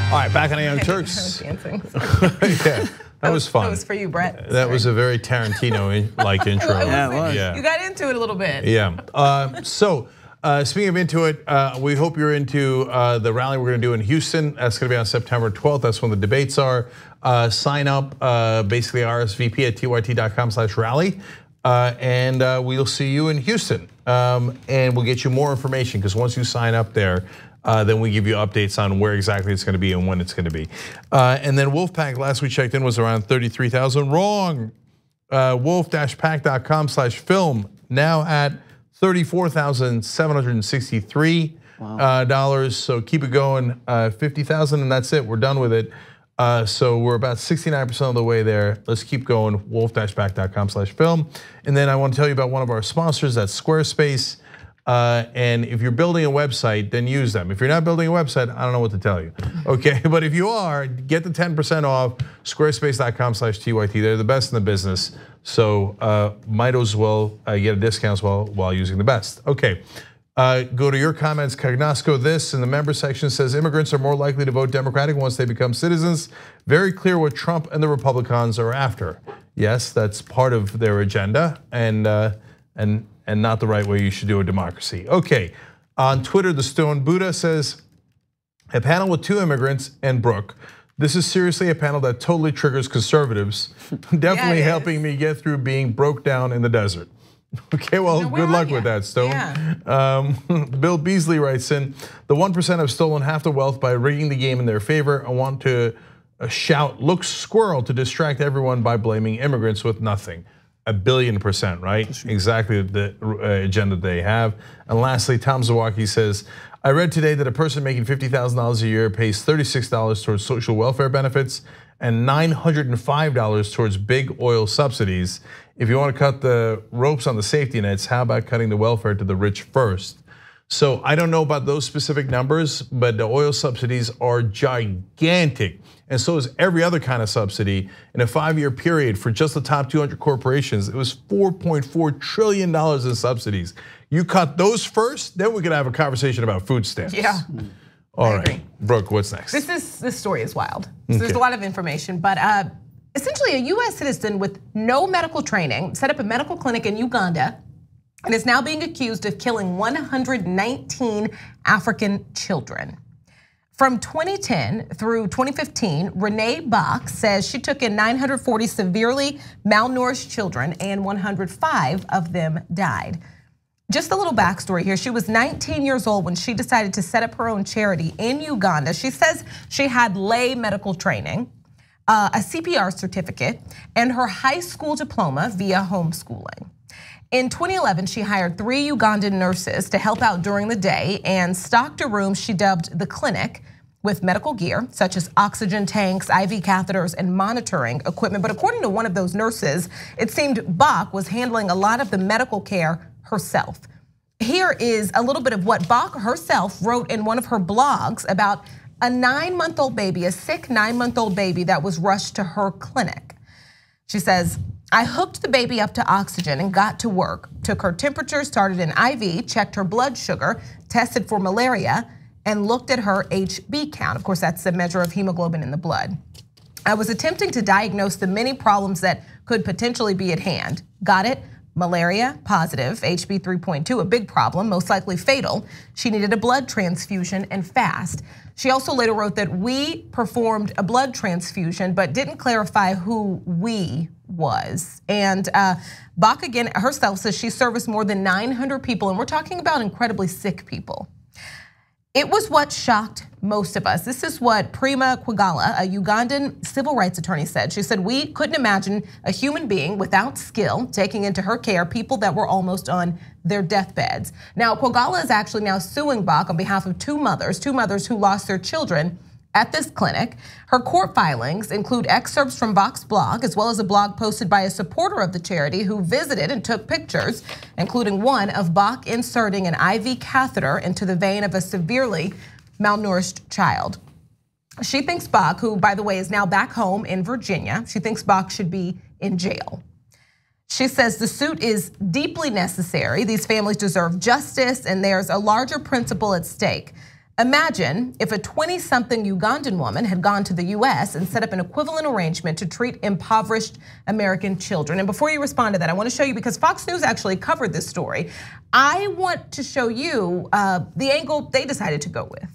Speaker 2: All right, back on the Young Turks.
Speaker 6: I was dancing.
Speaker 2: Yeah, that was fun.
Speaker 6: That was for you, Brett.
Speaker 2: That was a very Tarantino-like intro.
Speaker 6: Yeah,
Speaker 2: it was.
Speaker 6: You got into it a little bit.
Speaker 2: Yeah. So speaking of into it, we hope you're into the rally we're going to do in Houston. That's going to be on September 12th. That's when the debates are. Sign up, basically RSVP at tyt.com/rally. And we'll see you in Houston. And we'll get you more information because once you sign up there, then we give you updates on where exactly it's going to be and when it's going to be. And then Wolfpack, last we checked in, was around 33,000. Wrong. Wolf-pack.com/film, now at $34,763. Dollars. So keep it going. 50,000, and that's it. We're done with it. So we're about 69% of the way there. Let's keep going. Wolf-pack.com/film. And then I want to tell you about one of our sponsors. That's Squarespace. And if you're building a website, then use them. If you're not building a website, I don't know what to tell you. Okay, but if you are, get the 10% off. Squarespace.com/TYT. They're the best in the business. So might as well get a discount while using the best. Okay. Go to your comments. Cognasco this in the member section says immigrants are more likely to vote Democratic once they become citizens. Very clear what Trump and the Republicans are after. Yes, that's part of their agenda, and not the right way you should do a democracy. Okay, on Twitter, the Stone Buddha says, a panel with 2 immigrants and Brooke. This is seriously a panel that totally triggers conservatives. Definitely helping me get through being broke down in the desert. Okay, well, good luck with that, Stone. Yeah. Bill Beasley writes in, the 1% have stolen half the wealth by rigging the game in their favor. I want to shout, look squirrel, to distract everyone by blaming immigrants with nothing. 1,000,000,000%, right? Exactly the agenda they have. And lastly, Tom Zawacki says, I read today that a person making $50,000 a year pays $36 towards social welfare benefits and $905 towards big oil subsidies. If you want to cut the ropes on the safety nets, how about cutting the welfare to the rich first? So I don't know about those specific numbers, but the oil subsidies are gigantic. And so is every other kind of subsidy. In a 5-year period for just the top 200 corporations, it was $4.4 trillion in subsidies. You cut those first, then we could have a conversation about food stamps.
Speaker 6: Yeah.
Speaker 2: All right, Brooke, what's next?
Speaker 6: This story is wild. So there's a lot of information, but essentially a US citizen with no medical training set up a medical clinic in Uganda and is now being accused of killing 119 African children. From 2010 through 2015, Renee Bach says she took in 940 severely malnourished children and 105 of them died. Just a little backstory here. She was 19 years old when she decided to set up her own charity in Uganda. She says she had lay medical training, a CPR certificate, and her high school diploma via homeschooling. In 2011, she hired 3 Ugandan nurses to help out during the day and stocked a room she dubbed the clinic with medical gear, such as oxygen tanks, IV catheters, and monitoring equipment. But according to one of those nurses, it seemed Bach was handling a lot of the medical care herself. Here is a little bit of what Bach herself wrote in one of her blogs about a 9-month-old baby, a sick 9-month-old baby that was rushed to her clinic. She says, I hooked the baby up to oxygen and got to work, took her temperature, started an IV, checked her blood sugar, tested for malaria, and looked at her HB count. Of course, that's a measure of hemoglobin in the blood. I was attempting to diagnose the many problems that could potentially be at hand. Got it? Malaria, positive, HB 3.2, a big problem, most likely fatal. She needed a blood transfusion and fast. She also later wrote that we performed a blood transfusion, but didn't clarify who we was. And Bach again herself says she serviced more than 900 people, and we're talking about incredibly sick people. It was what shocked most of us. This is what Prima Kwagala, a Ugandan civil rights attorney, said. She said, we couldn't imagine a human being without skill taking into her care people that were almost on their deathbeds. Now, Kwagala is actually now suing Bach on behalf of two mothers who lost their children at this clinic. Her court filings include excerpts from Bach's blog, as well as a blog posted by a supporter of the charity who visited and took pictures, including one of Bach inserting an IV catheter into the vein of a severely malnourished child. She thinks Bach, who by the way is now back home in Virginia, she thinks Bach should be in jail. She says the suit is deeply necessary. These families deserve justice, and there's a larger principle at stake. Imagine if a 20-something Ugandan woman had gone to the US and set up an equivalent arrangement to treat impoverished American children. And before you respond to that, I want to show you, because Fox News actually covered this story, I want to show you the angle they decided to go with.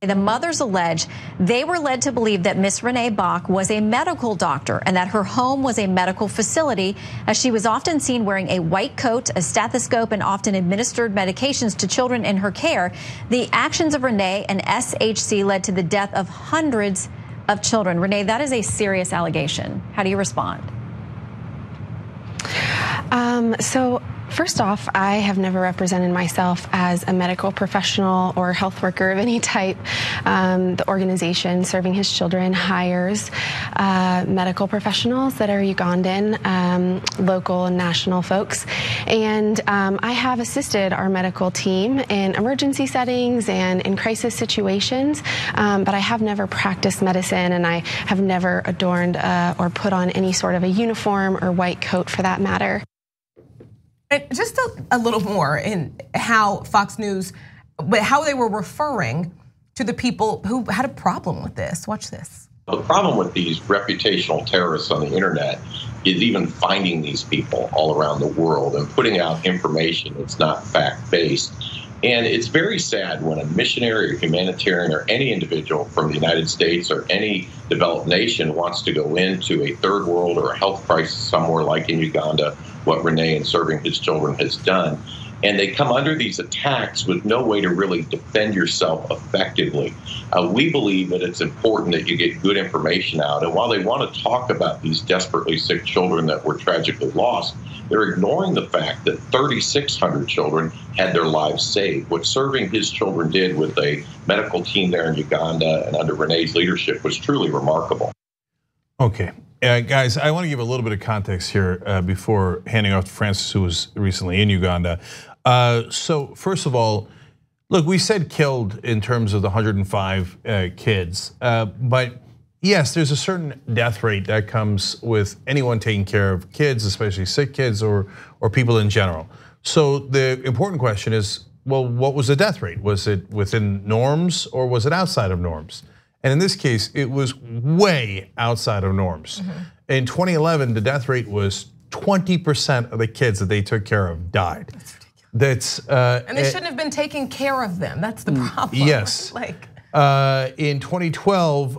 Speaker 1: The mothers allege they were led to believe that Miss Renee Bach was a medical doctor and that her home was a medical facility, as she was often seen wearing a white coat, a stethoscope, and often administered medications to children in her care. The actions of Renee and SHC led to the death of hundreds of children. Renee, that is a serious allegation. How do you respond?
Speaker 3: So first off, I have never represented myself as a medical professional or health worker of any type. The organization Serving His Children hires medical professionals that are Ugandan, local and national folks. And I have assisted our medical team in emergency settings and in crisis situations, but I have never practiced medicine, and I have never adorned or put on any sort of a uniform or white coat for that matter.
Speaker 6: And just a little more in how Fox News, how they were referring to the people who had a problem with this. Watch this.
Speaker 5: The problem with these reputational terrorists on the internet is even finding these people all around the world and putting out information that's not fact-based. And it's very sad when a missionary or humanitarian or any individual from the United States or any developed nation wants to go into a third world or a health crisis somewhere like in Uganda, what Renee and Serving His Children has done. And they come under these attacks with no way to really defend yourself effectively. We believe that it's important that you get good information out. And while they want to talk about these desperately sick children that were tragically lost, they're ignoring the fact that 3,600 children had their lives saved. What Serving His Children did with a medical team there in Uganda and under Renee's leadership was truly remarkable.
Speaker 2: Okay. Guys, I want to give a little bit of context here before handing off to Francis, who was recently in Uganda. So first of all, Look, we said killed in terms of the 105 kids, but yes, there's a certain death rate that comes with anyone taking care of kids, especially sick kids or people in general. So the important question is, well, what was the death rate? Was it within norms or was it outside of norms? And in this case, it was way outside of norms. In 2011, the death rate was 20% of the kids that they took care of died. That's
Speaker 6: and they shouldn't have been taking care of them. That's the problem.
Speaker 2: Yes. In 2012,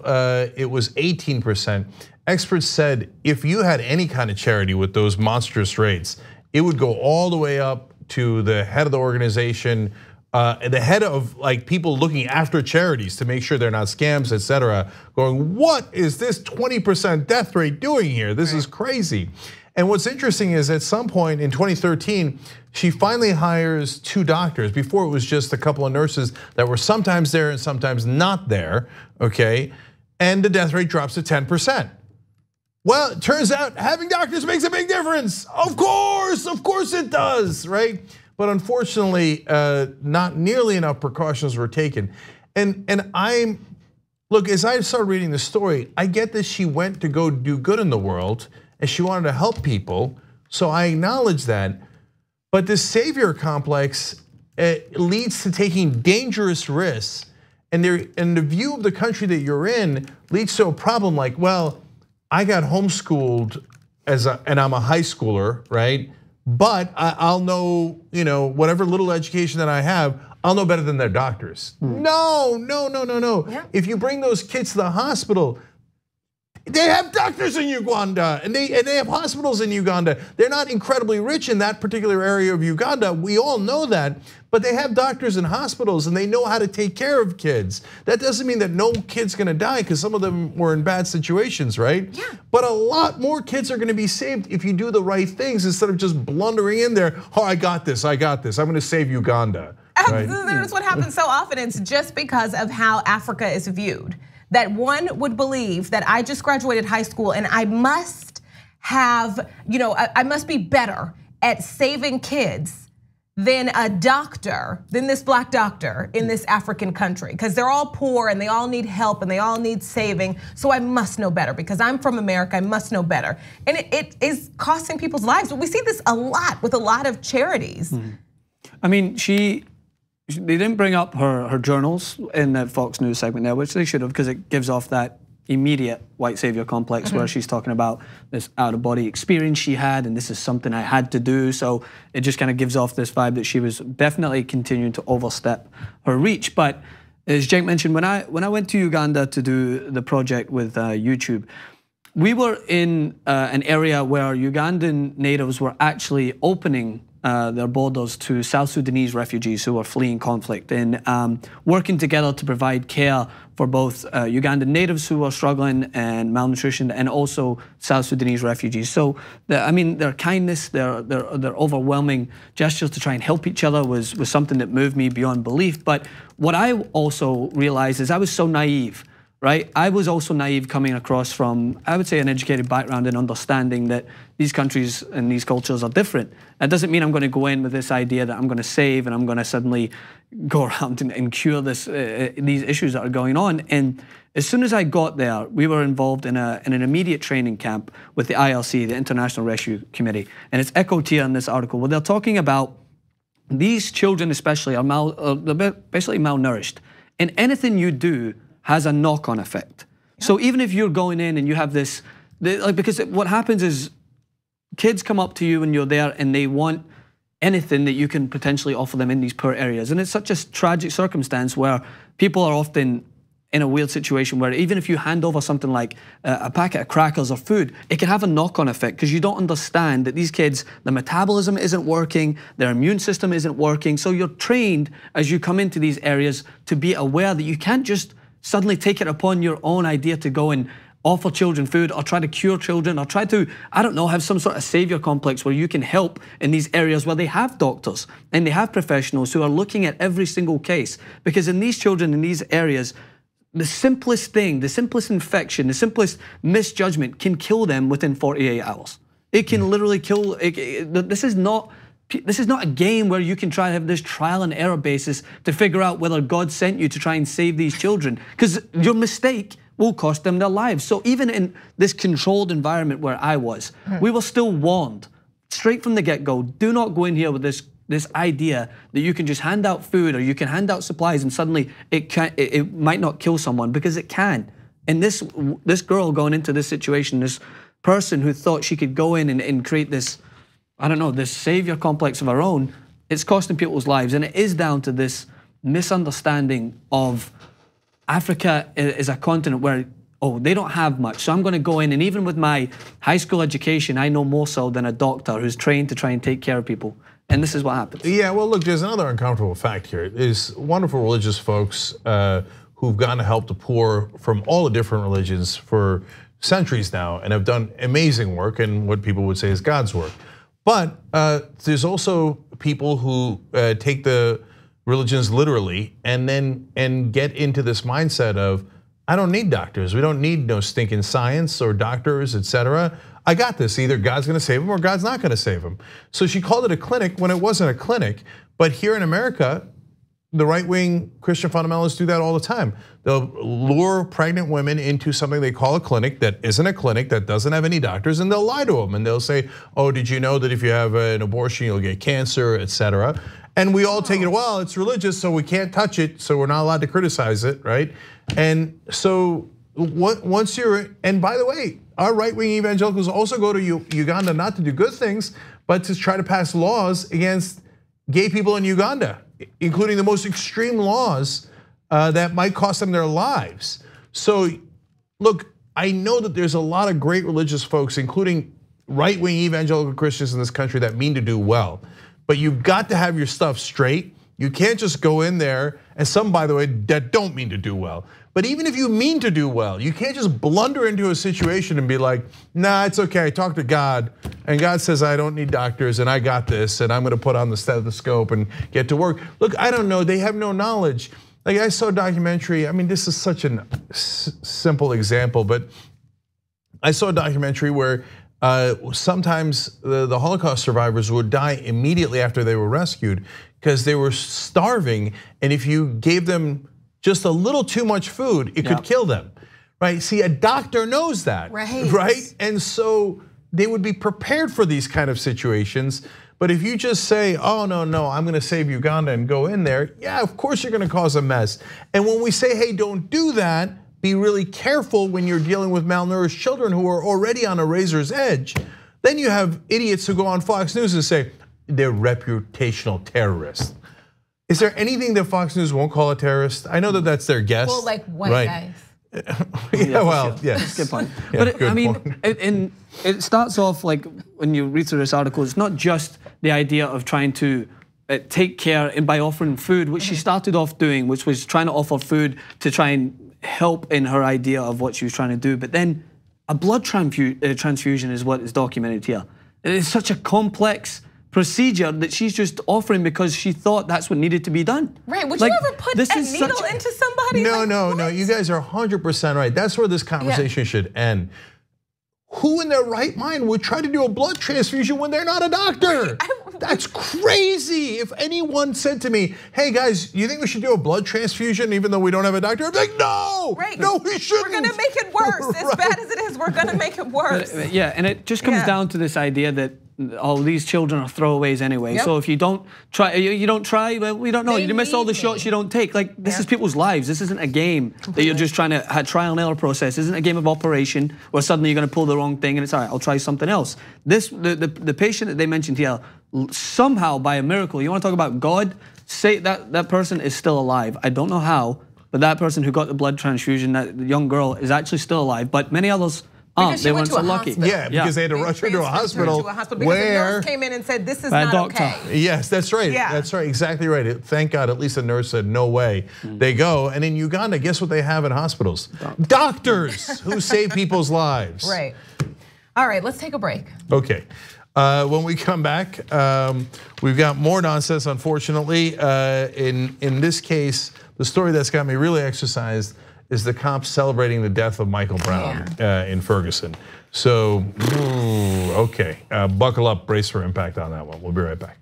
Speaker 2: it was 18%. Experts said if you had any kind of charity with those monstrous rates, it would go all the way up to the head of the organization, the head of like people looking after charities to make sure they're not scams, etc. Going, what is this 20% death rate doing here? This is crazy. And what's interesting is at some point in 2013, she finally hires 2 doctors. Before it was just a couple of nurses that were sometimes there and sometimes not there, okay? And the death rate drops to 10%. Well, it turns out having doctors makes a big difference. Of course it does, right? But unfortunately, not nearly enough precautions were taken. And look, as I started reading the story, I get that she went to go do good in the world and she wanted to help people, so I acknowledge that. But this savior complex leads to taking dangerous risks, and the view of the country that you're in leads to a problem like, well, I got homeschooled and I'm a high schooler, right? But I'll know, whatever little education that I have, I'll know better than their doctors. No. Yeah. If you bring those kids to the hospital, they have doctors in Uganda and they have hospitals in Uganda. They're not incredibly rich in that particular area of Uganda. We all know that, but they have doctors and hospitals and they know how to take care of kids. That doesn't mean that no kid's gonna die because some of them were in bad situations, right? Yeah. But a lot more kids are gonna be saved if you do the right things instead of just blundering in there. Oh, I got this. I'm gonna save Uganda. Right?
Speaker 6: That's what happens so often. It's just because of how Africa is viewed. That one would believe that I just graduated high school and I must have, I must be better at saving kids than a doctor, than this black doctor in this African country. Because they're all poor and they all need help and they all need saving. So I must know better because I'm from America, I must know better. And it is costing people's lives. But we see this a lot with a lot of charities.
Speaker 4: I mean, they didn't bring up her journals in the Fox News segment there, which they should have, because it gives off that immediate white savior complex where she's talking about this out-of-body experience she had, and this is something I had to do. So it just kind of gives off this vibe that she was definitely continuing to overstep her reach. But as Cenk mentioned, when I went to Uganda to do the project with YouTube, we were in an area where Ugandan natives were actually opening their borders to South Sudanese refugees who are fleeing conflict and working together to provide care for both Ugandan natives who are struggling and malnutrition, and also South Sudanese refugees. So, their kindness, their overwhelming gestures to try and help each other was something that moved me beyond belief. But what I also realized is I was so naive. Right, I was also naive coming across from, I would say, an educated background and understanding that these countries and these cultures are different. That doesn't mean I'm going to go in with this idea that I'm going to save and I'm going to suddenly go around and cure these issues that are going on. And as soon as I got there, we were involved in an immediate training camp with the IRC, the International Rescue Committee, and it's echoed here in this article where they're talking about these children, especially, are basically malnourished, and anything you do has a knock-on effect. So even if you're going in and you have this, because what happens is kids come up to you when you're there and they want anything that you can potentially offer them in these poor areas. And it's such a tragic circumstance where people are often in a weird situation where even if you hand over something like a packet of crackers or food, it can have a knock-on effect because you don't understand that these kids, the metabolism isn't working, their immune system isn't working. So you're trained as you come into these areas to be aware that you can't just suddenly take it upon your own idea to go and offer children food or try to cure children or try to, I don't know, have some sort of savior complex where you can help in these areas where they have doctors and they have professionals who are looking at every single case. Because in these children, in these areas, the simplest thing, the simplest infection, the simplest misjudgment can kill them within 48 hours. It can literally kill, this is not This is not a game where you can try to have this trial and error basis to figure out whether God sent you to try and save these children, because your mistake will cost them their lives. So even in this controlled environment where I was, we were still warned straight from the get-go, do not go in here with this idea that you can just hand out food or you can hand out supplies and suddenly it might not kill someone, because it can. And this girl going into this situation, this person who thought she could go in and create this, I don't know, this savior complex of her own, it's costing people's lives. And it is down to this misunderstanding of Africa is a continent where, oh, they don't have much, so I'm gonna go in, and even with my high school education, I know more so than a doctor who's trained to try and take care of people. And this is what happens.
Speaker 2: Yeah, well, look, there's another uncomfortable fact here. There's wonderful religious folks who've gone to help the poor from all the different religions for centuries now and have done amazing work and what people would say is God's work. But there's also people who take the religions literally and get into this mindset of, I don't need doctors. We don't need no stinking science or doctors, etc. I got this. Either God's gonna save him or God's not gonna save him. So she called it a clinic when it wasn't a clinic. But here in America, the right-wing Christian fundamentalists do that all the time. They'll lure pregnant women into something they call a clinic that isn't a clinic, that doesn't have any doctors, and they'll lie to them. And they'll say, oh, did you know that if you have an abortion, you'll get cancer, etc. And we all take it, well, it's religious, so we can't touch it, so we're not allowed to criticize it, right? And so once you're, and by the way, our right-wing evangelicals also go to Uganda not to do good things, but to try to pass laws against gay people in Uganda, including the most extreme laws that might cost them their lives. So look, I know that there's a lot of great religious folks, including right-wing evangelical Christians in this country that mean to do well. But you've got to have your stuff straight. You can't just go in there, and some, by the way, that don't mean to do well. But even if you mean to do well, you can't just blunder into a situation and be like, nah, it's okay, I talked to God, and God says I don't need doctors, and I got this, and I'm gonna put on the stethoscope and get to work. Look, I don't know, they have no knowledge. Like, I saw a documentary, I mean, this is such a simple example, but I saw a documentary where sometimes the Holocaust survivors would die immediately after they were rescued because they were starving, and if you gave them just a little too much food, it could kill them, right? See, a doctor knows that, right? And so they would be prepared for these kind of situations. But if you just say, oh, no, I'm gonna save Uganda and go in there, yeah, of course you're gonna cause a mess. And when we say, hey, don't do that, be really careful when you're dealing with malnourished children who are already on a razor's edge, then you have idiots who go on Fox News and say, they're reputational terrorists. Is there anything that Fox News won't call a terrorist? I know that that's their guess.
Speaker 6: Well, like white guys.
Speaker 2: Yeah, well, yes.
Speaker 4: Good point.
Speaker 2: Yeah,
Speaker 4: but I mean, it starts off like when you read through this article, it's not just the idea of trying to take care and by offering food, which she started off doing, which was trying to offer food to try and help in her idea of what she was trying to do. But then a blood transfusion is what is documented here. It is such a complex procedure that she's just offering because she thought that's what needed to be done.
Speaker 6: Right, would you ever put a needle into somebody?
Speaker 2: No, you guys are 100% right. That's where this conversation should end. Who in their right mind would try to do a blood transfusion when they're not a doctor? That's crazy. If anyone said to me, hey guys, you think we should do a blood transfusion even though we don't have a doctor? I'd be like, no, no, we shouldn't.
Speaker 6: We're gonna make it worse. As bad as it is, we're gonna make it worse.
Speaker 4: Yeah, and it just comes down to this idea that all these children are throwaways anyway. So if you don't try, well, we don't know. You miss all the shots you don't take. Like, this is people's lives. This isn't a game that you're just trying to have trial and error process. This isn't a game of operation where suddenly you're gonna pull the wrong thing and it's all right, I'll try something else. The patient that they mentioned here, somehow by a miracle, you wanna talk about God, say that person is still alive. I don't know how, but that person who got the blood transfusion, that young girl, is actually still alive, but many others aren't. They weren't so lucky.
Speaker 2: Yeah, because they had to rush her to a hospital
Speaker 6: because the nurse came in and said, this is not okay.
Speaker 2: Yes, that's right. That's right, exactly right. Thank God, at least the nurse said, no way. They go, and in Uganda, guess what they have in hospitals? Doctors who save people's lives.
Speaker 6: Right. All right, let's take a break.
Speaker 2: Okay. When we come back, we've got more nonsense, unfortunately. In this case, the story that's got me really exercised is the cops celebrating the death of Michael Brown in Ferguson. So, okay, buckle up, brace for impact on that one. We'll be right back.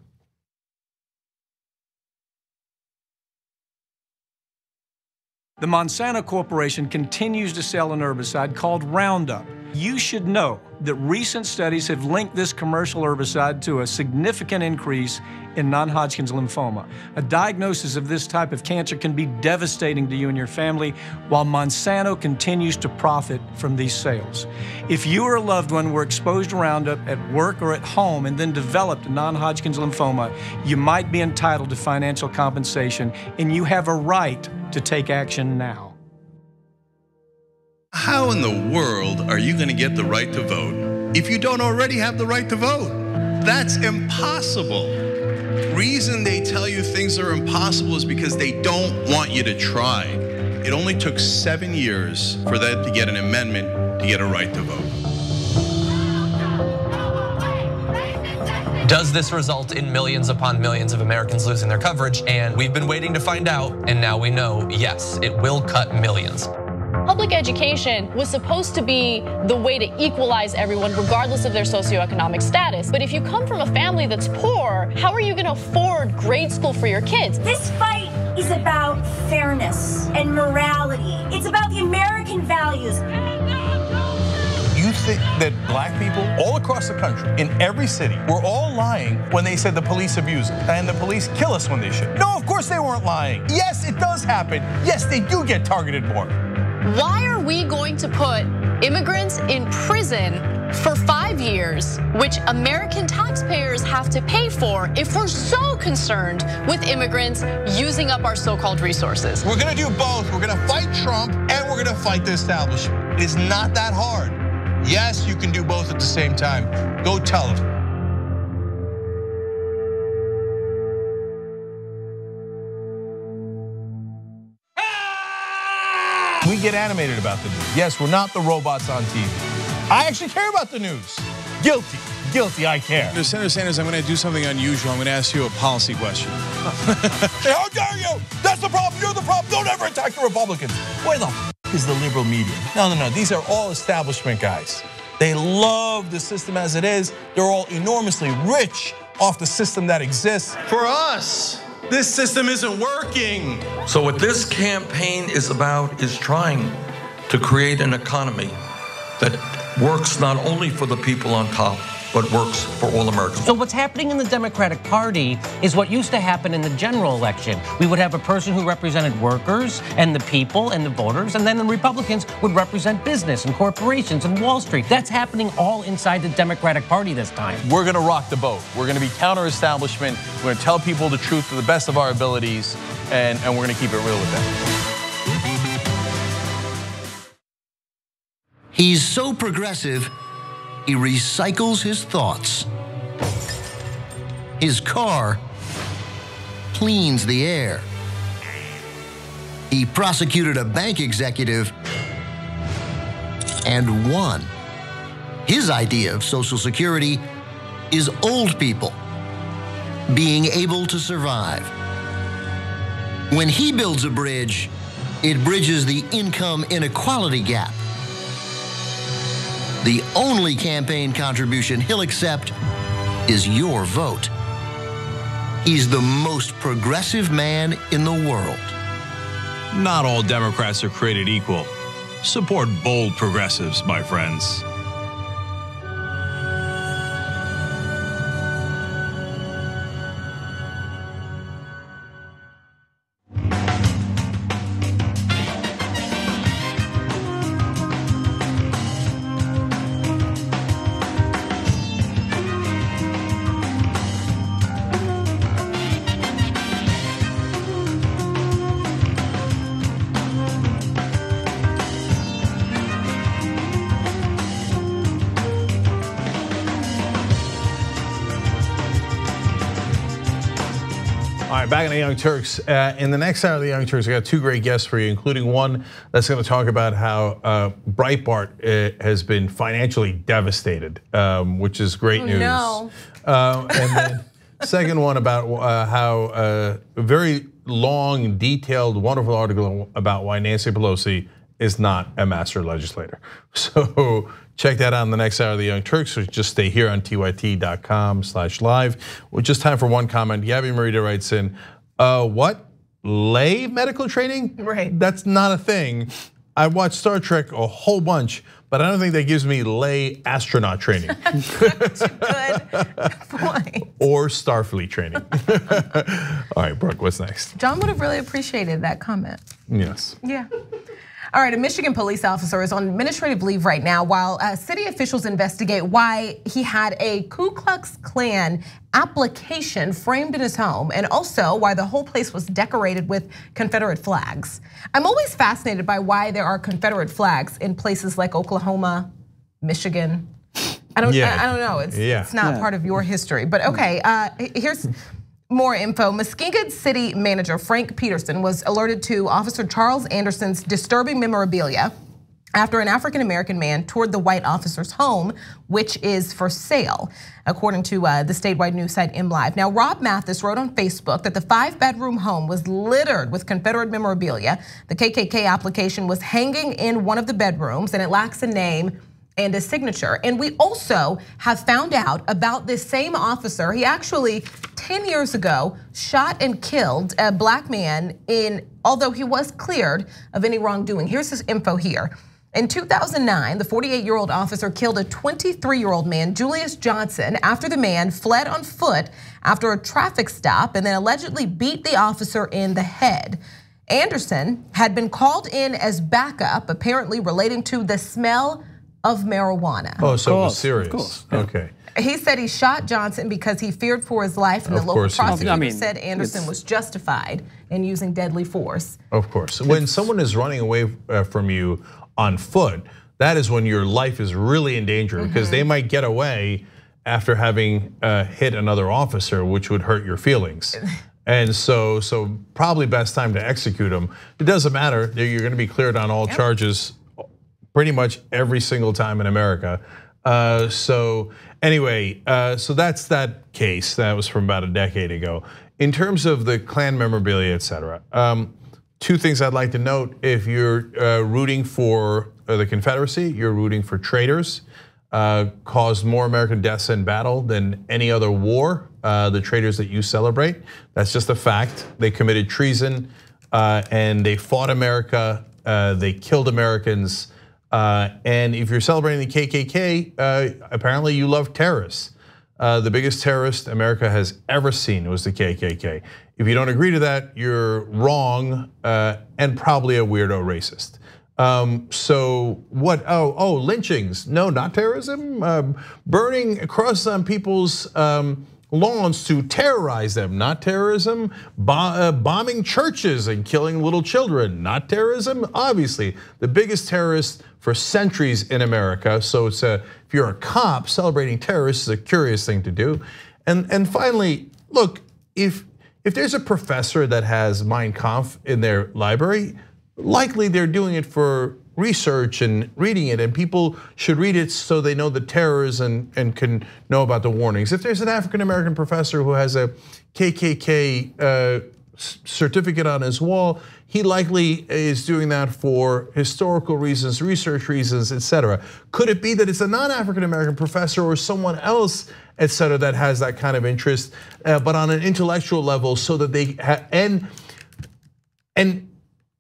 Speaker 7: The Monsanto Corporation continues to sell an herbicide called Roundup. You should know that recent studies have linked this commercial herbicide to a significant increase in non-Hodgkin's lymphoma. A diagnosis of this type of cancer can be devastating to you and your family, while Monsanto continues to profit from these sales. If you or a loved one were exposed to Roundup at work or at home and then developed non-Hodgkin's lymphoma, you might be entitled to financial compensation, and you have a right to take action now.
Speaker 8: How in the world are you going to get the right to vote if you don't already have the right to vote? That's impossible. Reason they tell you things are impossible is because they don't want you to try. It only took 7 years for them to get an amendment to get a right to vote.
Speaker 18: Does this result in millions upon millions of Americans losing their coverage? And we've been waiting to find out, and now we know, yes, it will cut millions.
Speaker 19: Public education was supposed to be the way to equalize everyone regardless of their socioeconomic status. But if you come from a family that's poor, how are you going to afford grade school for your kids?
Speaker 7: This fight is about fairness and morality. It's about the American values.
Speaker 12: You think that black people all across the country, in every city, were all lying when they said the police abuse us and the police kill us when they should? No, of course they weren't lying. Yes, it does happen. Yes, they do get targeted more.
Speaker 19: Why are we going to put immigrants in prison for 5 years, which American taxpayers have to pay for, if we're so concerned with immigrants using up our so-called resources?
Speaker 12: We're gonna do both. We're gonna fight Trump and we're gonna fight the establishment. It is not that hard. Yes, you can do both at the same time. Go tell them. We get animated about the news. Yes, we're not the robots on TV. I actually care about the news. Guilty, guilty, I care.
Speaker 22: Senator Sanders, I'm gonna do something unusual. I'm gonna ask you a policy question.
Speaker 12: How dare you? That's the problem, you're the problem. Don't ever attack the Republicans. Where the is the liberal media? No, these are all establishment guys. They love the system as it is. They're all enormously rich off the system that exists.
Speaker 25: For us, this system isn't working. So what this campaign is about is trying to create an economy that works not only for the people on top, but works for all Americans.
Speaker 23: So what's happening in the Democratic Party is what used to happen in the general election. We would have a person who represented workers and the people and the voters, and then the Republicans would represent business and corporations and Wall Street. That's happening all inside the Democratic Party this time.
Speaker 12: We're gonna rock the boat. We're gonna be counter-establishment. We're gonna tell people the truth to the best of our abilities, and we're gonna keep it real with them.
Speaker 24: He's so progressive, he recycles his thoughts. His car cleans the air. He prosecuted a bank executive and won. His idea of Social Security is old people being able to survive. When he builds a bridge, it bridges the income inequality gap. The only campaign contribution he'll accept is your vote. He's the most progressive man in the world.
Speaker 27: Not all Democrats are created equal. Support bold progressives, my friends.
Speaker 2: Back in the Young Turks. In the next hour of the Young Turks, I got two great guests for you, including one that's going to talk about how Breitbart has been financially devastated, which is great news.
Speaker 6: No.
Speaker 2: And then second one about how a very long, detailed, wonderful article about why Nancy Pelosi is not a master legislator. So check that out in the next hour of the Young Turks. So just stay here on TYT.com/live. Well, just time for one comment. Gabby Marita writes in, what? lay medical training.
Speaker 6: Right.
Speaker 2: That's not a thing. I watched Star Trek a whole bunch, but I don't think that gives me lay astronaut training.
Speaker 6: Good point.
Speaker 2: Or Starfleet training. All right, Brooke, what's next?
Speaker 6: John would have really appreciated that comment.
Speaker 2: Yes.
Speaker 6: Yeah. All right, a Michigan police officer is on administrative leave right now while city officials investigate why he had a Ku Klux Klan application framed in his home, and also why the whole place was decorated with Confederate flags. I'm always fascinated by why there are Confederate flags in places like Oklahoma, Michigan. I don't know. It's not part of your history, but okay. Here's more info. Muskegon City Manager Frank Peterson was alerted to Officer Charles Anderson's disturbing memorabilia after an African-American man toured the white officer's home, which is for sale, according to the statewide news site MLive. Now, Rob Mathis wrote on Facebook that the 5-bedroom home was littered with Confederate memorabilia. The KKK application was hanging in one of the bedrooms, and it lacks a name and a signature. And we also have found out about this same officer. He actually 10 years ago shot and killed a black man although he was cleared of any wrongdoing. Here's his info here. In 2009, the 48-year-old officer killed a 23-year-old man, Julius Johnson, after the man fled on foot after a traffic stop and then allegedly beat the officer in the head. Anderson had been called in as backup, apparently relating to the smell of marijuana.
Speaker 2: Oh, so it was serious. Okay.
Speaker 6: He said he shot Johnson because he feared for his life, and the local prosecutor said Anderson was justified in using deadly force.
Speaker 2: Of course. When someone is running away from you on foot, that is when your life is really in danger, because they might get away after having hit another officer, which would hurt your feelings. And so probably best time to execute them. It doesn't matter. You're going to be cleared on all charges pretty much every single time in America. So anyway, so that's that case. That was from about a decade ago. In terms of the Klan memorabilia, et cetera, two things I'd like to note. If you're rooting for the Confederacy, you're rooting for traitors, caused more American deaths in battle than any other war, the traitors that you celebrate. That's just a fact. They committed treason and they fought America, they killed Americans. And if you're celebrating the KKK, apparently you love terrorists. The biggest terrorist America has ever seen was the KKK. If you don't agree to that, you're wrong and probably a weirdo racist. So what? Oh, lynchings? No, not terrorism. Burning across on people's lawns to terrorize them, not terrorism. Bombing churches and killing little children, not terrorism. Obviously, the biggest terrorist for centuries in America. So it's if you're a cop, celebrating terrorists is a curious thing to do. And finally, look, if there's a professor that has Mein Kampf in their library, likely they're doing it for research and reading it, and people should read it so they know the terrors and can know about the warnings. If there's an African-American professor who has a KKK certificate on his wall, he likely is doing that for historical reasons, research reasons, et cetera. Could it be that it's a non-African-American professor or someone else, et cetera, that has that kind of interest, but on an intellectual level, so that they and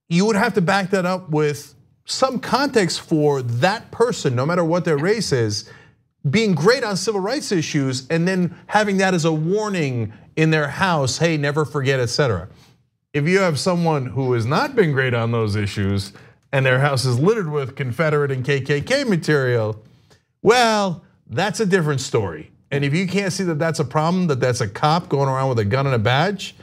Speaker 2: you would have to back that up with some context for that person, no matter what their race is, being great on civil rights issues and then having that as a warning in their house, hey, never forget, et cetera. If you have someone who has not been great on those issues and their house is littered with Confederate and KKK material, well, that's a different story. And if you can't see that that's a problem, that that's a cop going around with a gun and a badge,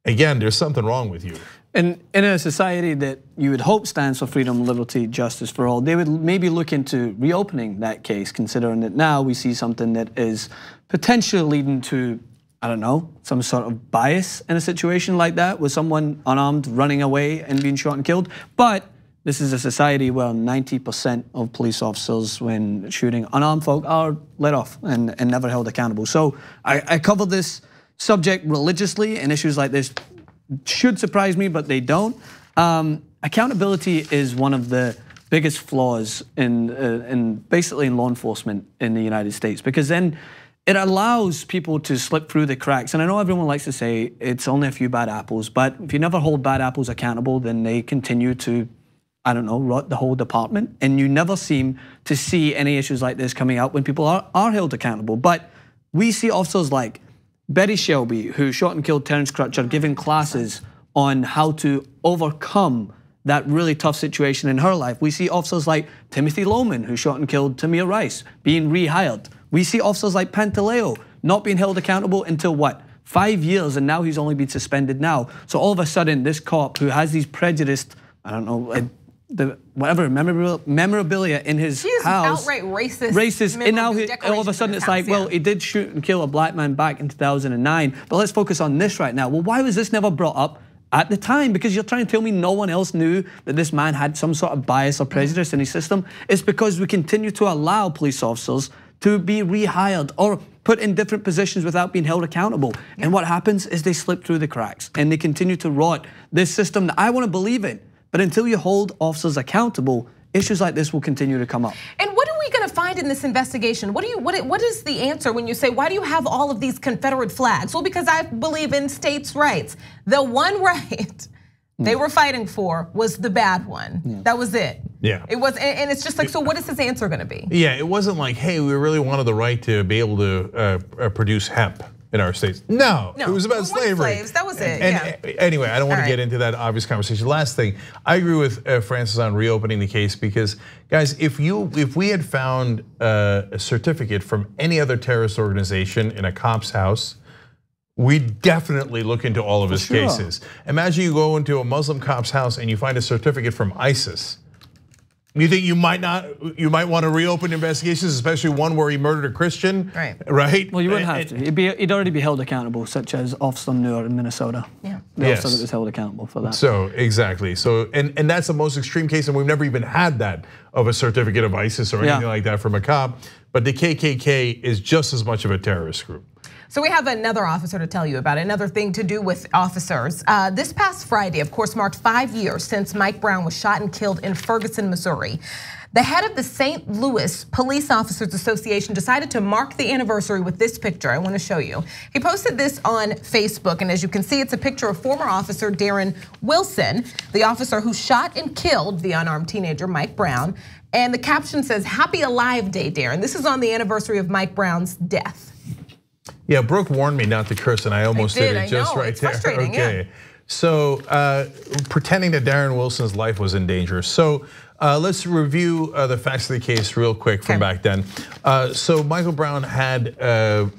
Speaker 2: again, there's something wrong with you.
Speaker 4: And in a society that you would hope stands for freedom, liberty, justice for all, they would maybe look into reopening that case, considering that now we see something that is potentially leading to, I don't know, some sort of bias in a situation like that, with someone unarmed running away and being shot and killed. But this is a society where 90% of police officers, when shooting unarmed folk, are let off and never held accountable. So I cover this subject religiously, and issues like this should surprise me, but they don't. Accountability is one of the biggest flaws in basically in law enforcement in the United States, because then it allows people to slip through the cracks. And I know everyone likes to say it's only a few bad apples, but if you never hold bad apples accountable, then they continue to, I don't know, rot the whole department. And you never seem to see any issues like this coming out when people are held accountable. But we see officers like Betty Shelby, who shot and killed Terrence Crutcher, giving classes on how to overcome that really tough situation in her life. We see officers like Timothy Loman, who shot and killed Tamir Rice, being rehired. We see officers like Pantaleo not being held accountable until what? 5 years, and now he's only been suspended now. So all of a sudden, this cop who has these prejudiced, I don't know, whatever memorabilia in his house,
Speaker 6: outright racist,
Speaker 4: and now all of a sudden it's like, well, he did shoot and kill a black man back in 2009, but let's focus on this right now. Well, why was this never brought up at the time? Because you're trying to tell me no one else knew that this man had some sort of bias or prejudice in his system? It's because we continue to allow police officers to be rehired or put in different positions without being held accountable. And what happens is they slip through the cracks and they continue to rot this system that I want to believe in. But until you hold officers accountable, issues like this will continue to come up.
Speaker 6: And what are we going to find in this investigation? What is the answer when you say, why do you have all of these Confederate flags? Well, because I believe in states' rights. The one right they were fighting for was the bad one. That was it.
Speaker 2: Yeah.
Speaker 6: It was, and it's just like, so what is his answer going to be?
Speaker 2: Yeah, it wasn't like, hey, we really wanted the right to be able to produce hemp in our states. No, it was about slavery.
Speaker 6: Slaves, that was it.
Speaker 2: Anyway, I don't want to get into that obvious conversation. Last thing, I agree with Francis on reopening the case because, guys, if we had found a certificate from any other terrorist organization in a cop's house, we'd definitely look into all of his cases. Imagine you go into a Muslim cop's house and you find a certificate from ISIS. You think you might want to reopen investigations, especially one where he murdered a Christian, right?
Speaker 4: Well, you wouldn't have to. He'd already be held accountable, such as Officer Noor in Minnesota. Yeah, the officer that was held accountable for that.
Speaker 2: So exactly. So and that's the most extreme case, and we've never even had that of a certificate of ISIS or anything like that from a cop. But the KKK is just as much of a terrorist group.
Speaker 6: So we have another officer to tell you about, another thing to do with officers. This past Friday, of course, marked 5 years since Mike Brown was shot and killed in Ferguson, Missouri. The head of the St. Louis Police Officers Association decided to mark the anniversary with this picture. I want to show you. He posted this on Facebook, and as you can see, it's a picture of former officer Darren Wilson, the officer who shot and killed the unarmed teenager Mike Brown. And the caption says, "Happy Alive Day, Darren." This is on the anniversary of Mike Brown's death.
Speaker 2: Yeah, Brooke warned me not to curse, and I almost did it just right there. Okay, so pretending that Darren Wilson's life was in danger. So let's review the facts of the case real quick from back then. So Michael Brown had a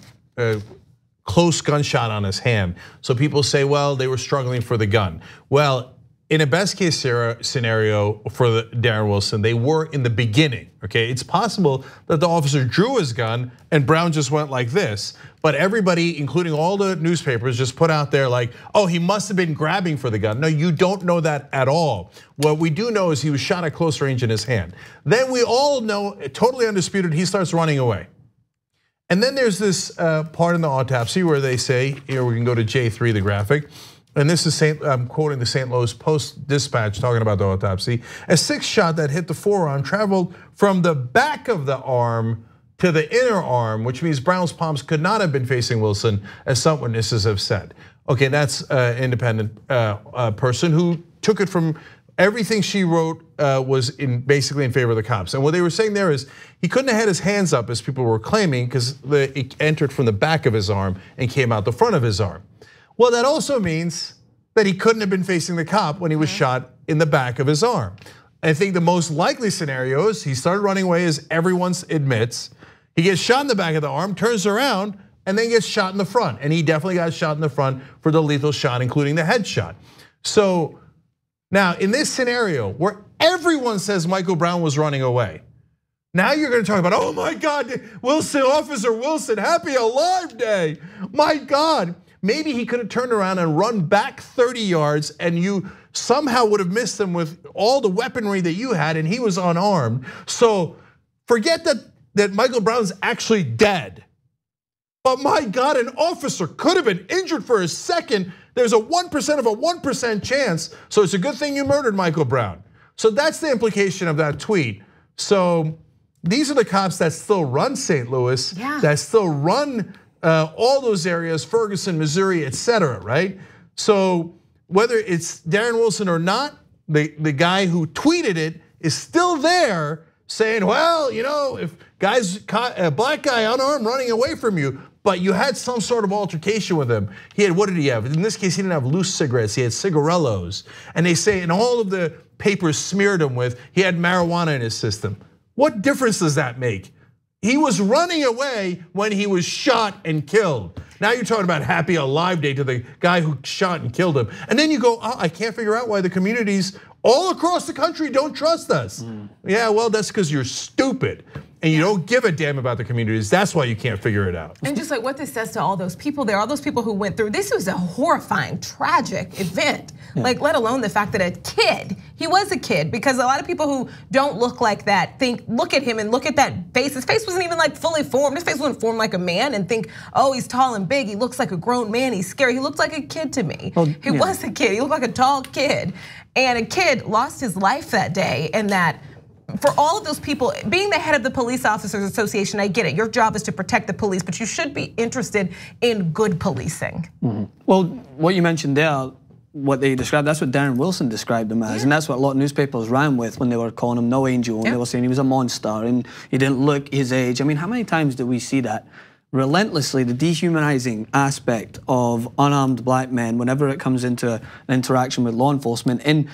Speaker 2: close gunshot on his hand. So people say, well, they were struggling for the gun. Well, in a best case scenario for Darren Wilson, they were in the beginning, okay? It's possible that the officer drew his gun and Brown just went like this, but everybody, including all the newspapers, just put out there like, oh, he must have been grabbing for the gun. No, you don't know that at all. What we do know is he was shot at close range in his hand. Then we all know, totally undisputed, he starts running away. And then there's this part in the autopsy where they say, here we can go to J3, the graphic, and this is I'm quoting the St. Louis Post-Dispatch talking about the autopsy. A 6 shot that hit the forearm traveled from the back of the arm to the inner arm, which means Brown's palms could not have been facing Wilson, as some witnesses have said. Okay, that's an independent person who took it from everything she wrote was basically in favor of the cops. And what they were saying there is he couldn't have had his hands up as people were claiming because it entered from the back of his arm and came out the front of his arm. Well, that also means that he couldn't have been facing the cop when he was shot in the back of his arm. I think the most likely scenario is he started running away, as everyone admits. He gets shot in the back of the arm, turns around, and then gets shot in the front. And he definitely got shot in the front for the lethal shot, including the headshot. So now in this scenario where everyone says Michael Brown was running away, now you're gonna talk about, oh my God, Wilson, Officer Wilson, Happy Alive Day. My God. Maybe he could have turned around and run back 30 yards and you somehow would have missed him with all the weaponry that you had and he was unarmed. So forget that Michael Brown's actually dead. But my God, an officer could have been injured for a second. There's a 1% of a 1% chance. So it's a good thing you murdered Michael Brown. So that's the implication of that tweet. So these are the cops that still run St. Louis, that still run all those areas, Ferguson, Missouri, etc. Right? So whether it's Darren Wilson or not, the guy who tweeted it is still there saying, well, you know, if guys caught a black guy unarmed running away from you, but you had some sort of altercation with him. He had, what did he have? In this case, he didn't have loose cigarettes, he had cigarellos. And they say, and all of the papers smeared him with, he had marijuana in his system. What difference does that make? He was running away when he was shot and killed. Now you're talking about happy alive day to the guy who shot and killed him. And then you go, oh, I can't figure out why the communities all across the country don't trust us. Yeah, well, that's because you're stupid and you don't give a damn about the communities. That's why you can't figure it out.
Speaker 6: And just like what this says to all those people there, all those people who went through, this was a horrifying, tragic event. Like, let alone the fact that a kid, he was a kid, because a lot of people who don't look like that look at him and look at that face. His face wasn't even like fully formed. His face wasn't formed like a man and think, oh, he's tall and big. He looks like a grown man. He's scary. He looked like a kid to me. He was a kid. He looked like a tall kid. And a kid lost his life that day, and that for all of those people, being the head of the Police Officers Association, I get it. Your job is to protect the police, but you should be interested in good policing.
Speaker 4: Well, what you mentioned there, what they described, that's what Darren Wilson described him as, and that's what a lot of newspapers ran with when they were calling him no angel, and they were saying he was a monster and he didn't look his age. I mean, how many times do we see that? Relentlessly, the dehumanizing aspect of unarmed black men whenever it comes into an interaction with law enforcement. And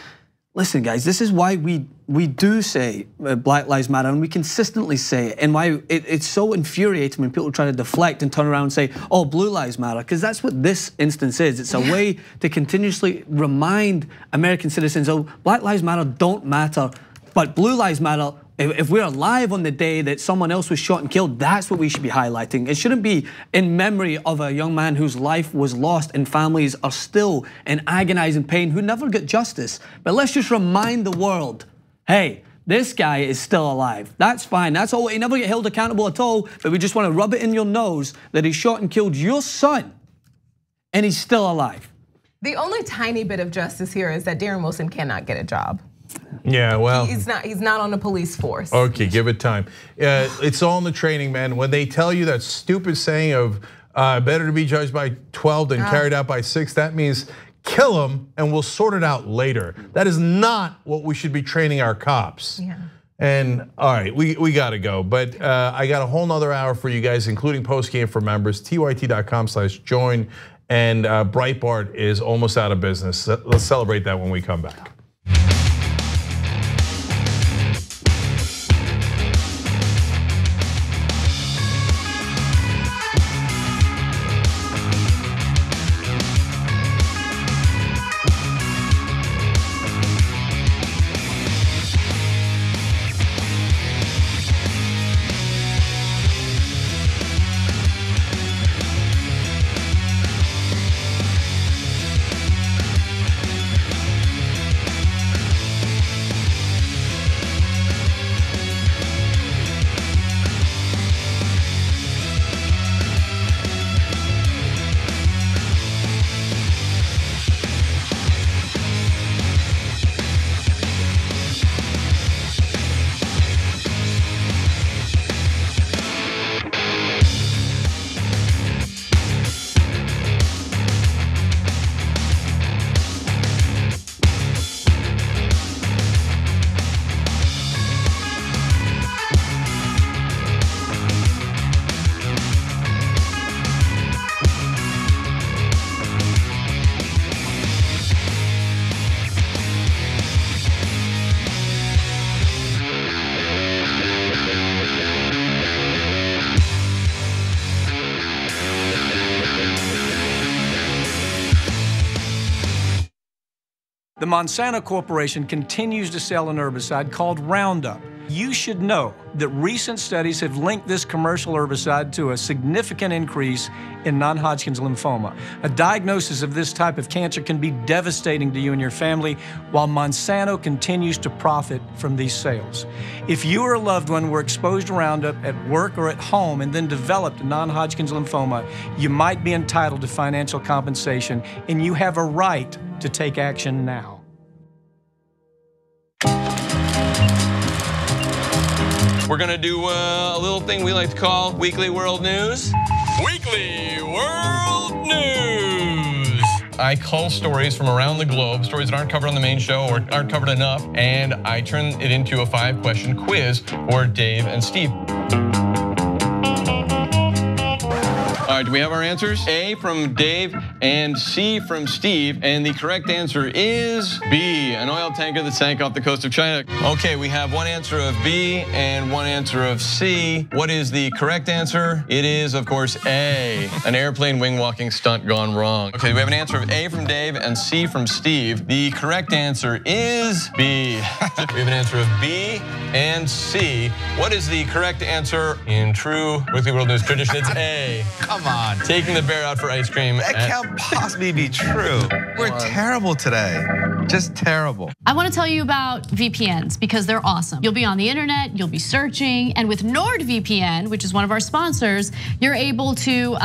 Speaker 4: listen, guys, this is why we do say Black Lives Matter, and we consistently say it, and why it's so infuriating when people try to deflect and turn around and say, oh, Blue Lives Matter, because that's what this instance is. It's a way to continuously remind American citizens, oh, Black Lives Matter don't matter, but Blue Lives Matter. If we're alive on the day that someone else was shot and killed, that's what we should be highlighting. It shouldn't be in memory of a young man whose life was lost and families are still in agonizing pain who never got justice. But let's just remind the world, hey, this guy is still alive. That's fine, that's all. He never get held accountable at all, but we just want to rub it in your nose that he shot and killed your son and he's still alive.
Speaker 6: The only tiny bit of justice here is that Darren Wilson cannot get a job.
Speaker 2: Yeah, well,
Speaker 6: he's not on the police force.
Speaker 2: Okay, give it time. It's all in the training, man. When they tell you that stupid saying of better to be judged by 12 than carried out by 6, that means kill them and we'll sort it out later. That is not what we should be training our cops. And all right, we gotta go. But I got a whole nother hour for you guys, including post game for members, tyt.com/join. And Breitbart is almost out of business. Let's celebrate that when we come back.
Speaker 7: The Monsanto Corporation continues to sell an herbicide called Roundup. You should know that recent studies have linked this commercial herbicide to a significant increase in non-Hodgkin's lymphoma. A diagnosis of this type of cancer can be devastating to you and your family, while Monsanto continues to profit from these sales. If you or a loved one were exposed to Roundup at work or at home and then developed non-Hodgkin's lymphoma, you might be entitled to financial compensation, and you have a right to take action now.
Speaker 26: we're gonna do a little thing we like to call Weekly World News. Weekly World News. I cull stories from around the globe, stories that aren't covered on the main show or aren't covered enough, and I turn it into a 5-question quiz for Dave and Steve. All right, do we have our answers? A from Dave and C from Steve, and the correct answer is B, an oil tanker that sank off the coast of China. Okay, we have one answer of B and one answer of C. What is the correct answer? It is, of course, A, an airplane wing walking stunt gone wrong. Okay, we have an answer of A from Dave and C from Steve. The correct answer is B. We have an answer of B and C. What is the correct answer in true Weekly World News tradition? It's A.
Speaker 9: Come on.
Speaker 26: Taking the bear out for ice cream.
Speaker 9: That can't possibly be true. We're terrible today. Just terrible.
Speaker 19: I want to tell you about VPNs because they're awesome. You'll be on the internet, you'll be searching, and with NordVPN, which is one of our sponsors, you're able to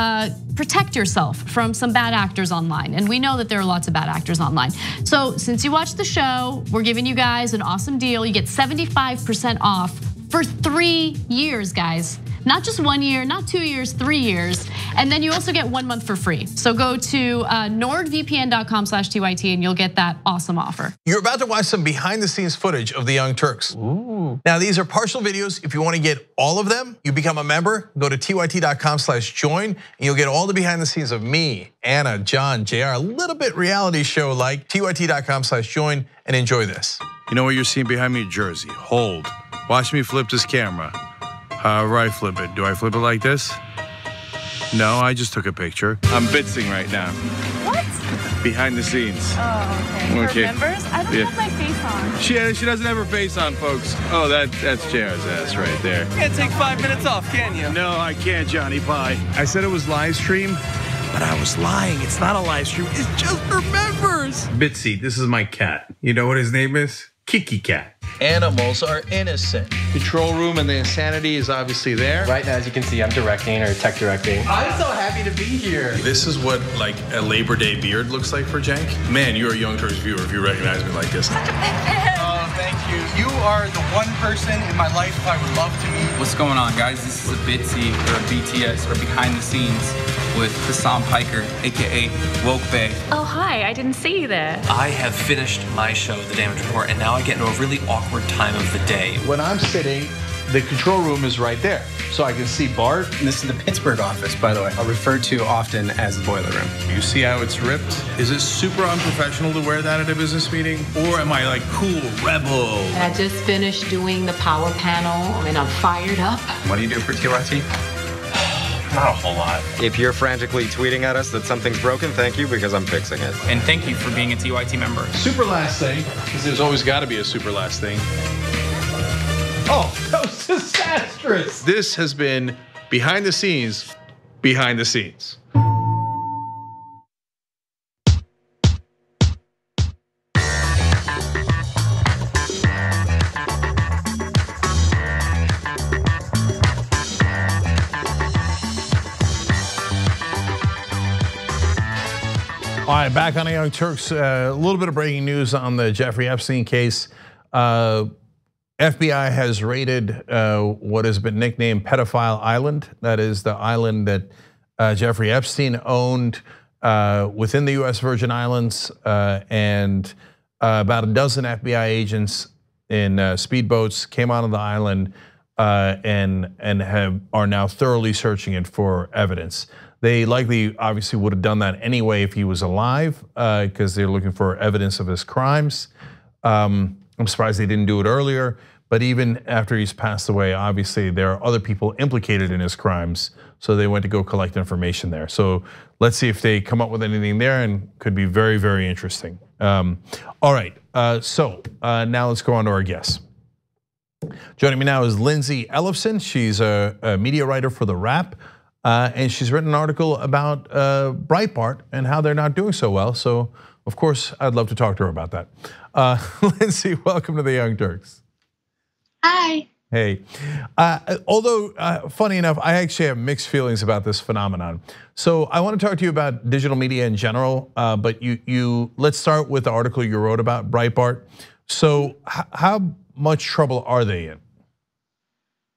Speaker 19: protect yourself from some bad actors online. And we know that there are lots of bad actors online. So since you watched the show, we're giving you guys an awesome deal. You get 75% off for 3 years, guys. Not just 1 year, not 2 years, 3 years. And then you also get 1 month for free. So go to nordvpn.com/TYT and you'll get that awesome offer.
Speaker 12: You're about to watch some behind the scenes footage of the Young Turks. Ooh. Now these are partial videos. If you want to get all of them, you become a member, go to tyt.com/join and you'll get all the behind the scenes of me, Anna, John, JR, a little bit reality show like tyt.com/join and enjoy this.
Speaker 2: You know what you're seeing behind me? Jersey, hold. Watch me flip this camera. However I flip it. Do I flip it like this? No, I just took a picture. I'm bitzing right now.
Speaker 10: What?
Speaker 2: Behind the scenes.
Speaker 10: Oh, okay. For members? I don't have my face on.
Speaker 2: She doesn't have her face on, folks. Oh, that's JR's ass right there.
Speaker 9: You can't take 5 minutes off, can you?
Speaker 2: No, I can't, Johnny Pie. I said it was live stream, but I was lying. It's not a live stream. It's just for members. Bitsy, this is my cat. You know what his name is? Kiki Cat.
Speaker 11: Animals are innocent.
Speaker 2: Control room and the insanity is obviously there.
Speaker 11: Right now, as you can see, I'm directing or tech directing. I'm so happy to be here.
Speaker 2: This is what like a Labor Day beard looks like for Cenk. Man, you're a Young Turks viewer if you recognize me like this.
Speaker 11: Such a big fan. Oh, thank you. You are the one person in my life I would love to meet.
Speaker 13: What's going on, guys? This is a Bitsy or a BTS or behind the scenes with Hassan Piker, AKA Woke Bay.
Speaker 10: Oh, hi, I didn't see you there.
Speaker 13: I have finished my show, The Damage Report, and now I get into a really awkward time of the day.
Speaker 11: When I'm sitting, the control room is right there. So I can see Bart.
Speaker 13: This is the Pittsburgh office, by the way. I'll refer to often as the boiler room.
Speaker 2: You see how it's ripped? Is it super unprofessional to wear that at a business meeting? Or am I like cool, rebel?
Speaker 14: I just finished doing the power panel and I'm fired up.
Speaker 13: What do you do for TYT? Not a whole lot.
Speaker 17: If you're frantically tweeting at us that something's broken, thank you, because I'm fixing it.
Speaker 13: And thank you for being a TYT member.
Speaker 2: Super last thing, because there's always got to be a super last thing. Oh, that was disastrous. This has been behind the scenes, behind the scenes. All right, back on the Young Turks. A little bit of breaking news on the Jeffrey Epstein case. FBI has raided what has been nicknamed Pedophile Island. That is the island that Jeffrey Epstein owned within the US Virgin Islands. And about a dozen FBI agents in speedboats came onto the island and are now thoroughly searching it for evidence. They likely, obviously, would have done that anyway if he was alive, because they're looking for evidence of his crimes. I'm surprised they didn't do it earlier, but even after he's passed away, obviously there are other people implicated in his crimes, so they went to go collect information there. So let's see if they come up with anything there, and could be very, very interesting. All right, so now let's go on to our guests. Joining me now is Lindsay Ellefson. She's a media writer for The Wrap. And she's written an article about Breitbart and how they're not doing so well. So, of course, I'd love to talk to her about that. Lindsay, welcome to the Young Turks.
Speaker 15: Hi.
Speaker 2: Hey. Although, funny enough, I actually have mixed feelings about this phenomenon. So I want to talk to you about digital media in general, but let's start with the article you wrote about Breitbart. So how much trouble are they in?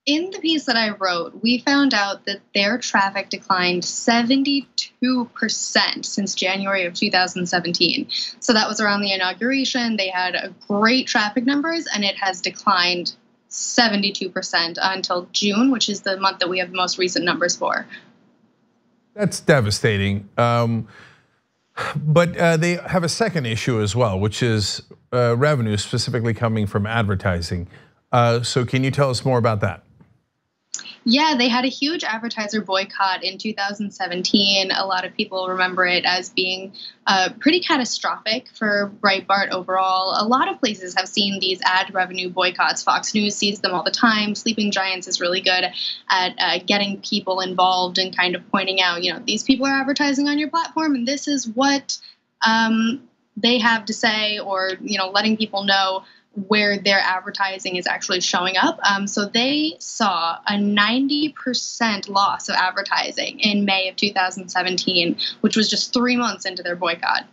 Speaker 1: in the piece that I wrote, we found out that their traffic declined 72% since January of 2017. So that was around the inauguration. They had a great traffic numbers, and it has declined 72% until June, which is the month that we have the most recent numbers for.
Speaker 2: That's devastating. But they have a second issue as well, which is revenue specifically coming from advertising. So can you tell us more about that?
Speaker 1: Yeah, they had a huge advertiser boycott in 2017. A lot of people remember it as being pretty catastrophic for Breitbart overall. A lot of places have seen these ad revenue boycotts. Fox News sees them all the time. Sleeping Giants is really good at getting people involved and kind of pointing out, these people are advertising on your platform and this is what they have to say, or, letting people know where their advertising is actually showing up. So they saw a 90% loss of advertising in May of 2017, which was just 3 months into their boycott.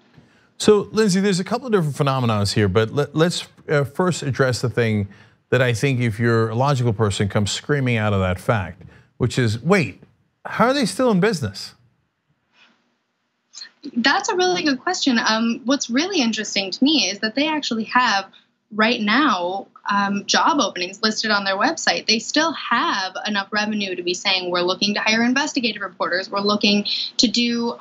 Speaker 2: So Lindsay, there's a couple of different phenomena here, but let's first address the thing that I think if you're a logical person comes screaming out of that fact, which is, wait, how are they still in business?
Speaker 1: That's a really good question. What's really interesting to me is that they actually have right now job openings listed on their website. They still have enough revenue to be saying, we're looking to hire investigative reporters. We're looking to do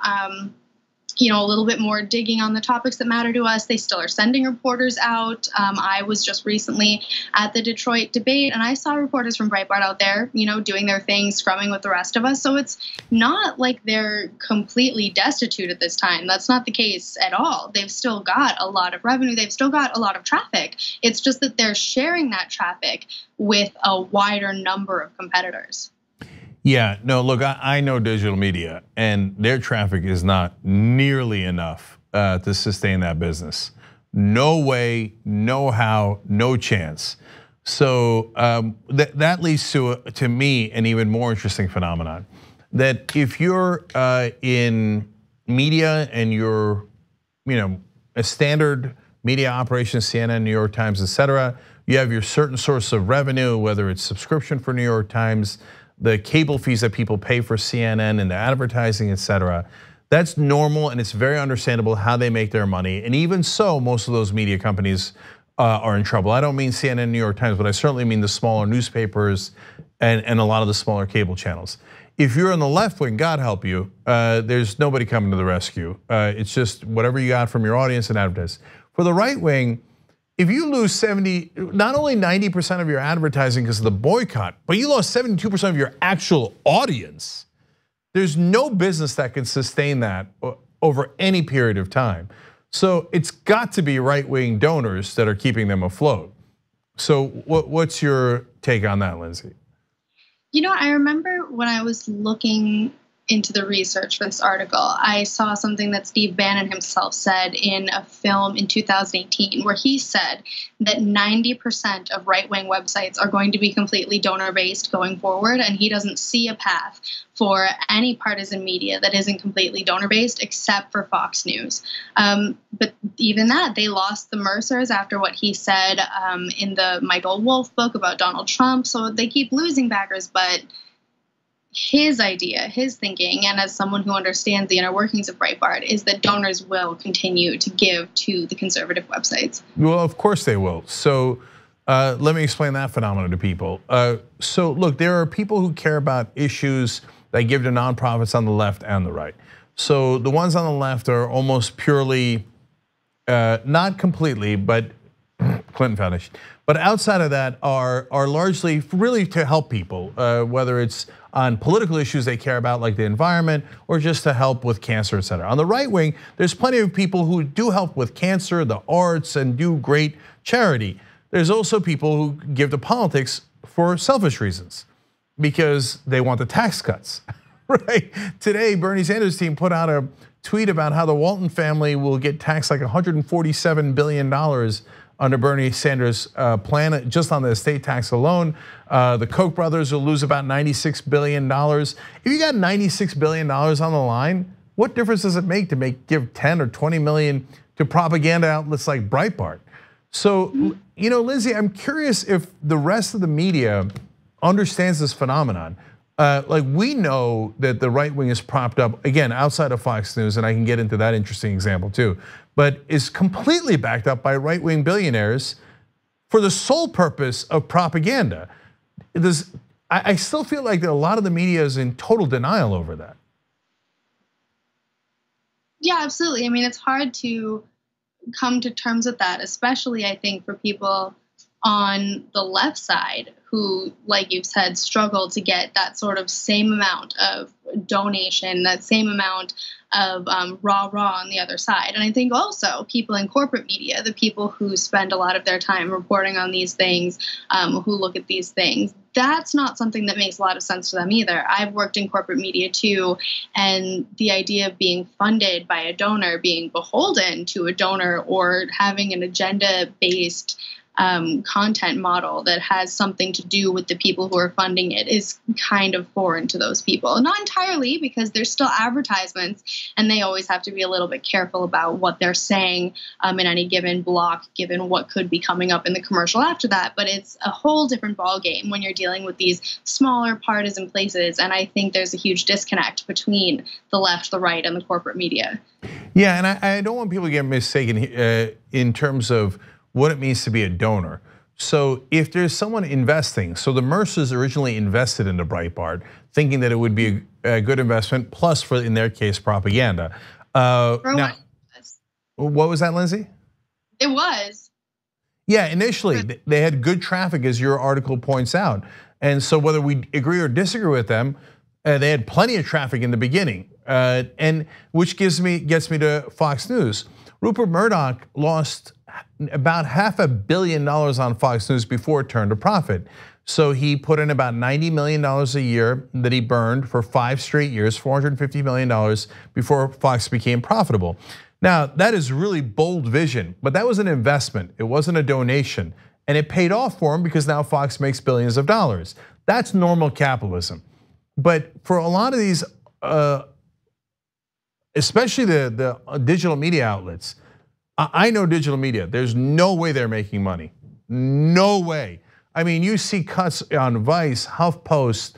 Speaker 1: a little bit more digging on the topics that matter to us. They still are sending reporters out. I was just recently at the Detroit debate and I saw reporters from Breitbart out there, doing their thing, scrumming with the rest of us. So it's not like they're completely destitute at this time. That's not the case at all. They've still got a lot of revenue. They've still got a lot of traffic. It's just that they're sharing that traffic with a wider number of competitors.
Speaker 2: Yeah, no, look, I know digital media and their traffic is not nearly enough to sustain that business. No way, no how, no chance. So that leads to me an even more interesting phenomenon. That if you're in media and you're, a standard media operation, CNN, New York Times, etc., you have your certain source of revenue, whether it's subscription for New York Times, the cable fees that people pay for CNN and the advertising, etc. That's normal and it's very understandable how they make their money. And even so, most of those media companies are in trouble. I don't mean CNN and New York Times, but I certainly mean the smaller newspapers and a lot of the smaller cable channels. If you're on the left wing, God help you, there's nobody coming to the rescue. It's just whatever you got from your audience and advertise. For the right wing, if you lose not only 90% of your advertising because of the boycott, but you lost 72% of your actual audience, there's no business that can sustain that over any period of time. So it's got to be right-wing donors that are keeping them afloat. So what's your take on that, Lindsay?
Speaker 1: I remember when I was looking into the research for this article, I saw something that Steve Bannon himself said in a film in 2018, where he said that 90% of right-wing websites are going to be completely donor-based going forward, and he doesn't see a path for any partisan media that isn't completely donor-based except for Fox News. But even that, they lost the Mercers after what he said in the Michael Wolff book about Donald Trump, so they keep losing backers, but his idea, his thinking, and as someone who understands the inner workings of Breitbart, is that donors will continue to give to the conservative websites.
Speaker 2: Well, of course they will. So let me explain that phenomenon to people. So look, there are people who care about issues that give to nonprofits on the left and the right. So the ones on the left are almost purely, not completely, but Clinton Foundation. But outside of that are largely really to help people, whether it's on political issues they care about like the environment or just to help with cancer, et cetera. On the right wing, there's plenty of people who do help with cancer, the arts, and do great charity. There's also people who give to politics for selfish reasons because they want the tax cuts, right? Today, Bernie Sanders' team put out a tweet about how the Walton family will get taxed like $147 billion under Bernie Sanders' plan, just on the estate tax alone. The Koch brothers will lose about $96 billion. If you got $96 billion on the line, what difference does it make to give 10 or 20 million to propaganda outlets like Breitbart? So, Lindsay, I'm curious if the rest of the media understands this phenomenon. Like we know that the right wing is propped up, again, outside of Fox News, and I can get into that interesting example too, but is completely backed up by right wing billionaires for the sole purpose of propaganda. I still feel like that a lot of the media is in total denial over that.
Speaker 1: Yeah, absolutely. I mean, it's hard to come to terms with that, especially I think for people on the left side who, like you've said, struggle to get that sort of same amount of donation, that same amount of raw on the other side. And I think also people in corporate media, the people who spend a lot of their time reporting on these things, who look at these things, that's not something that makes a lot of sense to them either. I've worked in corporate media too, and the idea of being funded by a donor, being beholden to a donor, or having an agenda-based content model that has something to do with the people who are funding it is kind of foreign to those people. Not entirely, because there's still advertisements and they always have to be a little bit careful about what they're saying in any given block, given what could be coming up in the commercial after that. But it's a whole different ballgame when you're dealing with these smaller partisan places. And I think there's a huge disconnect between the left, the right, and the corporate media.
Speaker 2: Yeah, and I don't want people to get mistaken in terms of what it means to be a donor. So if there's someone investing, so the Mercers originally invested into Breitbart, thinking that it would be a good investment, plus for, in their case, propaganda. Now, what was that, Lindsay?
Speaker 1: It was.
Speaker 2: Yeah, initially they had good traffic, as your article points out. And so whether we agree or disagree with them, they had plenty of traffic in the beginning. And which gets me to Fox News. Rupert Murdoch lost about $500 million on Fox News before it turned a profit. So he put in about $90 million a year that he burned for 5 straight years, $450 million before Fox became profitable. Now, that is really bold vision, but that was an investment. It wasn't a donation, and it paid off for him because now Fox makes billions of dollars. That's normal capitalism. But for a lot of these, especially the digital media outlets, I know digital media, there's no way they're making money. No way. I mean, you see cuts on Vice, HuffPost,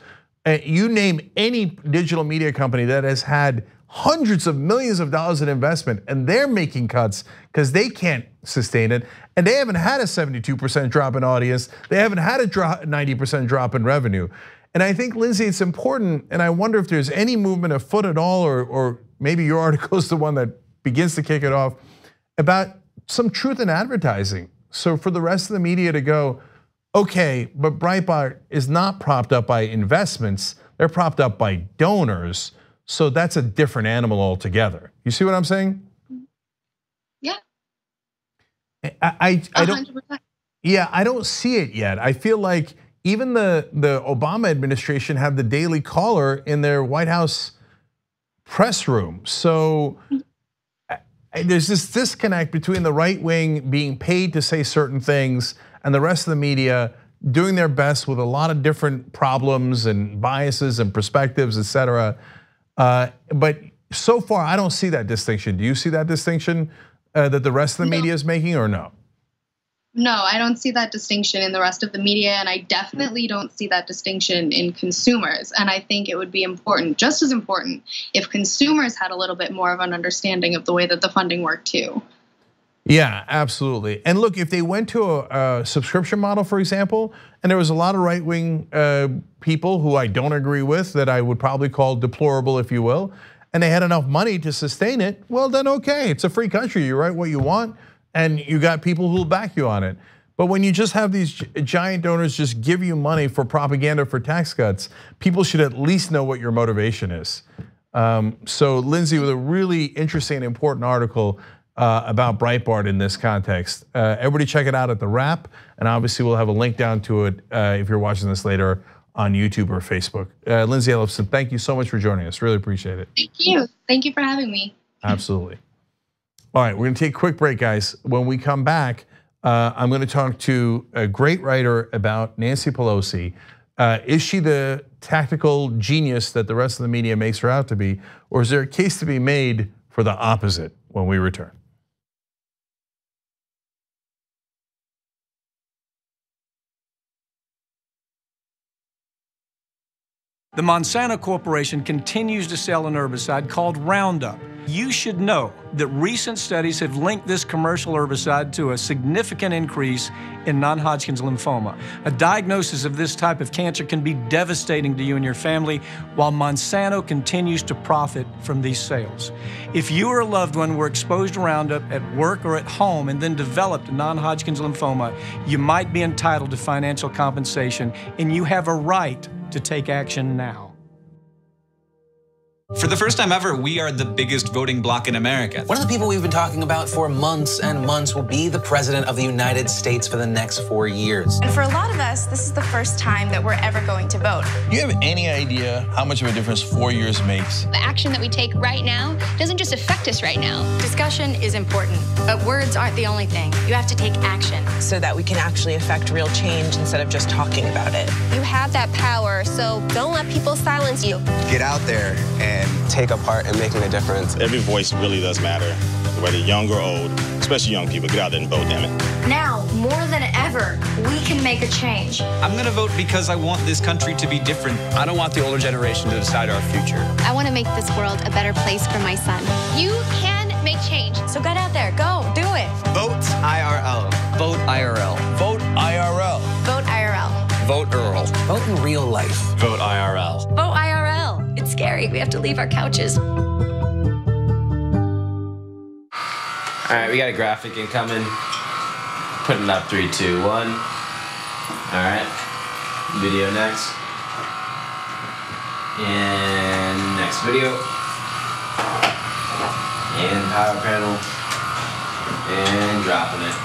Speaker 2: you name any digital media company that has had hundreds of millions of dollars in investment, and they're making cuts because they can't sustain it. And they haven't had a 72% drop in audience. They haven't had a 90% drop in revenue. And I think, Lindsay, it's important, and I wonder if there's any movement afoot at all, or maybe your article is the one that begins to kick it off, about some truth in advertising. So for the rest of the media to go, okay, but Breitbart is not propped up by investments, they're propped up by donors. So that's a different animal altogether. You see what I'm saying?
Speaker 1: Yeah.
Speaker 2: I don't. 100%. Yeah, I don't see it yet. I feel like even the Obama administration had the Daily Caller in their White House press room. So there's this disconnect between the right wing being paid to say certain things and the rest of the media doing their best with a lot of different problems and biases and perspectives, et cetera. But so far, I don't see that distinction. Do you see that distinction that the rest of the media is making, or no?
Speaker 1: No, I don't see that distinction in the rest of the media, and I definitely don't see that distinction in consumers. And I think it would be important, just as important, if consumers had a little bit more of an understanding of the way that the funding worked too.
Speaker 2: Yeah, absolutely. And look, if they went to a subscription model, for example, and there was a lot of right-wing people who I don't agree with, that I would probably call deplorable, if you will, and they had enough money to sustain it, well then okay, it's a free country, you write what you want, and you got people who will back you on it. But when you just have these giant donors just give you money for propaganda, for tax cuts, people should at least know what your motivation is. So Lindsay, with a really interesting and important article about Breitbart in this context. Everybody check it out at the Wrap, and obviously we'll have a link down to it if you're watching this later on YouTube or Facebook. Lindsay Ellefson, thank you so much for joining us. Really appreciate it.
Speaker 1: Thank you for having me.
Speaker 2: Absolutely. All right, we're gonna take a quick break, guys. When we come back, I'm gonna talk to a great writer about Nancy Pelosi. Is she the tactical genius that the rest of the media makes her out to be, or is there a case to be made for the opposite when we return?
Speaker 7: The Monsanto Corporation continues to sell an herbicide called Roundup. You should know that recent studies have linked this commercial herbicide to a significant increase in non-Hodgkin's lymphoma. A diagnosis of this type of cancer can be devastating to you and your family, while Monsanto continues to profit from these sales. If you or a loved one were exposed to Roundup at work or at home and then developed non-Hodgkin's lymphoma, you might be entitled to financial compensation, and you have a right to take action now.
Speaker 3: For the first time ever, we are the biggest voting bloc in America. One of the people we've been talking about for months and months will be the president of the United States for the next 4 years.
Speaker 5: And for a lot of us, this is the first time that we're ever going to vote.
Speaker 12: Do you have any idea how much of a difference 4 years makes?
Speaker 8: The action that we take right now doesn't just affect us right now.
Speaker 5: Discussion is important, but words aren't the only thing. You have to take action
Speaker 16: so that we can actually affect real change instead of just talking about it.
Speaker 8: You have that power, so don't let people silence you.
Speaker 18: Get out there and take a part in making a difference.
Speaker 20: Every voice really does matter, whether young or old, especially young people. Get out there and vote, damn it.
Speaker 5: Now, more than ever, we can make a change.
Speaker 3: I'm gonna vote because I want this country to be different.
Speaker 21: I don't want the older generation to decide our future.
Speaker 8: I want to make this world a better place for my son. You can make change.
Speaker 5: So get out there, go, do it.
Speaker 20: Vote IRL.
Speaker 3: Vote IRL.
Speaker 12: Vote IRL.
Speaker 5: Vote IRL.
Speaker 20: Vote Earl.
Speaker 3: Vote in real life.
Speaker 20: Vote IRL.
Speaker 5: Vote IRL. It's scary. We have to leave our couches.
Speaker 3: All right, we got a graphic incoming. Putting it up 3, 2, 1. All right, video next. And next video. And power panel. And dropping it.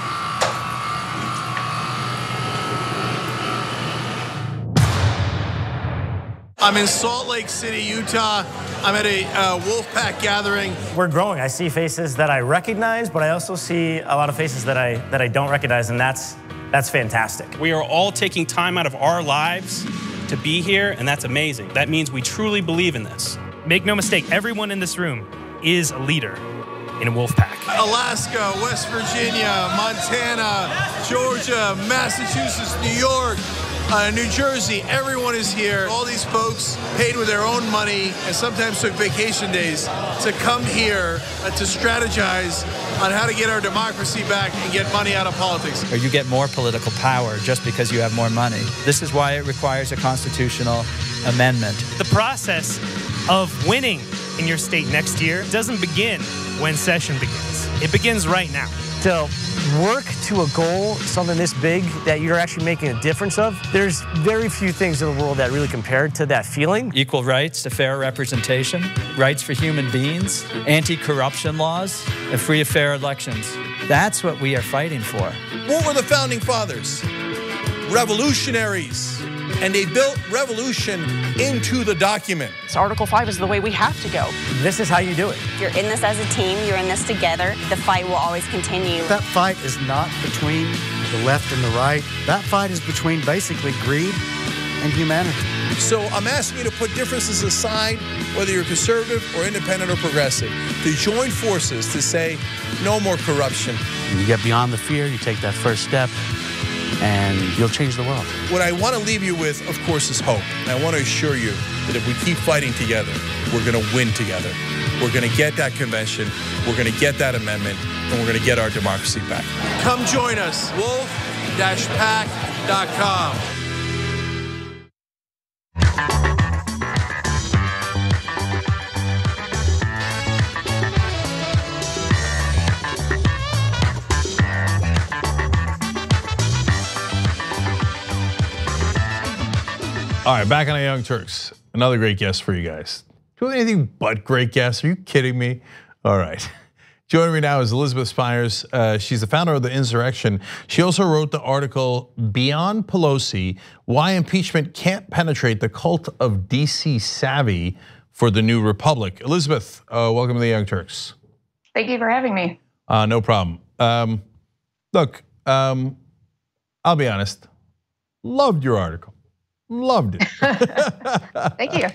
Speaker 12: I'm in Salt Lake City, Utah. I'm at a Wolfpack gathering.
Speaker 28: We're growing. I see faces that I recognize, but I also see a lot of faces that I don't recognize, and that's fantastic.
Speaker 29: We are all taking time out of our lives to be here, and that's amazing. That means we truly believe in this. Make no mistake, everyone in this room is a leader in a Wolfpack.
Speaker 12: Alaska, West Virginia, Montana, Georgia, Massachusetts, New York, New Jersey, everyone is here. All these folks paid with their own money and sometimes took vacation days to come here to strategize on how to get our democracy back and get money out of politics.
Speaker 30: Or you get more political power just because you have more money. This is why it requires a constitutional amendment.
Speaker 29: The process of winning in your state next year doesn't begin when session begins. It begins right now.
Speaker 28: To work to a goal, something this big that you're actually making a difference of, there's very few things in the world that really compare to that feeling.
Speaker 30: Equal rights to fair representation, rights for human beings, anti-corruption laws, and free and fair elections. That's what we are fighting for.
Speaker 12: What were the founding fathers? Revolutionaries. And they built revolution into the document.
Speaker 16: So Article 5 is the way we have to go.
Speaker 28: This is how you do it.
Speaker 5: You're in this as a team. You're in this together. The fight will always continue.
Speaker 31: That fight is not between the left and the right. That fight is between basically greed and humanity.
Speaker 12: So I'm asking you to put differences aside, whether you're conservative or independent or progressive, to join forces to say no more corruption.
Speaker 31: You get beyond the fear, you take that first step, and you'll change the world.
Speaker 12: What I want to leave you with, of course, is hope. And I want to assure you that if we keep fighting together, we're going to win together. We're going to get that convention, we're going to get that amendment, and we're going to get our democracy back. Come join us, wolf-pack.com.
Speaker 2: All right, back on the Young Turks. Another great guest for you guys. Do you have anything but great guests? Are you kidding me? All right. Joining me now is Elizabeth Spires. She's the founder of The Insurrection. She also wrote the article, Beyond Pelosi, Why Impeachment Can't Penetrate the Cult of DC Savvy for the New Republic. Elizabeth, welcome to the Young Turks.
Speaker 32: Thank you for having me.
Speaker 2: No problem. Look, I'll be honest, loved your article. Loved it.
Speaker 32: Thank you.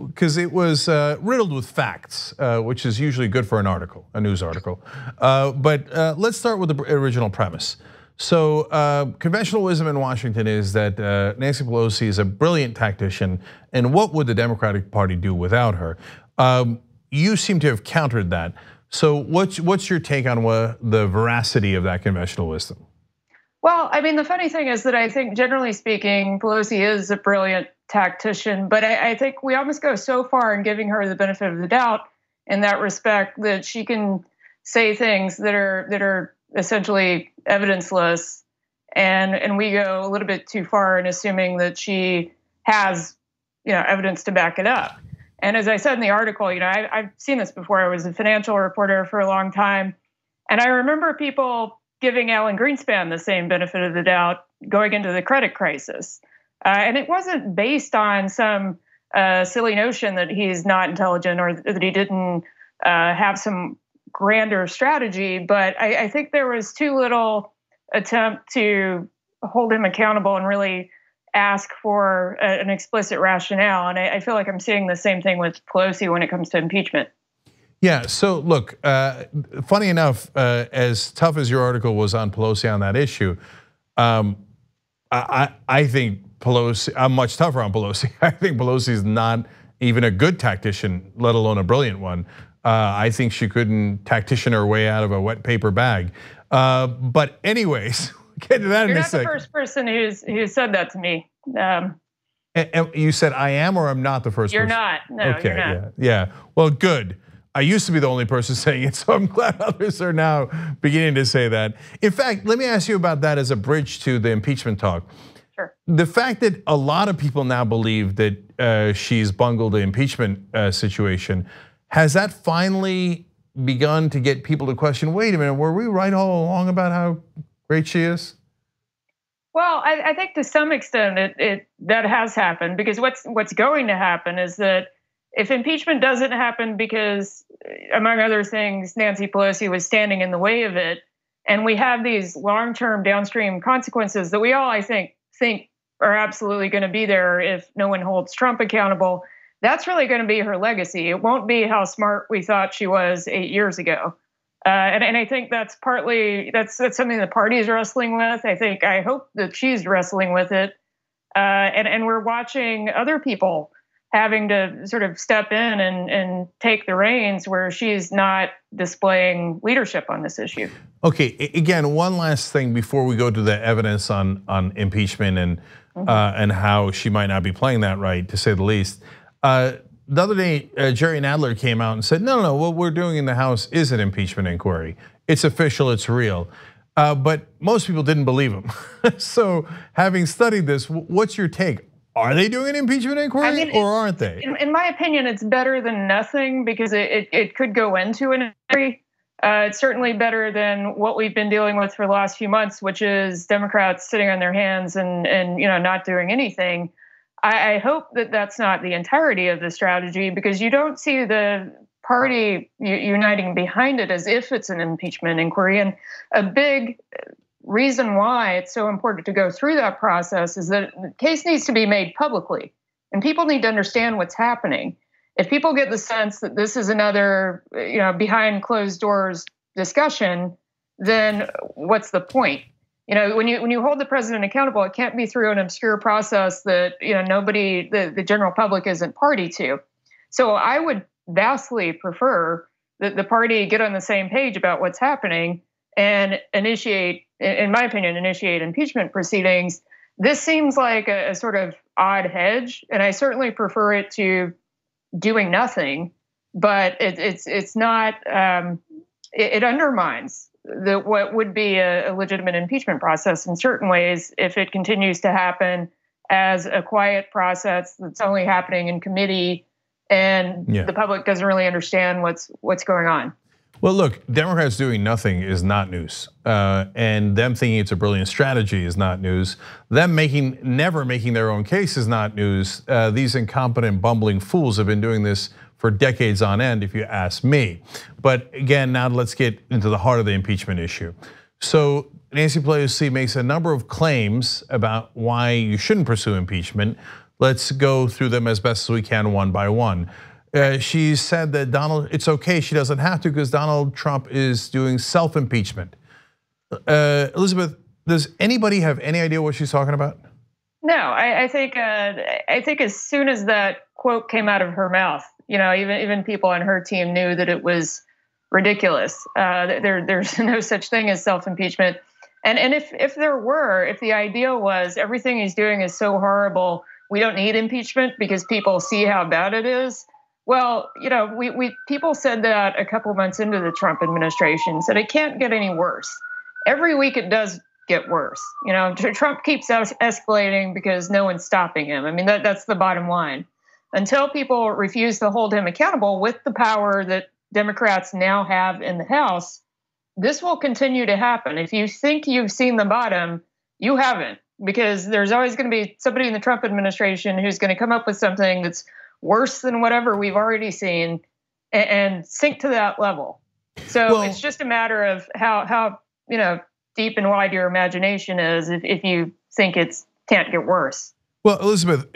Speaker 2: Because it was riddled with facts, which is usually good for an article, a news article. But let's start with the original premise. So conventional wisdom in Washington is that Nancy Pelosi is a brilliant tactician, and what would the Democratic Party do without her? You seem to have countered that. So what's your take on the veracity of that conventional wisdom?
Speaker 32: Well, I mean, the funny thing is that I think, generally speaking, Pelosi is a brilliant tactician, but I think we almost go so far in giving her the benefit of the doubt in that respect that she can say things that are essentially evidenceless, and we go a little bit too far in assuming that she has, evidence to back it up. And as I said in the article, I've seen this before. I was a financial reporter for a long time, and I remember people giving Alan Greenspan the same benefit of the doubt going into the credit crisis, and it wasn't based on some silly notion that he's not intelligent or that he didn't have some grander strategy, but I think there was too little attempt to hold him accountable and really ask for an explicit rationale. And I feel like I'm seeing the same thing with Pelosi when it comes to impeachment.
Speaker 2: Yeah, so look, funny enough, as tough as your article was on Pelosi on that issue, I think Pelosi, I'm much tougher on Pelosi. I think Pelosi is not even a good tactician, let alone a brilliant one. I think she couldn't tactician her way out of a wet paper bag. But anyways, get to that in a second.
Speaker 32: You're not the first person who's said that to me.
Speaker 2: And you said I am, or I'm not the first
Speaker 32: you're
Speaker 2: person?
Speaker 32: Not. No,
Speaker 2: okay,
Speaker 32: you're not.
Speaker 2: Yeah. Well, good. I used to be the only person saying it, so I'm glad others are now beginning to say that. In fact, let me ask you about that as a bridge to the impeachment talk.
Speaker 32: Sure.
Speaker 2: The fact that a lot of people now believe that she's bungled the impeachment situation, has that finally begun to get people to question, wait a minute, were we right all along about how great she is?
Speaker 32: Well, I think to some extent that has happened, because what's going to happen is that if impeachment doesn't happen because, among other things, Nancy Pelosi was standing in the way of it, and we have these long-term downstream consequences that we all, I think are absolutely going to be there if no one holds Trump accountable, that's really going to be her legacy. It won't be how smart we thought she was 8 years ago. And I think that's partly, that's something the party is wrestling with. I hope that she's wrestling with it. And we're watching other people having to sort of step in and take the reins where she's not displaying leadership on this issue.
Speaker 2: Okay, again, one last thing before we go to the evidence on impeachment and how she might not be playing that right, to say the least. The other day, Jerry Nadler came out and said, no, what we're doing in the House is an impeachment inquiry. It's official, it's real. But most people didn't believe him. So having studied this, what's your take? Are they doing an impeachment inquiry or aren't they?
Speaker 32: In my opinion, it's better than nothing because it could go into an inquiry. It's certainly better than what we've been dealing with for the last few months, which is Democrats sitting on their hands and not doing anything. I hope that that's not the entirety of the strategy, because you don't see the party uniting behind it as if it's an impeachment inquiry. And a big reason why it's so important to go through that process is that the case needs to be made publicly, and people need to understand what's happening. If people get the sense that this is another, behind closed doors discussion, then what's the point? When you hold the president accountable, it can't be through an obscure process that nobody, the general public, isn't party to. So I would vastly prefer that the party get on the same page about what's happening and initiate, in my opinion, impeachment proceedings. This seems like a sort of odd hedge, and I certainly prefer it to doing nothing. But it's not. It undermines what would be a legitimate impeachment process in certain ways if it continues to happen as a quiet process that's only happening in committee, and the public doesn't really understand what's going on.
Speaker 2: Well, look, Democrats doing nothing is not news, and them thinking it's a brilliant strategy is not news. Them never making their own case is not news. These incompetent, bumbling fools have been doing this for decades on end, if you ask me. But again, now let's get into the heart of the impeachment issue. So Nancy Pelosi makes a number of claims about why you shouldn't pursue impeachment. Let's go through them as best as we can, one by one. She said that it's okay, she doesn't have to because Donald Trump is doing self-impeachment. Elizabeth, does anybody have any idea what she's talking about?
Speaker 32: No, I think as soon as that quote came out of her mouth, even people on her team knew that it was ridiculous. There's no such thing as self-impeachment. And if the idea was everything he's doing is so horrible, we don't need impeachment because people see how bad it is. Well, people said that a couple months into the Trump administration, said it can't get any worse. Every week it does get worse. Trump keeps escalating because no one's stopping him. I mean, that's the bottom line. Until people refuse to hold him accountable with the power that Democrats now have in the House, this will continue to happen. If you think you've seen the bottom, you haven't, because there's always going to be somebody in the Trump administration who's going to come up with something that's worse than whatever we've already seen and sink to that level. So it's just a matter of how deep and wide your imagination is if you think it can't get worse.
Speaker 2: Well, Elizabeth,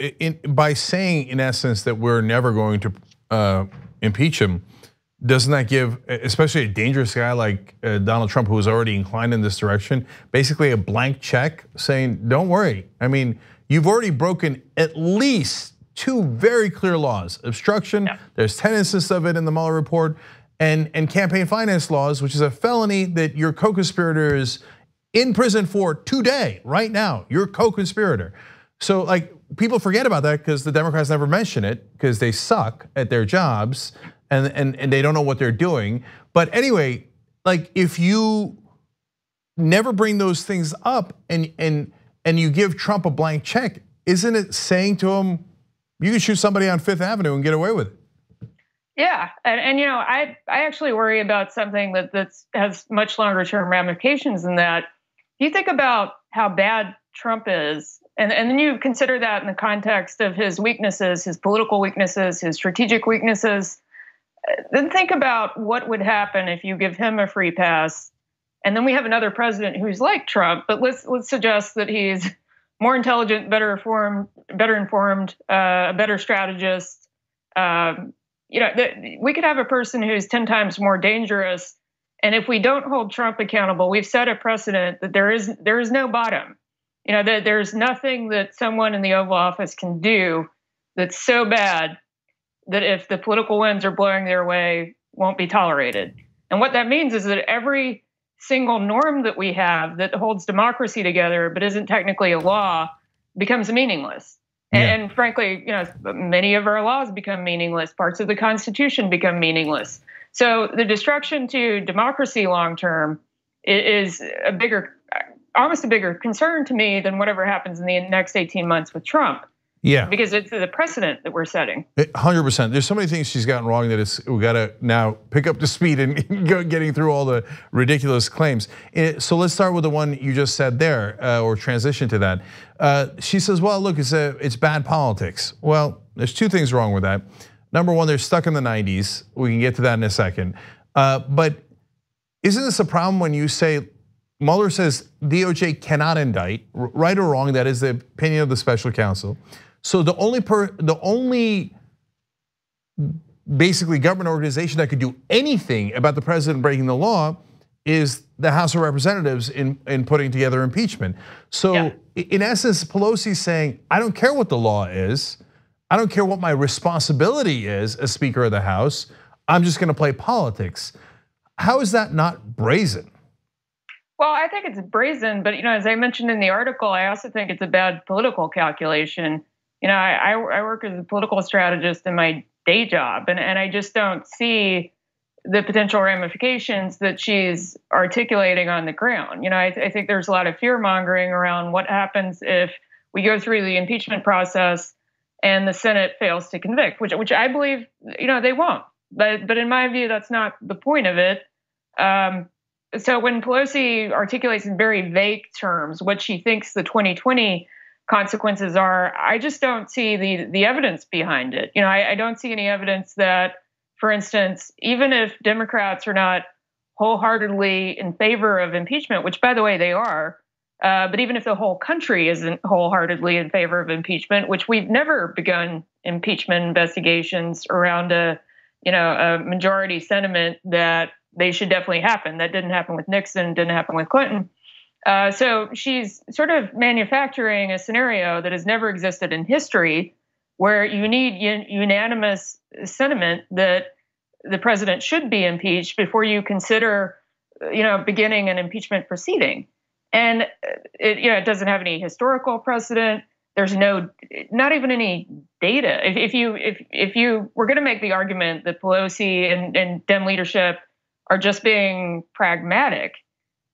Speaker 2: by saying in essence that we're never going to impeach him, doesn't that give, especially a dangerous guy like Donald Trump, who is already inclined in this direction, basically a blank check saying, don't worry. I mean, you've already broken at least 2 very clear laws. Obstruction, there's 10 instances of it in the Mueller report, and campaign finance laws, which is a felony that your co-conspirator is in prison for today, right now, your co-conspirator. So like people forget about that because the Democrats never mention it because they suck at their jobs and they don't know what they're doing. But anyway, like if you never bring those things up and you give Trump a blank check, isn't it saying to him, you can shoot somebody on Fifth Avenue and get away with it?
Speaker 32: Yeah, and I actually worry about something that has much longer term ramifications than that. You think about how bad Trump is, and then you consider that in the context of his weaknesses, his political weaknesses, his strategic weaknesses. Then think about what would happen if you give him a free pass, and then we have another president who's like Trump, but let's suggest that he's more intelligent, better informed, a better strategist. We could have a person who's 10 times more dangerous. And if we don't hold Trump accountable, we've set a precedent that there is no bottom. That there's nothing that someone in the Oval Office can do that's so bad that if the political winds are blowing their way, won't be tolerated. And what that means is that every single norm that we have that holds democracy together but isn't technically a law becomes meaningless. And frankly, many of our laws become meaningless. Parts of the Constitution become meaningless. So the destruction to democracy long term is almost a bigger concern to me than whatever happens in the next 18 months with Trump.
Speaker 2: Yeah,
Speaker 32: because it's the precedent that we're setting.
Speaker 2: 100%. There's so many things she's gotten wrong that we got to now pick up the speed and go getting through all the ridiculous claims. So let's start with the one you just said there, or transition to that. She says, "Well, look, it's bad politics." Well, there's 2 things wrong with that. Number one, they're stuck in the 90s. We can get to that in a second. But isn't this a problem when you say Mueller says DOJ cannot indict, right or wrong? That is the opinion of the special counsel. So the only basically government organization that could do anything about the president breaking the law is the House of Representatives in putting together impeachment. So in essence, Pelosi's saying, I don't care what the law is. I don't care what my responsibility is as Speaker of the House. I'm just going to play politics. How is that not brazen?
Speaker 32: Well, I think it's brazen, but as I mentioned in the article, I also think it's a bad political calculation. I work as a political strategist in my day job, and I just don't see the potential ramifications that she's articulating on the ground. I think there's a lot of fear mongering around what happens if we go through the impeachment process and the Senate fails to convict, which I believe they won't. But in my view, that's not the point of it. So when Pelosi articulates in very vague terms what she thinks the 2020 consequences are, I just don't see the evidence behind it. I don't see any evidence that, for instance, even if Democrats are not wholeheartedly in favor of impeachment, which by the way they are, but even if the whole country isn't wholeheartedly in favor of impeachment, which we've never begun impeachment investigations around a majority sentiment that they should definitely happen. That didn't happen with Nixon, didn't happen with Clinton. So she's sort of manufacturing a scenario that has never existed in history, where you need unanimous sentiment that the president should be impeached before you consider, beginning an impeachment proceeding. And it doesn't have any historical precedent. There's not even any data. If you were going to make the argument that Pelosi and Dem leadership are just being pragmatic,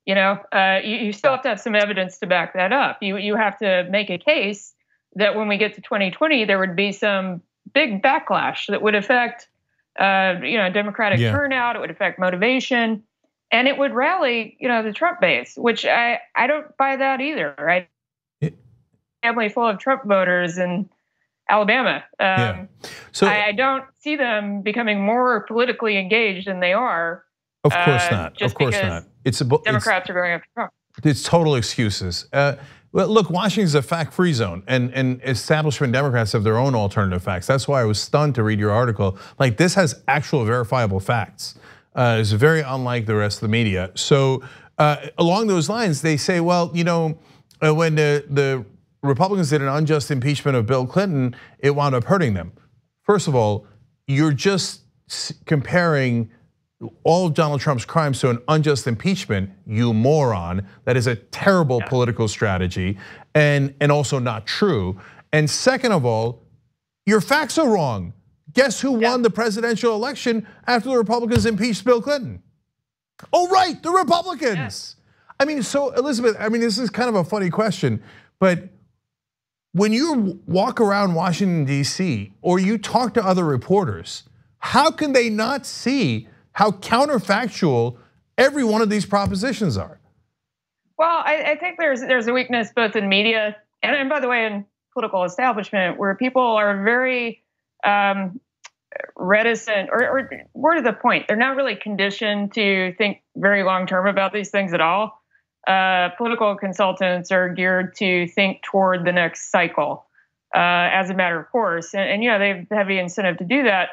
Speaker 32: you still have to have some evidence to back that up. You have to make a case that when we get to 2020, there would be some big backlash that would affect, Democratic turnout. It would affect motivation, and it would rally, the Trump base, which I don't buy that either. Right? Family full of Trump voters in Alabama. So I don't see them becoming more politically engaged than they are.
Speaker 2: Of course not. Of course not.
Speaker 32: Democrats are going after Trump.
Speaker 2: It's total excuses. Well, look, Washington's a fact-free zone, and establishment Democrats have their own alternative facts. That's why I was stunned to read your article. Like, this has actual verifiable facts. It's very unlike the rest of the media. So along those lines, they say, well, when the Republicans did an unjust impeachment of Bill Clinton, it wound up hurting them. First of all, you're just comparing all of Donald Trump's crimes to an unjust impeachment, you moron. That is a terrible political strategy and also not true. And second of all, your facts are wrong. Guess who won the presidential election after the Republicans impeached Bill Clinton? Oh, right, the Republicans. I mean, so Elizabeth, this is kind of a funny question, but when you walk around Washington, D.C., or you talk to other reporters, how can they not see how counterfactual every one of these propositions are?
Speaker 32: Well, I think there's a weakness both in media and by the way, in political establishment, where people are very reticent or more to the point. They're not really conditioned to think very long term about these things at all. Political consultants are geared to think toward the next cycle as a matter of course. And they have heavy incentive to do that.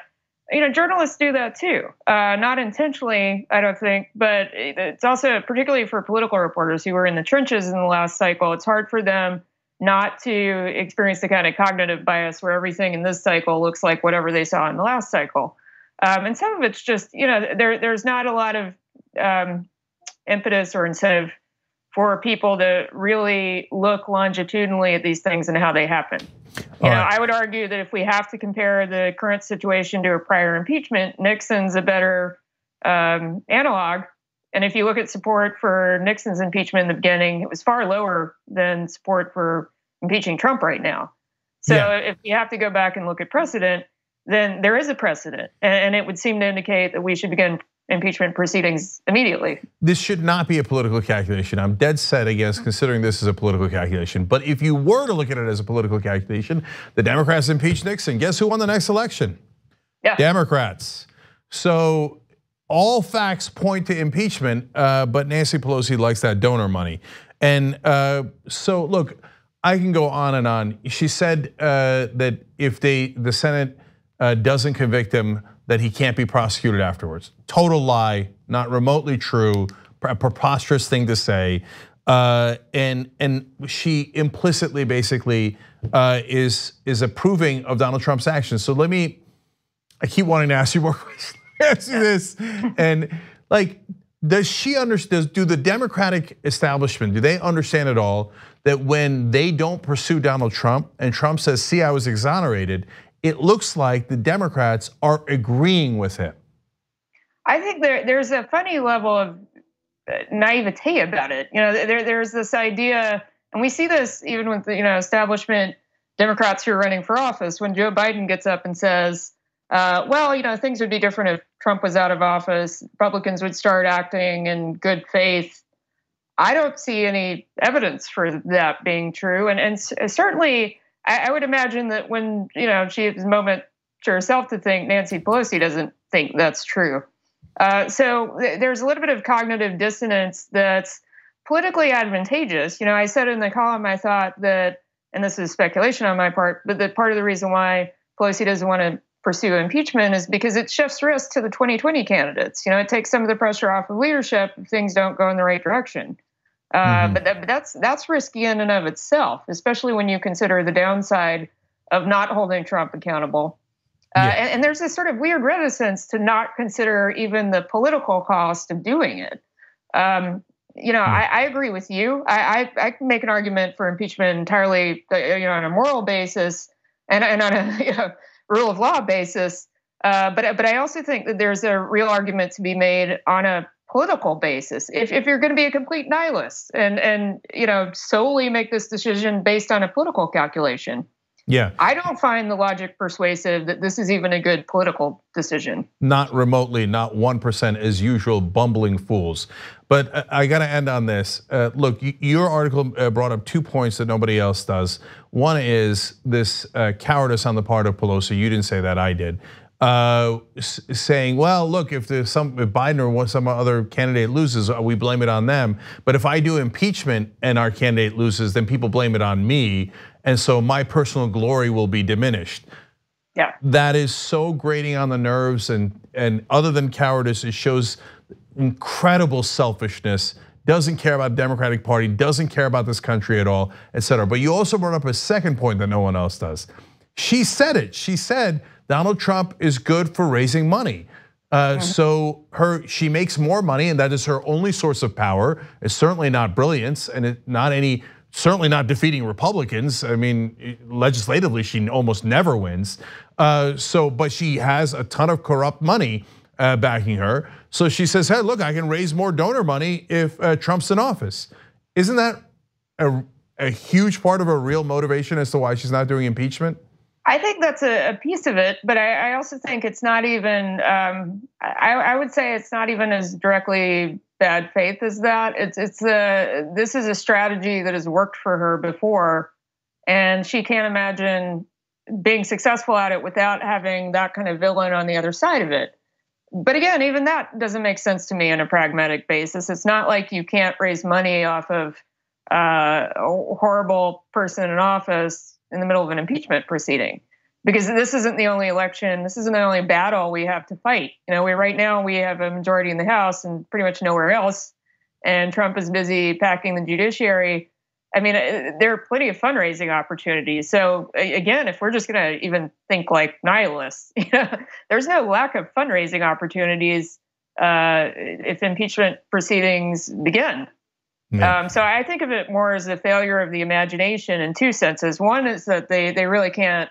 Speaker 32: Journalists do that too. Not intentionally, I don't think, but it's also particularly for political reporters who were in the trenches in the last cycle. It's hard for them not to experience the kind of cognitive bias where everything in this cycle looks like whatever they saw in the last cycle. And some of it's just, there's not a lot of impetus or incentive for people to really look longitudinally at these things and how they happen. I would argue that if we have to compare the current situation to a prior impeachment, Nixon's a better analog. And if you look at support for Nixon's impeachment in the beginning, it was far lower than support for impeaching Trump right now. So if you have to go back and look at precedent, then there is a precedent. And it would seem to indicate that we should begin impeachment proceedings immediately.
Speaker 2: This should not be a political calculation. I'm dead set against considering this as a political calculation. But if you were to look at it as a political calculation, the Democrats impeached Nixon. Guess who won the next election? Democrats. So all facts point to impeachment, but Nancy Pelosi likes that donor money. And so look, I can go on and on. She said that if the Senate doesn't convict him, that he can't be prosecuted afterwards. Total lie, not remotely true, a preposterous thing to say. And she implicitly basically is approving of Donald Trump's actions. So I keep wanting to ask you more questions. Answer this. And does she understand, do the Democratic establishment, do they understand at all that when they don't pursue Donald Trump and Trump says, see, I was exonerated, it looks like the Democrats are agreeing with him?
Speaker 32: I think there's a funny level of naivete about it. There's this idea, and we see this even with the establishment Democrats who are running for office. When Joe Biden gets up and says, well, things would be different if Trump was out of office, Republicans would start acting in good faith. I don't see any evidence for that being true. And certainly, I would imagine that when she has a moment to herself to think, Nancy Pelosi doesn't think that's true. So there's a little bit of cognitive dissonance that's politically advantageous. I said in the column, I thought that, and this is speculation on my part, but that part of the reason why Pelosi doesn't want to pursue impeachment is because it shifts risk to the 2020 candidates. It takes some of the pressure off of leadership if things don't go in the right direction. But that's risky in and of itself, especially when you consider the downside of not holding Trump accountable. And there's this sort of weird reticence to not consider even the political cost of doing it. I agree with you. I can make an argument for impeachment entirely, on a moral basis and on a rule of law basis. But I also think that there's a real argument to be made on a political basis. If you're going to be a complete nihilist and solely make this decision based on a political calculation.
Speaker 2: Yeah.
Speaker 32: I don't find the logic persuasive that this is even a good political decision.
Speaker 2: Not remotely, not 1% as usual, bumbling fools. But I got to end on this. Look, your article brought up 2 points that nobody else does. One is this cowardice on the part of Pelosi. You didn't say that, I did. Saying, well, look, if Biden or some other candidate loses, we blame it on them. But if I do impeachment and our candidate loses, then people blame it on me. And so my personal glory will be diminished.
Speaker 32: Yeah.
Speaker 2: That is so grating on the nerves, and other than cowardice, it shows incredible selfishness, doesn't care about the Democratic Party, doesn't care about this country at all, et cetera. But you also brought up a second point that no one else does. She said it, she said Donald Trump is good for raising money. So she makes more money, and that is her only source of power. It's certainly not brilliance, and certainly not defeating Republicans. I mean, legislatively, she almost never wins. But she has a ton of corrupt money backing her. So she says, hey, look, I can raise more donor money if Trump's in office. Isn't that a huge part of her real motivation as to why she's not doing impeachment?
Speaker 32: I think that's a piece of it, but I also think it's not even, I would say it's not even as directly bad faith as that. This is a strategy that has worked for her before, and she can't imagine being successful at it without having that kind of villain on the other side of it. But again, even that doesn't make sense to me on a pragmatic basis. It's not like you can't raise money off of a horrible person in office in the middle of an impeachment proceeding, because this isn't the only election. This isn't the only battle we have to fight. Right now we have a majority in the House and pretty much nowhere else. And Trump is busy packing the judiciary. I mean, there are plenty of fundraising opportunities. So again, if we're just going to even think like nihilists, there's no lack of fundraising opportunities if impeachment proceedings begin. Yeah. So I think of it more as a failure of the imagination in two senses. One is that they really can't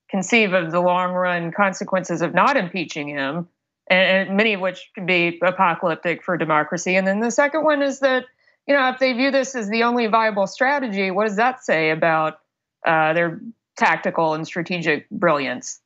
Speaker 32: conceive of the long run consequences of not impeaching him, and many of which could be apocalyptic for democracy. And then the second one is that, if they view this as the only viable strategy, what does that say about their tactical and strategic brilliance?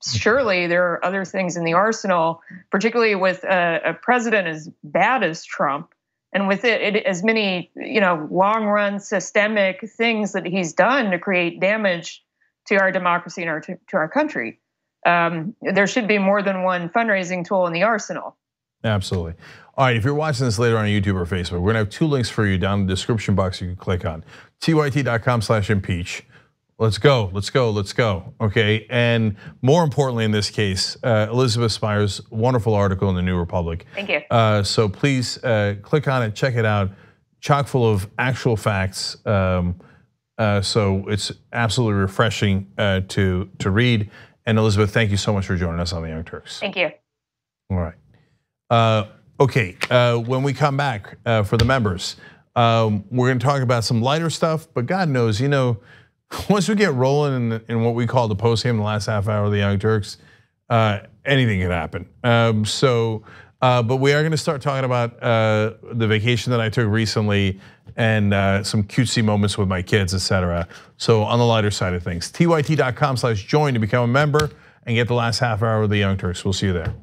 Speaker 32: Surely there are other things in the arsenal, particularly with a president as bad as Trump, and with it as many, long-run systemic things that he's done to create damage to our democracy and to our country. There should be more than one fundraising tool in the arsenal.
Speaker 2: Absolutely. All right, if you're watching this later on YouTube or Facebook, we're gonna have 2 links for you down in the description box you can click on. TYT.com/impeach. Let's go, let's go, let's go, okay? And more importantly in this case, Elizabeth Spires' wonderful article in the New Republic.
Speaker 32: Thank you.
Speaker 2: So please click on it, check it out. Chock full of actual facts. So it's absolutely refreshing to read. And Elizabeth, thank you so much for joining us on the Young Turks.
Speaker 32: Thank you.
Speaker 2: All right. Okay, when we come back for the members, we're gonna talk about some lighter stuff, but God knows, once we get rolling in what we call the post game, the last half hour of the Young Turks, anything can happen. But we are gonna start talking about the vacation that I took recently and some cutesy moments with my kids, et cetera. So on the lighter side of things, TYT.com/join to become a member and get the last half hour of the Young Turks. We'll see you there.